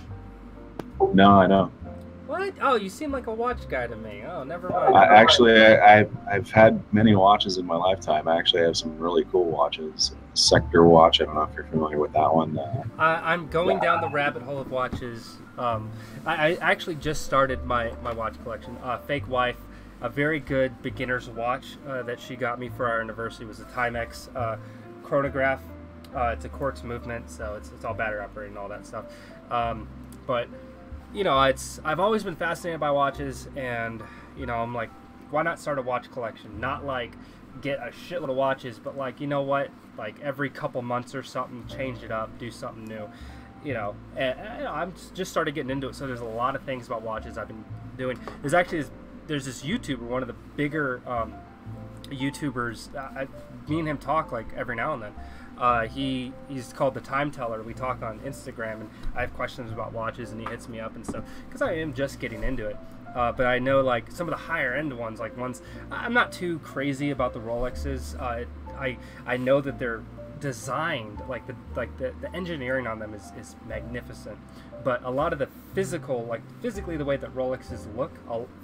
No, I don't. What? Oh, you seem like a watch guy to me. Oh, never mind. I've had many watches in my lifetime. I actually have some really cool watches. Sector watch. I don't know if you're familiar with that one. I'm going down the rabbit hole of watches. I actually just started my watch collection. Fake Wife, a very good beginner's watch that she got me for our anniversary was a Timex chronograph. It's a quartz movement, so it's all battery operated and all that stuff. But you know, I've always been fascinated by watches, and you know, I'm like, why not start a watch collection? Not like get a shitload of watches, but like, you know what? Like every couple months or something, change it up, do something new. You know, and I'm just started getting into it. So there's a lot of things about watches I've been doing. There's this YouTuber, one of the bigger YouTubers. Me and him talk like every now and then. He's called The Time Teller. We talk on Instagram, and I have questions about watches, and he hits me up and stuff because I am just getting into it. But I know like some of the higher end ones, like ones I'm not too crazy about the Rolexes. I know that they're designed like the engineering on them is magnificent, but a lot of the physically the way that Rolexes look,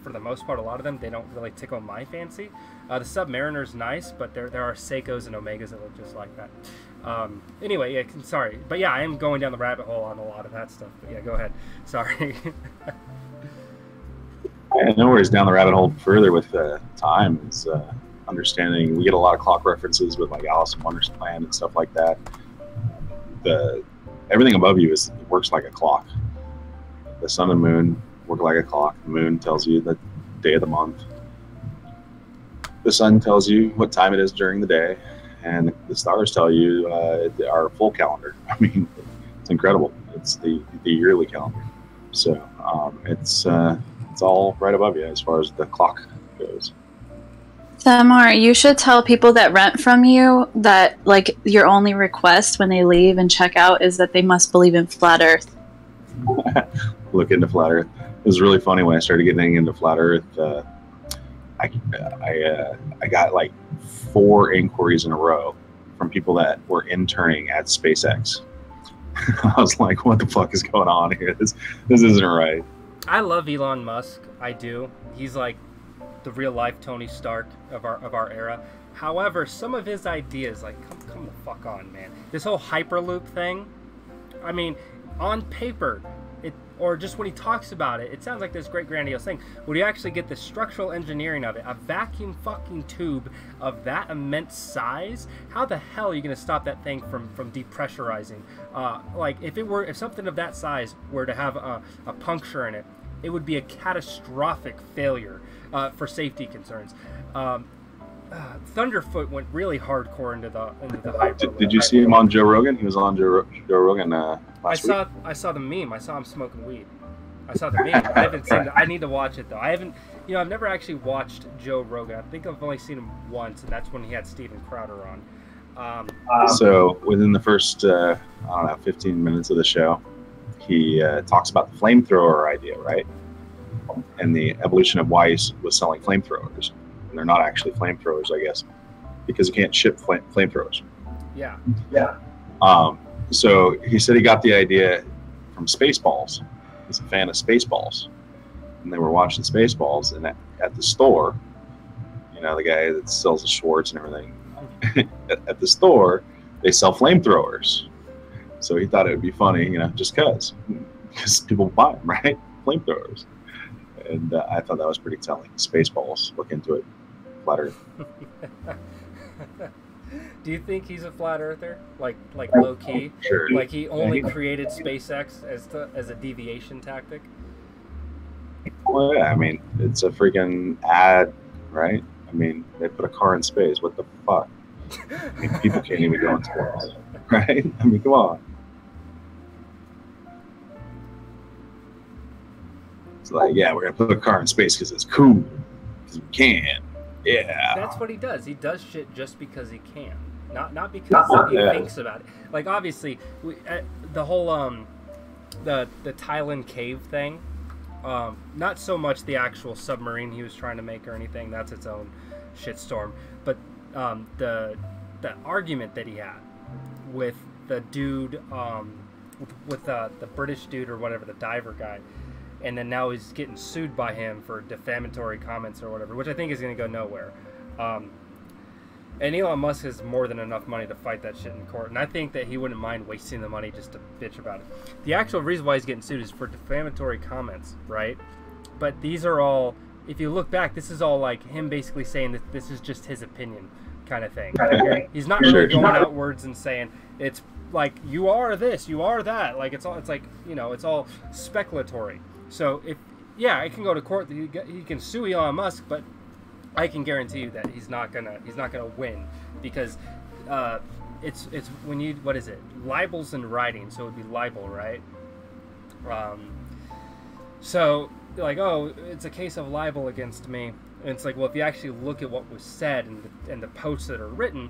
for the most part, a lot of them, they don't really tickle my fancy. The Submariner's nice, but there are Seikos and Omegas that look just like that. Anyway, yeah, sorry, but yeah, I am going down the rabbit hole on a lot of that stuff. But yeah, go ahead. Sorry. I know where it's down the rabbit hole further with time is understanding. We get a lot of clock references with like Alice in Wonderland and stuff like that. Everything above you works like a clock. The sun and moon work like a clock. The moon tells you the day of the month. The sun tells you what time it is during the day, and the stars tell you our full calendar. I mean, it's incredible. It's the yearly calendar. So it's all right above you as far as the clock goes. Samar, you should tell people that rent from you that like your only request when they leave and check out is that they must believe in flat Earth. Look into flat Earth. It was really funny when I started getting into flat Earth. I got like 4 inquiries in a row from people that were interning at SpaceX. I was like, what the fuck is going on here? This isn't right. I love Elon Musk. I do. He's like the real life Tony Stark of our era. However, some of his ideas, like, come the fuck on, man. This whole Hyperloop thing, I mean, on paper, or just when he talks about it, it sounds like this great grandiose thing. When you actually get the structural engineering of it, a vacuum fucking tube of that immense size, how the hell are you going to stop that thing from depressurizing? Like, if something of that size were to have a puncture in it, it would be a catastrophic failure for safety concerns. Thunderfoot went really hardcore into the Hyperloop. Did you see him on Joe Rogan? He was on Joe Rogan last week. I saw the meme. I saw him smoking weed. I saw the meme. I haven't seen it. I need to watch it though. I haven't. I've never actually watched Joe Rogan. I think I've only seen him once, and that's when he had Steven Crowder on. So within the first 15 minutes of the show, he talks about the flamethrower idea, right? And the evolution of why he was selling flamethrowers. And they're not actually flamethrowers, I guess, because you can't ship flamethrowers. Yeah. So he said he got the idea from Spaceballs. He's a fan of Spaceballs. And they were watching Spaceballs, and at the store, the guy that sells the Schwartz and everything, at the store, they sell flamethrowers. So he thought it would be funny, just because people buy them, right? Flamethrowers. And I thought that was pretty telling. Spaceballs, look into it. Flat Earth. Do you think he's a flat earther? Like low key? Sure. Like he only created SpaceX as a deviation tactic? Well, yeah, I mean, it's a freaking ad, right? I mean, they put a car in space. What the fuck? I mean, people can't even go in space, right? I mean, come on. It's like, yeah, we're gonna put a car in space because it's cool, because we can. Yeah. That's what he does. He does shit just because he can, not because he thinks about it. Like obviously, the whole the Thailand cave thing, not so much the actual submarine he was trying to make or anything. That's its own shitstorm. But the argument that he had with the dude, with the British dude or whatever, the diver guy. And then now he's getting sued by him for defamatory comments or whatever, which I think is going to go nowhere. And Elon Musk has more than enough money to fight that shit in court. And I think that he wouldn't mind wasting the money just to bitch about it. The actual reason why he's getting sued is for defamatory comments, right? But these are all, if you look back, this is all like him basically saying that this is just his opinion kind of thing. He's not really going outwards and saying it's like, you are this, you are that. Like it's like, it's all speculatory. So I can go to court. He can sue Elon Musk, but I can guarantee you that he's not gonna win because it's when you, what is it? Libel's in writing, so it would be libel, right? So like, oh, it's a case of libel against me, and it's like, well, if you actually look at what was said and the posts that are written.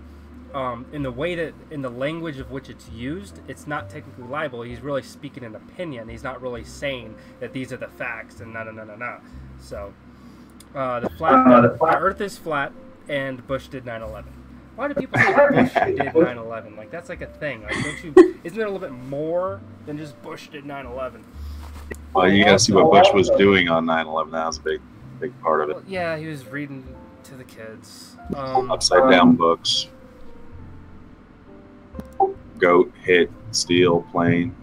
In the language of which it's used, it's not technically libel. He's really speaking an opinion. He's not really saying that these are the facts and no. So, the Earth is flat, and Bush did 9/11. Why do people say Bush did 9/11? Like that's like a thing. Like, isn't there a little bit more than just Bush did 9/11? Well, you gotta see what Bush was doing on 9/11. That was a big part of it. Well, yeah, he was reading to the kids. Upside down books. Goat, hit, steal, plane.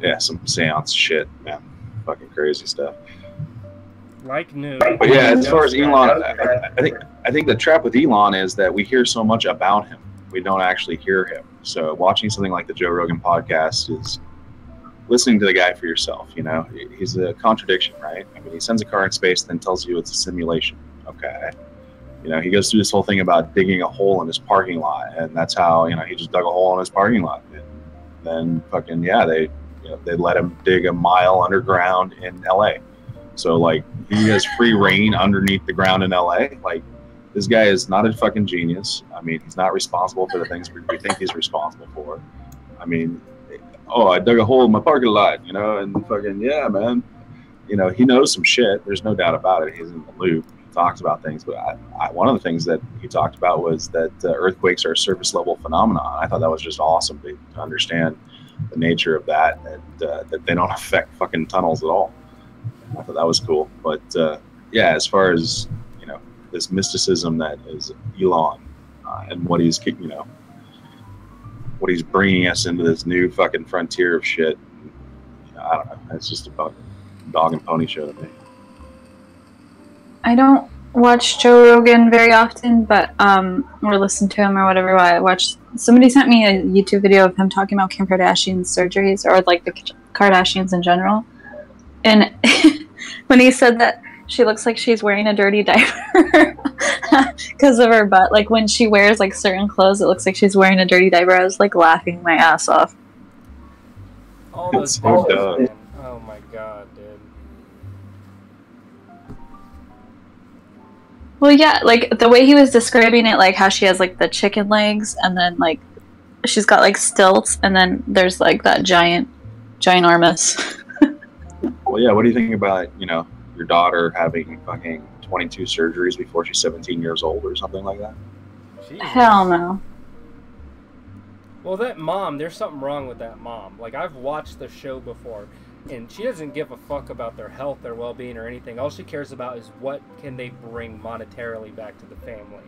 Yeah, some seance shit, man. Fucking crazy stuff. like new. But yeah, as far as Elon, I think the trap with Elon is that we hear so much about him, we don't actually hear him. So watching something like the Joe Rogan podcast is listening to the guy for yourself. You know, he's a contradiction, right? I mean, he sends a car in space, then tells you it's a simulation. Okay. You know, he goes through this whole thing about digging a hole in his parking lot, and that's how, you know, he just dug a hole in his parking lot. And then fucking, yeah, they let him dig a mile underground in LA. So like, he has free reign underneath the ground in LA. Like, this guy is not a fucking genius. I mean, he's not responsible for the things we think he's responsible for. I mean, oh, I dug a hole in my parking lot, you know, and fucking, yeah, man. You know, he knows some shit. There's no doubt about it. He's in the loop. He talks about things. But one of the things that he talked about was that earthquakes are a surface level phenomenon. I thought that was just awesome to understand the nature of that, and that they don't affect fucking tunnels at all. I thought that was cool. But yeah, as far as, you know, this mysticism that is Elon and what he's, you know, what he's bringing us into this new fucking frontier of shit. I don't know. It's just about dog and pony show to me. I don't watch Joe Rogan very often, but or listen to him or whatever. I watched. Somebody sent me a YouTube video of him talking about Kim Kardashian's surgeries, or like the Kardashians in general. And when he said that she looks like she's wearing a dirty diaper because of her butt, like when she wears like certain clothes, it looks like she's wearing a dirty diaper. I was like laughing my ass off. All those So pictures, dumb. man. Oh my god, dude. Well, yeah, like the way he was describing it, like how she has like the chicken legs, and then like she's got like stilts, and then there's like that ginormous. Well, yeah, what do you think about, you know, your daughter having fucking 22 surgeries before she's 17 years old or something like that? Jesus. Hell no. Well, that mom, there's something wrong with that mom. Like, I've watched the show before, and she doesn't give a fuck about their health, their well-being, or anything. All she cares about is what can they bring monetarily back to the family.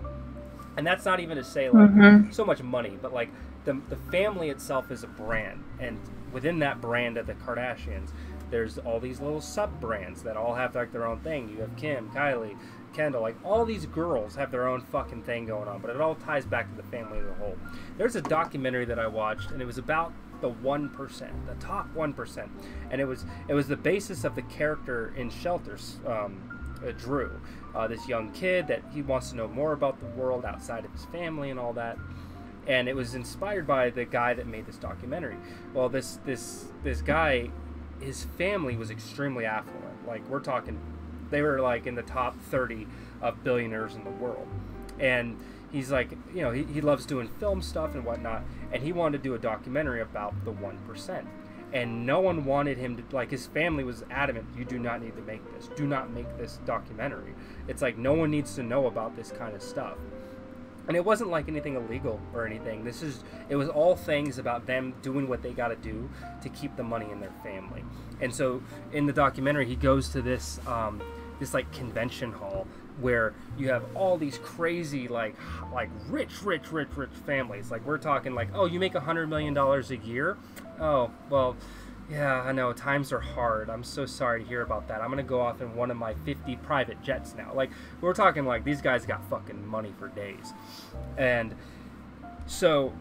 And that's not even to say, like, so much money, but, like, the family itself is a brand. And within that brand of the Kardashians, there's all these little sub-brands that all have, like, their own thing. You have Kim, Kylie, Kendall, like, all these girls have their own fucking thing going on, but it all ties back to the family as a whole. There's a documentary that I watched, and it was about the 1%, the top 1%, and it was the basis of the character in Shelters, Drew, this young kid that he wants to know more about the world outside of his family and all that, and it was inspired by the guy that made this documentary. Well, this guy, his family was extremely affluent. Like, we're talking, they were like in the top 30 of billionaires in the world. And he's like, you know, he loves doing film stuff and whatnot, and he wanted to do a documentary about the 1%. And no one wanted him to, like, his family was adamant, you do not need to make this. Do not make this documentary. It's like, no one needs to know about this kind of stuff. And it wasn't like anything illegal or anything. It was all things about them doing what they got to do to keep the money in their family. And so in the documentary, he goes to this like convention hall where you have all these crazy like rich families. Like, we're talking like, oh, you make $100 million a year? Oh, well, yeah, I know, times are hard. I'm so sorry to hear about that. I'm going to go off in one of my 50 private jets now. Like, we're talking like these guys got fucking money for days. And so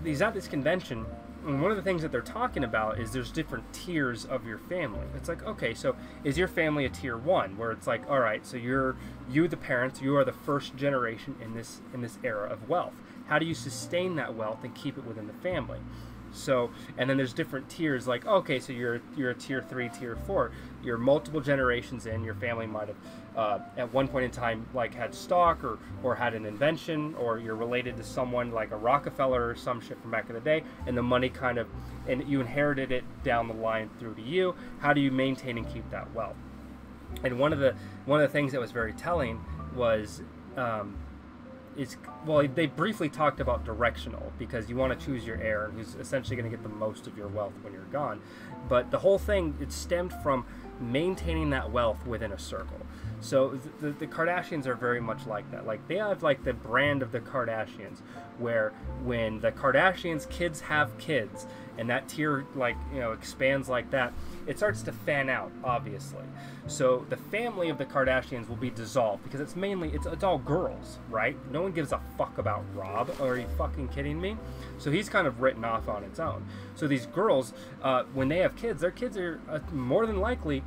he's at this convention, and one of the things that they're talking about is there's different tiers of your family. It's like, okay, so is your family a tier 1, where it's like, all right, so you the parents, you are the first generation in this era of wealth. How do you sustain that wealth and keep it within the family? So, and then there's different tiers, like, okay, so you're a tier 3, tier 4. You're multiple generations in. Your family might have at one point in time like had stock or had an invention, or you're related to someone like a Rockefeller or some shit from back in the day, and the money kind of, and you inherited it down the line through to you. How do you maintain and keep that wealth? And one of the things that was very telling was they briefly talked about directional, because you want to choose your heir who's essentially going to get the most of your wealth when you're gone. But the whole thing, it stemmed from maintaining that wealth within a circle. So the Kardashians are very much like that. Like, they have like the brand of the Kardashians, where when the Kardashians kids have kids, and that tier, like, you know, expands like that, it starts to fan out, obviously. So the family of the Kardashians will be dissolved, because it's mainly, it's all girls, right? No one gives a fuck about Rob. Are you fucking kidding me? So he's kind of written off on its own. So these girls, when they have kids, their kids are more than likely,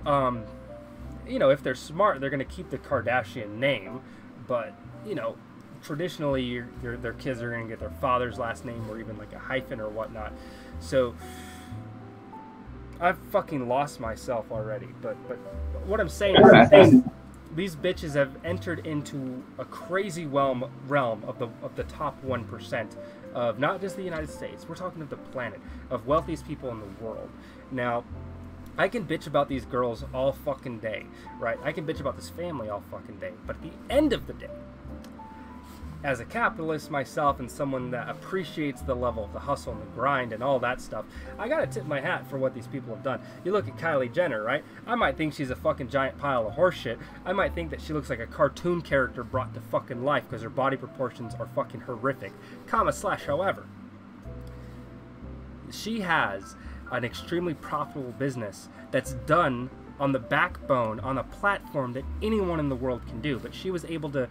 you know, if they're smart, they're going to keep the Kardashian name. But, you know, traditionally, their kids are going to get their father's last name, or even like a hyphen or whatnot. So I've fucking lost myself already. But what I'm saying is, these bitches have entered into a crazy realm of the top 1% of not just the United States. We're talking of the planet, of wealthiest people in the world. Now, I can bitch about these girls all fucking day, right? I can bitch about this family all fucking day. But at the end of the day, as a capitalist myself and someone that appreciates the level of the hustle and the grind and all that stuff, I gotta tip my hat for what these people have done. You look at Kylie Jenner, right? I might think she's a fucking giant pile of horseshit. I might think that she looks like a cartoon character brought to fucking life because her body proportions are fucking horrific. However, she has an extremely profitable business that's done on the backbone, on a platform that anyone in the world can do. But she was able to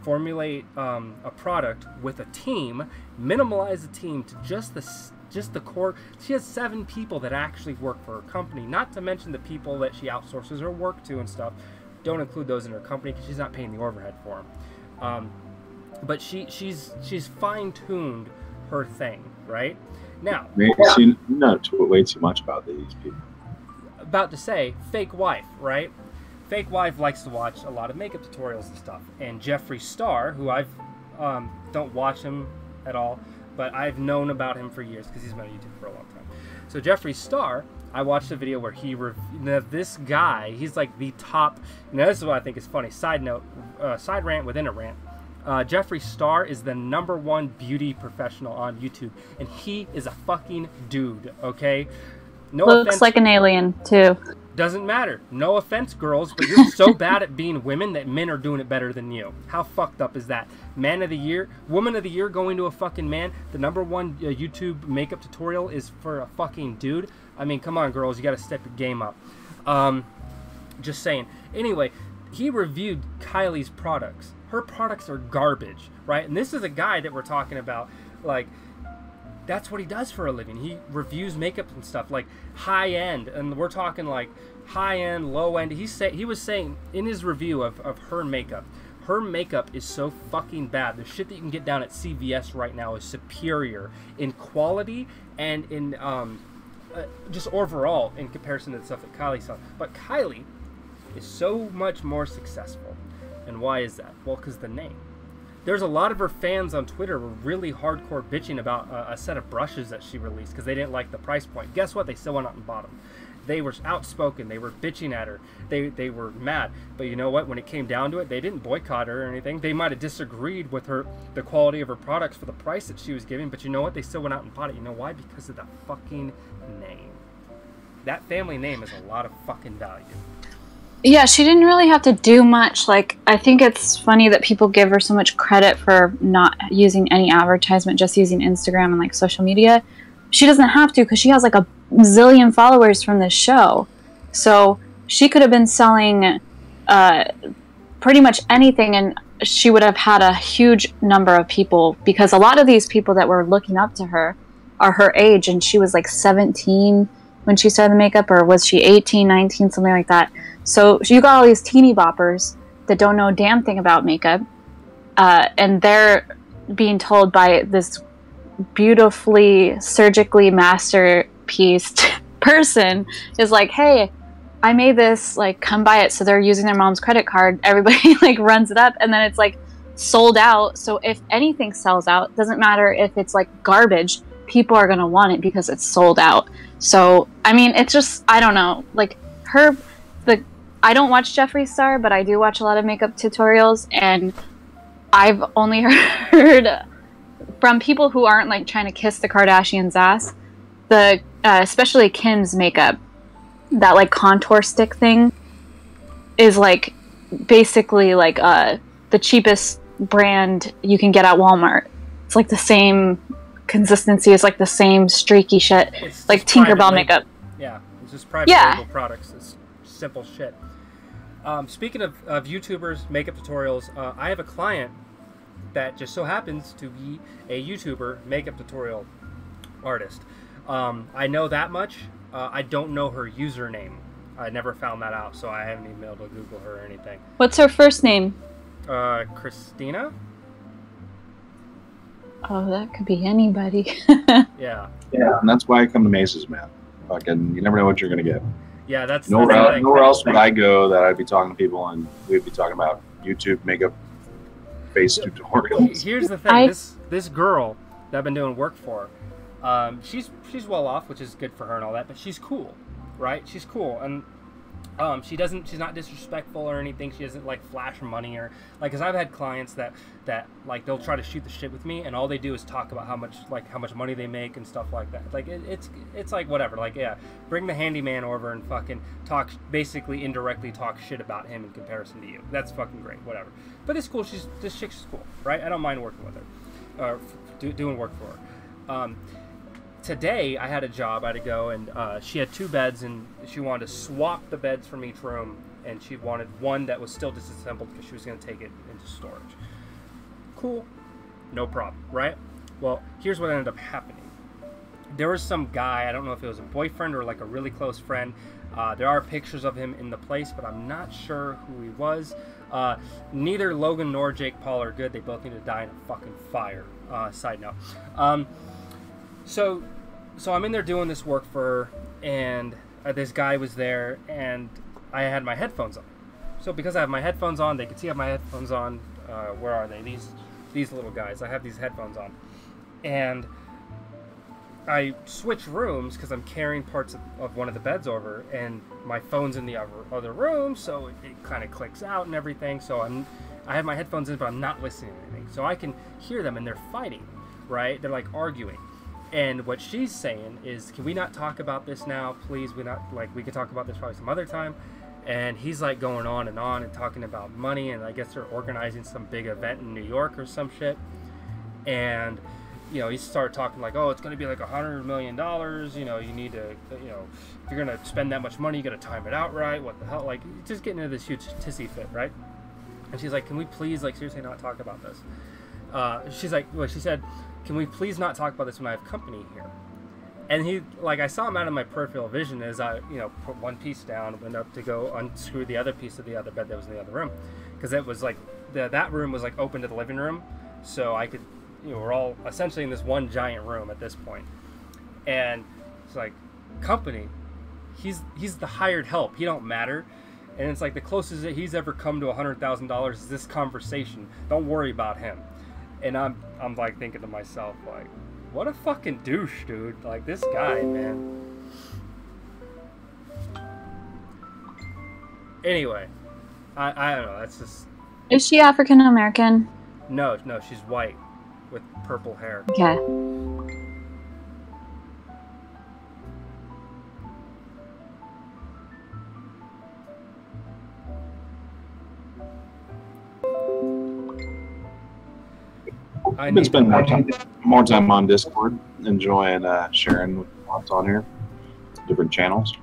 formulate a product with a team, minimalize the team to just the core. She has 7 people that actually work for her company, not to mention the people that she outsources her work to and stuff. Don't include those in her company because she's not paying the overhead for them. But she's fine-tuned her thing, right? Now, you know way too much about these people. About to say, fake wife, right? Fake wife likes to watch a lot of makeup tutorials and stuff. And Jeffree Star, who I've don't watch him at all, but I've known about him for years because he's been on YouTube for a long time. So Jeffree Star, I watched a video where he this guy, he's like the top. Now this is what I think is funny. Side note, side rant within a rant. Jeffree Star is the #1 beauty professional on YouTube, and he is a fucking dude, okay? No Looks offense, like an alien, too. doesn't matter. No offense, girls, but you're so bad at being women that men are doing it better than you. How fucked up is that? Man of the year, woman of the year going to a fucking man. The #1 YouTube makeup tutorial is for a fucking dude. I mean, come on, girls, you gotta step your game up. Just saying. Anyway, he reviewed Kylie's products. Her products are garbage, right? And this is a guy that we're talking about, like, that's what he does for a living. He reviews makeup and stuff, like high end, and we're talking like high end, low end. He was saying in his review of her makeup is so fucking bad. The shit that you can get down at CVS right now is superior in quality and in just overall in comparison to the stuff that Kylie saw. But Kylie is so much more successful. And why is that? Well, because the name. There's a lot of her fans on Twitter were really hardcore bitching about a set of brushes that she released because they didn't like the price point. Guess what? They still went out and bought them. They were outspoken. They were bitching at her. They were mad. But you know what? When it came down to it, they didn't boycott her or anything. They might have disagreed with the quality of her products for the price that she was giving. But you know what? They still went out and bought it. You know why? Because of the fucking name. That family name is a lot of fucking value. Yeah, she didn't really have to do much. Like, I think it's funny that people give her so much credit for not using any advertisement, just using Instagram and like social media. She doesn't have to because she has like a zillion followers from this show. So she could have been selling pretty much anything and she would have had a huge number of people because a lot of these people that were looking up to her are her age, and she was like 17 when she started the makeup, or was she 18, 19, something like that. So you got all these teeny boppers that don't know a damn thing about makeup, and they're being told by this beautifully, surgically masterpieced person is like, hey, I made this, like, come buy it. So they're using their mom's credit card. Everybody like runs it up, and then it's like sold out. So if anything sells out, doesn't matter if it's like garbage, people are gonna want it because it's sold out. So I mean, it's just, I don't know, like I don't watch Jeffree Star, but I do watch a lot of makeup tutorials, and I've only heard from people who aren't like trying to kiss the Kardashians' ass, especially Kim's makeup, that like contour stick thing. is like basically like the cheapest brand you can get at Walmart. It's like the same consistency. It's like the same streaky shit. It's like just private Tinkerbell label. makeup. Yeah, it's just private label products. It's simple shit. Speaking of YouTubers, makeup tutorials, I have a client that just so happens to be a YouTuber makeup tutorial artist. I know that much. I don't know her username. I never found that out, so I haven't even been able to Google her or anything. What's her first name? Christina? Oh, that could be anybody. Yeah. Yeah, and that's why I come to Mace's, man. Fucking, you never know what you're gonna get. Yeah, that's Nowhere, the thing. nowhere else would I go that I'd be talking to people and we'd be talking about YouTube makeup face tutorials. Here's the thing. This girl that I've been doing work for, she's well off, which is good for her and all that, but she's cool, right? She's cool, and she's not disrespectful or anything. She doesn't like flash money or like, because I've had clients that like they'll try to shoot the shit with me and all they do is talk about how much money they make and stuff like that. Like it's like whatever. Like, yeah, bring the handyman over and fucking basically indirectly talk shit about him in comparison to you. That's fucking great, whatever. But it's cool. This chick's cool, right? I don't mind working with her, doing work for her. Today I had a job. I had to go, and she had 2 beds, and she wanted to swap the beds from each room, and she wanted one that was still disassembled because she was going to take it into storage. Cool, no problem, right? Well, here's what ended up happening. There was some guy, I don't know if it was a boyfriend or like a really close friend. There are pictures of him in the place, but I'm not sure who he was. Neither Logan nor Jake Paul are good. They both need to die in a fucking fire. Side note. So I'm in there doing this work for her, and this guy was there, and I had my headphones on. So because I have my headphones on, they could see I have my headphones on. Where are they? These little guys. I have these headphones on, and I switch rooms because I'm carrying parts of one of the beds over, and my phone's in the other room, so it kind of clicks out and everything. So I have my headphones in, but I'm not listening to anything. So I can hear them, and they're fighting, right? They're like arguing. And what she's saying is, can we not talk about this now, please? We can talk about this probably some other time. And he's like going on and talking about money, and I guess they're organizing some big event in New York or some shit. And you know, he started talking like, oh, it's going to be like $100 million. You know, you need to, you know, if you're going to spend that much money, you got to time it out right. What the hell? Like, just getting into this huge tissy fit, right? And she's like, can we please, like, seriously not talk about this? She's like, well, she said, can we please not talk about this when I have company here? And he, like, I saw him out of my peripheral vision as I, you know, put one piece down, went up to go unscrew the other piece of the other bed that was in the other room. Because it was like, that room was like open to the living room. So I could, you know, we're all essentially in this one giant room at this point. And it's like, company, he's the hired help. He don't matter. And it's like the closest that he's ever come to $100,000 is this conversation. Don't worry about him. And I'm like thinking to myself, like, what a fucking douche, dude. Like, this guy, man. Anyway, I don't know. That's just... Is she African American? No, she's white with purple hair. Okay. I've been spending more time on Discord, enjoying sharing what's on here, different channels.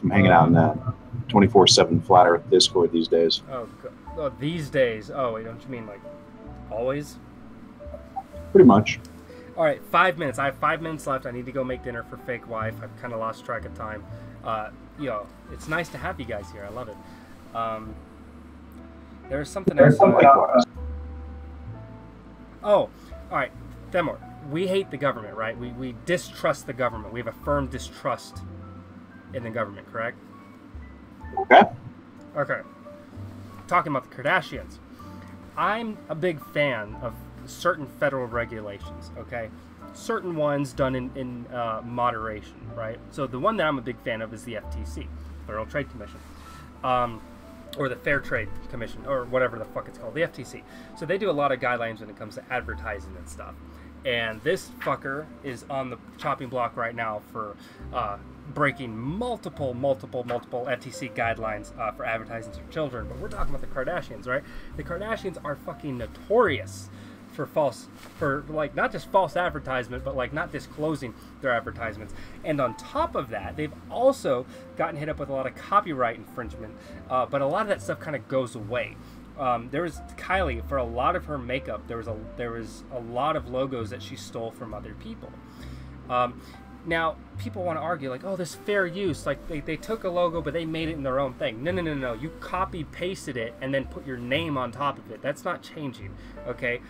I'm hanging out in that 24/7 Flat Earth Discord these days. Oh, these days. Oh, wait, don't you mean like always? Pretty much. All right, 5 minutes. I have 5 minutes left. I need to go make dinner for fake wife. I've kind of lost track of time. Yo, it's nice to have you guys here. I love it. There's something else. Oh, all right, Themor. We hate the government, right? We distrust the government. We have a firm distrust in the government, correct? Okay. Okay. Talking about the Kardashians. I'm a big fan of certain federal regulations, okay? Certain ones done in moderation, right? So the one that I'm a big fan of is the FTC, Federal Trade Commission. Or the Fair Trade Commission, or whatever the fuck it's called, the FTC. So they do a lot of guidelines when it comes to advertising and stuff. And this fucker is on the chopping block right now for breaking multiple FTC guidelines for advertising to children. But we're talking about the Kardashians, right? The Kardashians are fucking notorious for like not just false advertisement, but like not disclosing their advertisements. And on top of that, they've also gotten hit up with a lot of copyright infringement. But a lot of that stuff kind of goes away. There was Kylie, for a lot of her makeup, there was a lot of logos that she stole from other people. Now, people want to argue, like, oh, this fair use. Like, they took a logo, but they made it in their own thing. No. You copy-pasted it and then put your name on top of it. That's not changing, okay?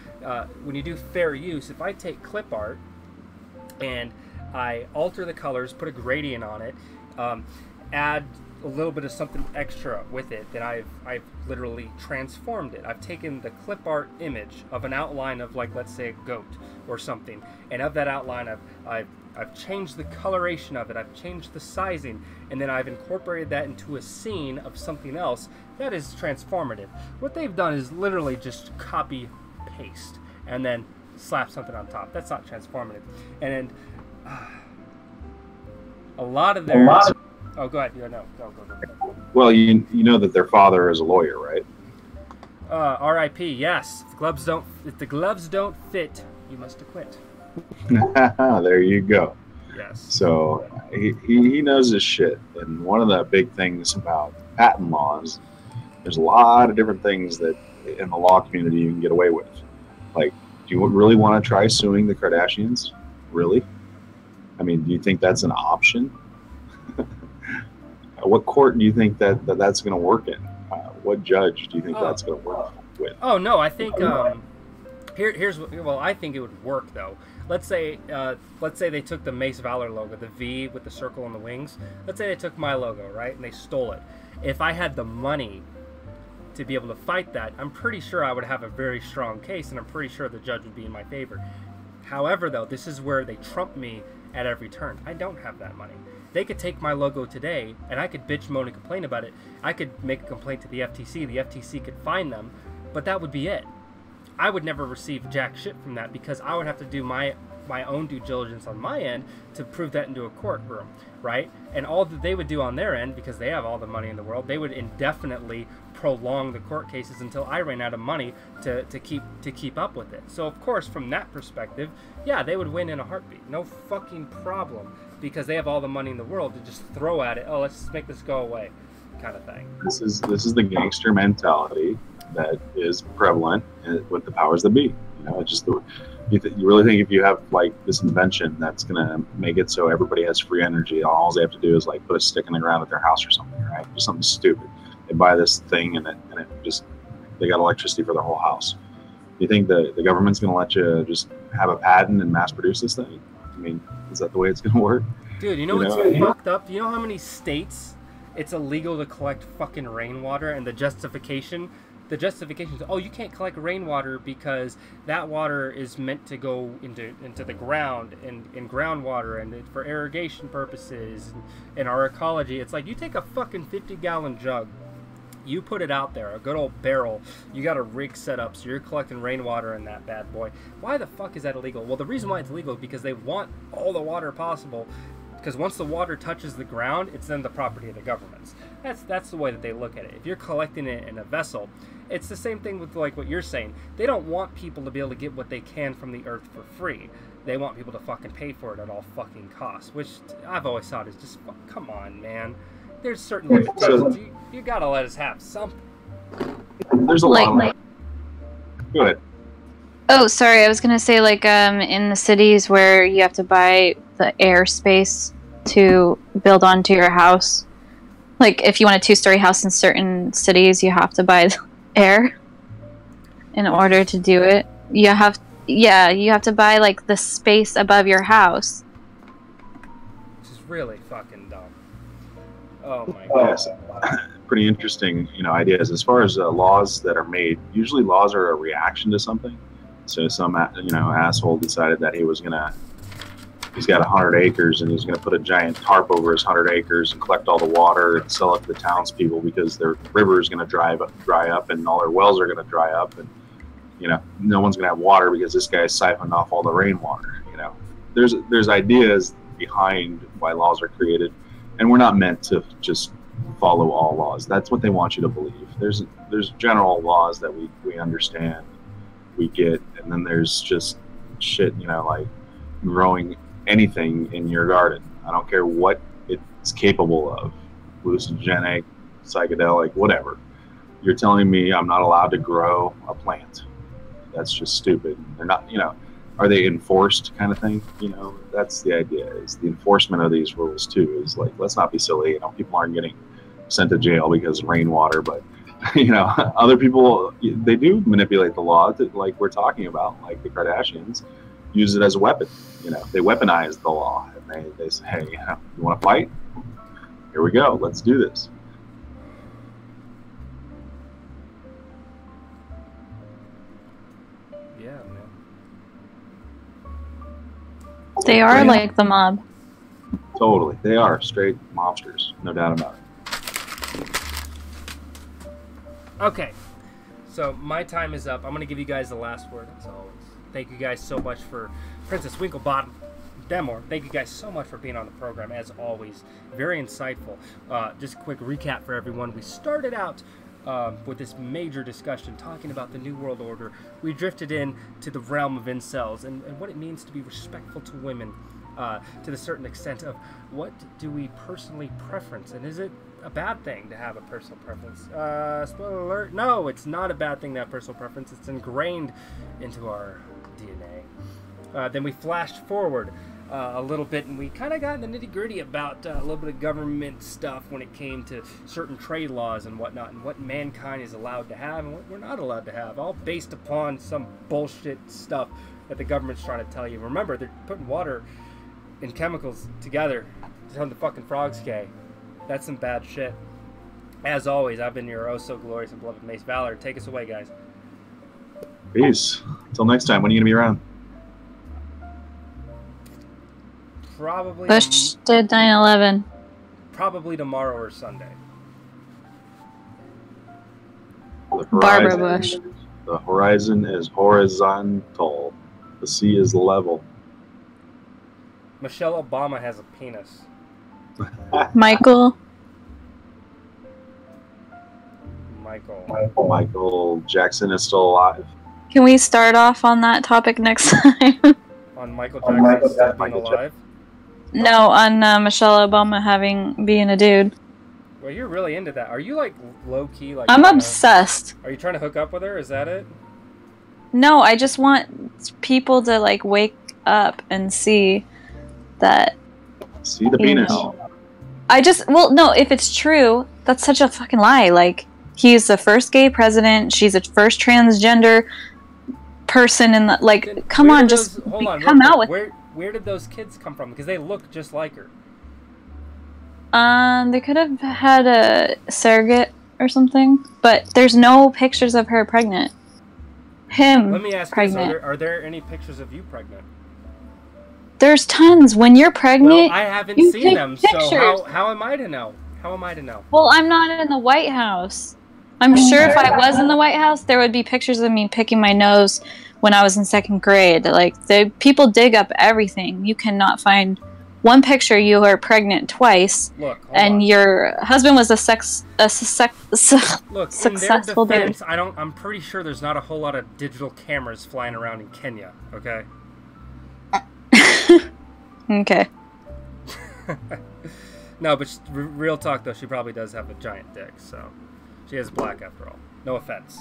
When you do fair use, if I take clip art and I alter the colors, put a gradient on it, add a little bit of something extra with it, then I've literally transformed it. I've taken the clip art image of an outline of, like, let's say a goat or something, and of that outline I've changed the coloration of it, I've changed the sizing, and then I've incorporated that into a scene of something else. That is transformative. What they've done is literally just copy paste and then slap something on top. That's not transformative. And a lot of their oh, go ahead. No, go. Well, you know that their father is a lawyer, right? R.I.P. Yes. If the gloves don't fit, you must acquit. There you go. Yes. So he knows his shit. And one of the big things about patent laws, there's a lot of different things that in the law community you can get away with. Like, do you really want to try suing the Kardashians? Really? I mean, do you think that's an option? What court do you think that's going to work in? What judge do you think that's going to work with? Oh no, I think I think it would work though. Let's say they took the Mace Valor logo, the V with the circle and the wings. Let's say they took my logo, right, and they stole it. If I had the money to be able to fight that, I'm pretty sure I would have a very strong case, and I'm pretty sure the judge would be in my favor. However, though, this is where they trump me at every turn. I don't have that money. They could take my logo today, and I could bitch, moan, and complain about it. I could make a complaint to the FTC. The FTC could fine them, but that would be it. I would never receive jack shit from that because I would have to do my own due diligence on my end to prove that into a courtroom, right? And all that they would do on their end, because they have all the money in the world, they would indefinitely prolong the court cases until I ran out of money to keep up with it. So of course, from that perspective, yeah, they would win in a heartbeat, no fucking problem, because they have all the money in the world to just throw at it. Oh, let's make this go away, kind of thing. This is the gangster mentality that is prevalent with the powers that be. You know, it's just you really think if you have like this invention that's gonna make it so everybody has free energy, all they have to do is like put a stick in the ground at their house or something, right? Just something stupid. They buy this thing and it just, they got electricity for their whole house. You think the government's gonna let you just have a patent and mass produce this thing? I mean, is that the way it's gonna work? Dude, you know what's fucked up? Do you know how many states it's illegal to collect fucking rainwater, and the justification is, oh, you can't collect rainwater because that water is meant to go into the ground and in groundwater and for irrigation purposes and our ecology. It's like, you take a fucking 50-gallon jug, you put it out there, a good old barrel, you got a rig set up, so you're collecting rainwater in that bad boy. Why the fuck is that illegal? Well, the reason why it's illegal is because they want all the water possible, because once the water touches the ground, it's then the property of the governments. That's the way that they look at it. If you're collecting it in a vessel, it's the same thing with like what you're saying. They don't want people to be able to get what they can from the earth for free. They want people to fucking pay for it at all fucking costs, which I've always thought is just, come on, man. There's certain limitations. You gotta let us have something. There's a lot. Go ahead. Oh, sorry. I was gonna say, like, in the cities where you have to buy the airspace to build onto your house. Like, if you want a 2-story house in certain cities, you have to buy the air in order to do it. You have to buy like the space above your house. Which is really fucking dumb. Oh my god. Yes. Pretty interesting, ideas as far as laws that are made. Usually, laws are a reaction to something. So some asshole decided that he's got 100 acres and he's gonna put a giant tarp over his 100 acres and collect all the water and sell it to the townspeople because their river is gonna dry up and all their wells are gonna dry up, and no one's gonna have water because this guy's siphoned off all the rainwater. There's ideas behind why laws are created. and we're not meant to just follow all laws. That's what they want you to believe. There's general laws that we understand, we get, and then there's just shit, like growing anything in your garden. I don't care what it's capable of, hallucinogenic, psychedelic, whatever. You're telling me I'm not allowed to grow a plant. That's just stupid. They're not, are they enforced kind of thing? That's the idea, is the enforcement of these rules too, is like, let's not be silly. People aren't getting sent to jail because of rainwater, but other people, they do manipulate the law like we're talking about, like the Kardashians use it as a weapon. They weaponize the law, and they say, hey, you want to fight? Here we go, let's do this. Yeah, man. They are like the mob. Totally, they are straight mobsters, no doubt about it. Okay, so my time is up. I'm going to give you guys the last word, as always. Thank you guys so much for Princess Winklebottom, Demore. Thank you guys so much for being on the program, as always. Very insightful. Just a quick recap for everyone. We started out with this major discussion talking about the New World Order. We drifted into the realm of incels and what it means to be respectful to women, to the certain extent of what do we personally preference, and is it a bad thing to have a personal preference? Spoiler alert, no, it's not a bad thing to have personal preference. It's ingrained into our DNA. Then we flashed forward a little bit, and we kind of got in the nitty-gritty about a little bit of government stuff when it came to certain trade laws and whatnot, and what mankind is allowed to have and what we're not allowed to have, all based upon some bullshit stuff that the government's trying to tell you. Remember, they're putting water and chemicals together to turn the fucking frogs gay. That's some bad shit. As always, I've been your oh-so-glorious and beloved Mace Valor. Take us away, guys. Peace. Until next time, when are you going to be around? Probably. Bush did 9/11. Probably tomorrow or Sunday. Barbara Bush. The horizon is horizontal. The sea is level. Michelle Obama has a penis. Michael. Michael Jackson is still alive. Can we start off on that topic next time? On Michael Jackson still being alive? No, on Michelle Obama being a dude. Well, you're really into that. Are you like low-key? Like I'm obsessed. Are you trying to hook up with her? Is that it? No, I just want people to like wake up and see that. See the penis. No, if it's true, that's such a fucking lie. Like, he's the first gay president. She's the first transgender person in the, like, Then come on, just come out with where did those kids come from? Because they look just like her. They could have had a surrogate or something, but there's no pictures of her pregnant. Let me ask pregnant. you this, are there any pictures of you pregnant? There's tons. When you're pregnant, Well, I haven't you seen take them, pictures. so how am I to know? How am I to know? Well, I'm not in the White House. I'm sure if I was in the White House, there would be pictures of me picking my nose when I was in 2nd grade. Like, people dig up everything. You cannot find one picture you are pregnant twice, and your husband was a Look, successful in their dude. defense, I'm pretty sure there's not a whole lot of digital cameras flying around in Kenya. Okay. Okay. No, but real talk though, she probably does have a giant dick, so she is black after all. No offense,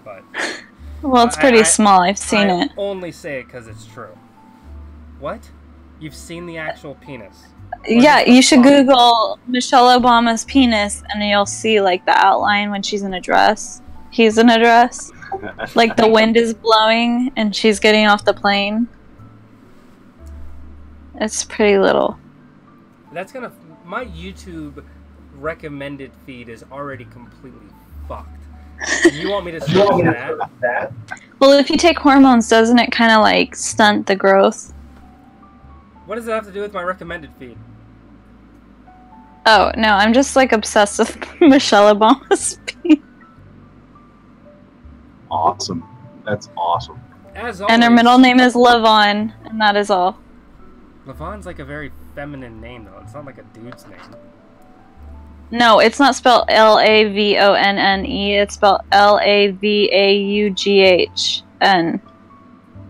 but Well, it's pretty small. I've seen it. Only say it because it's true. What? You've seen the actual penis? Yeah, you should Google Michelle Obama's penis, and you'll see like the outline when she's in a dress. He's in a dress. Like the wind is blowing, and she's getting off the plane. It's pretty little. That's gonna. My YouTube recommended feed is already completely fucked. And you want me to search that? Well, if you take hormones, doesn't it kind of like stunt the growth? What does it have to do with my recommended feed? Oh, no, I'm just like obsessed with Michelle Obama's penis. Awesome. That's awesome. As always, And her middle name is Lavon, and that is all. Lavon's like a very feminine name though. It's not like a dude's name. No, it's not spelled Lavonne. It's spelled Lavaugghn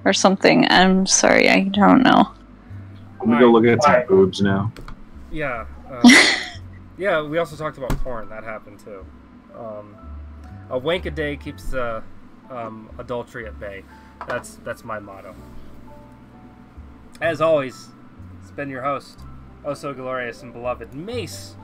or something. I'm sorry, I don't know. I'm gonna go look at some boobs now. Yeah. Yeah, we also talked about porn. That happened too. A wank a day keeps adultery at bay. That's my motto. As always, it's been your host, oh so glorious and beloved Mace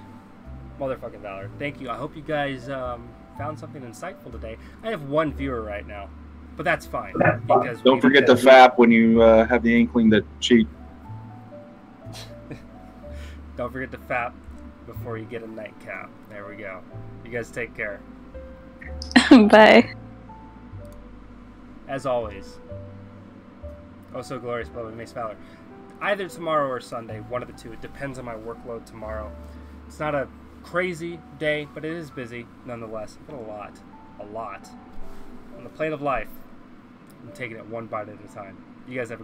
motherfucking Valor. Thank you. I hope you guys found something insightful today. I have one viewer right now, but that's fine because Don't forget to fap when you have the inkling to cheat. Don't forget to fap before you get a nightcap. There we go. You guys take care. Bye. As always, oh so glorious beloved Mace Valor. Either tomorrow or Sunday, one of the two. It depends on my workload tomorrow. It's not a crazy day, but it is busy nonetheless. I've got a lot on the plate of life. I'm taking it one bite at a time. You guys have a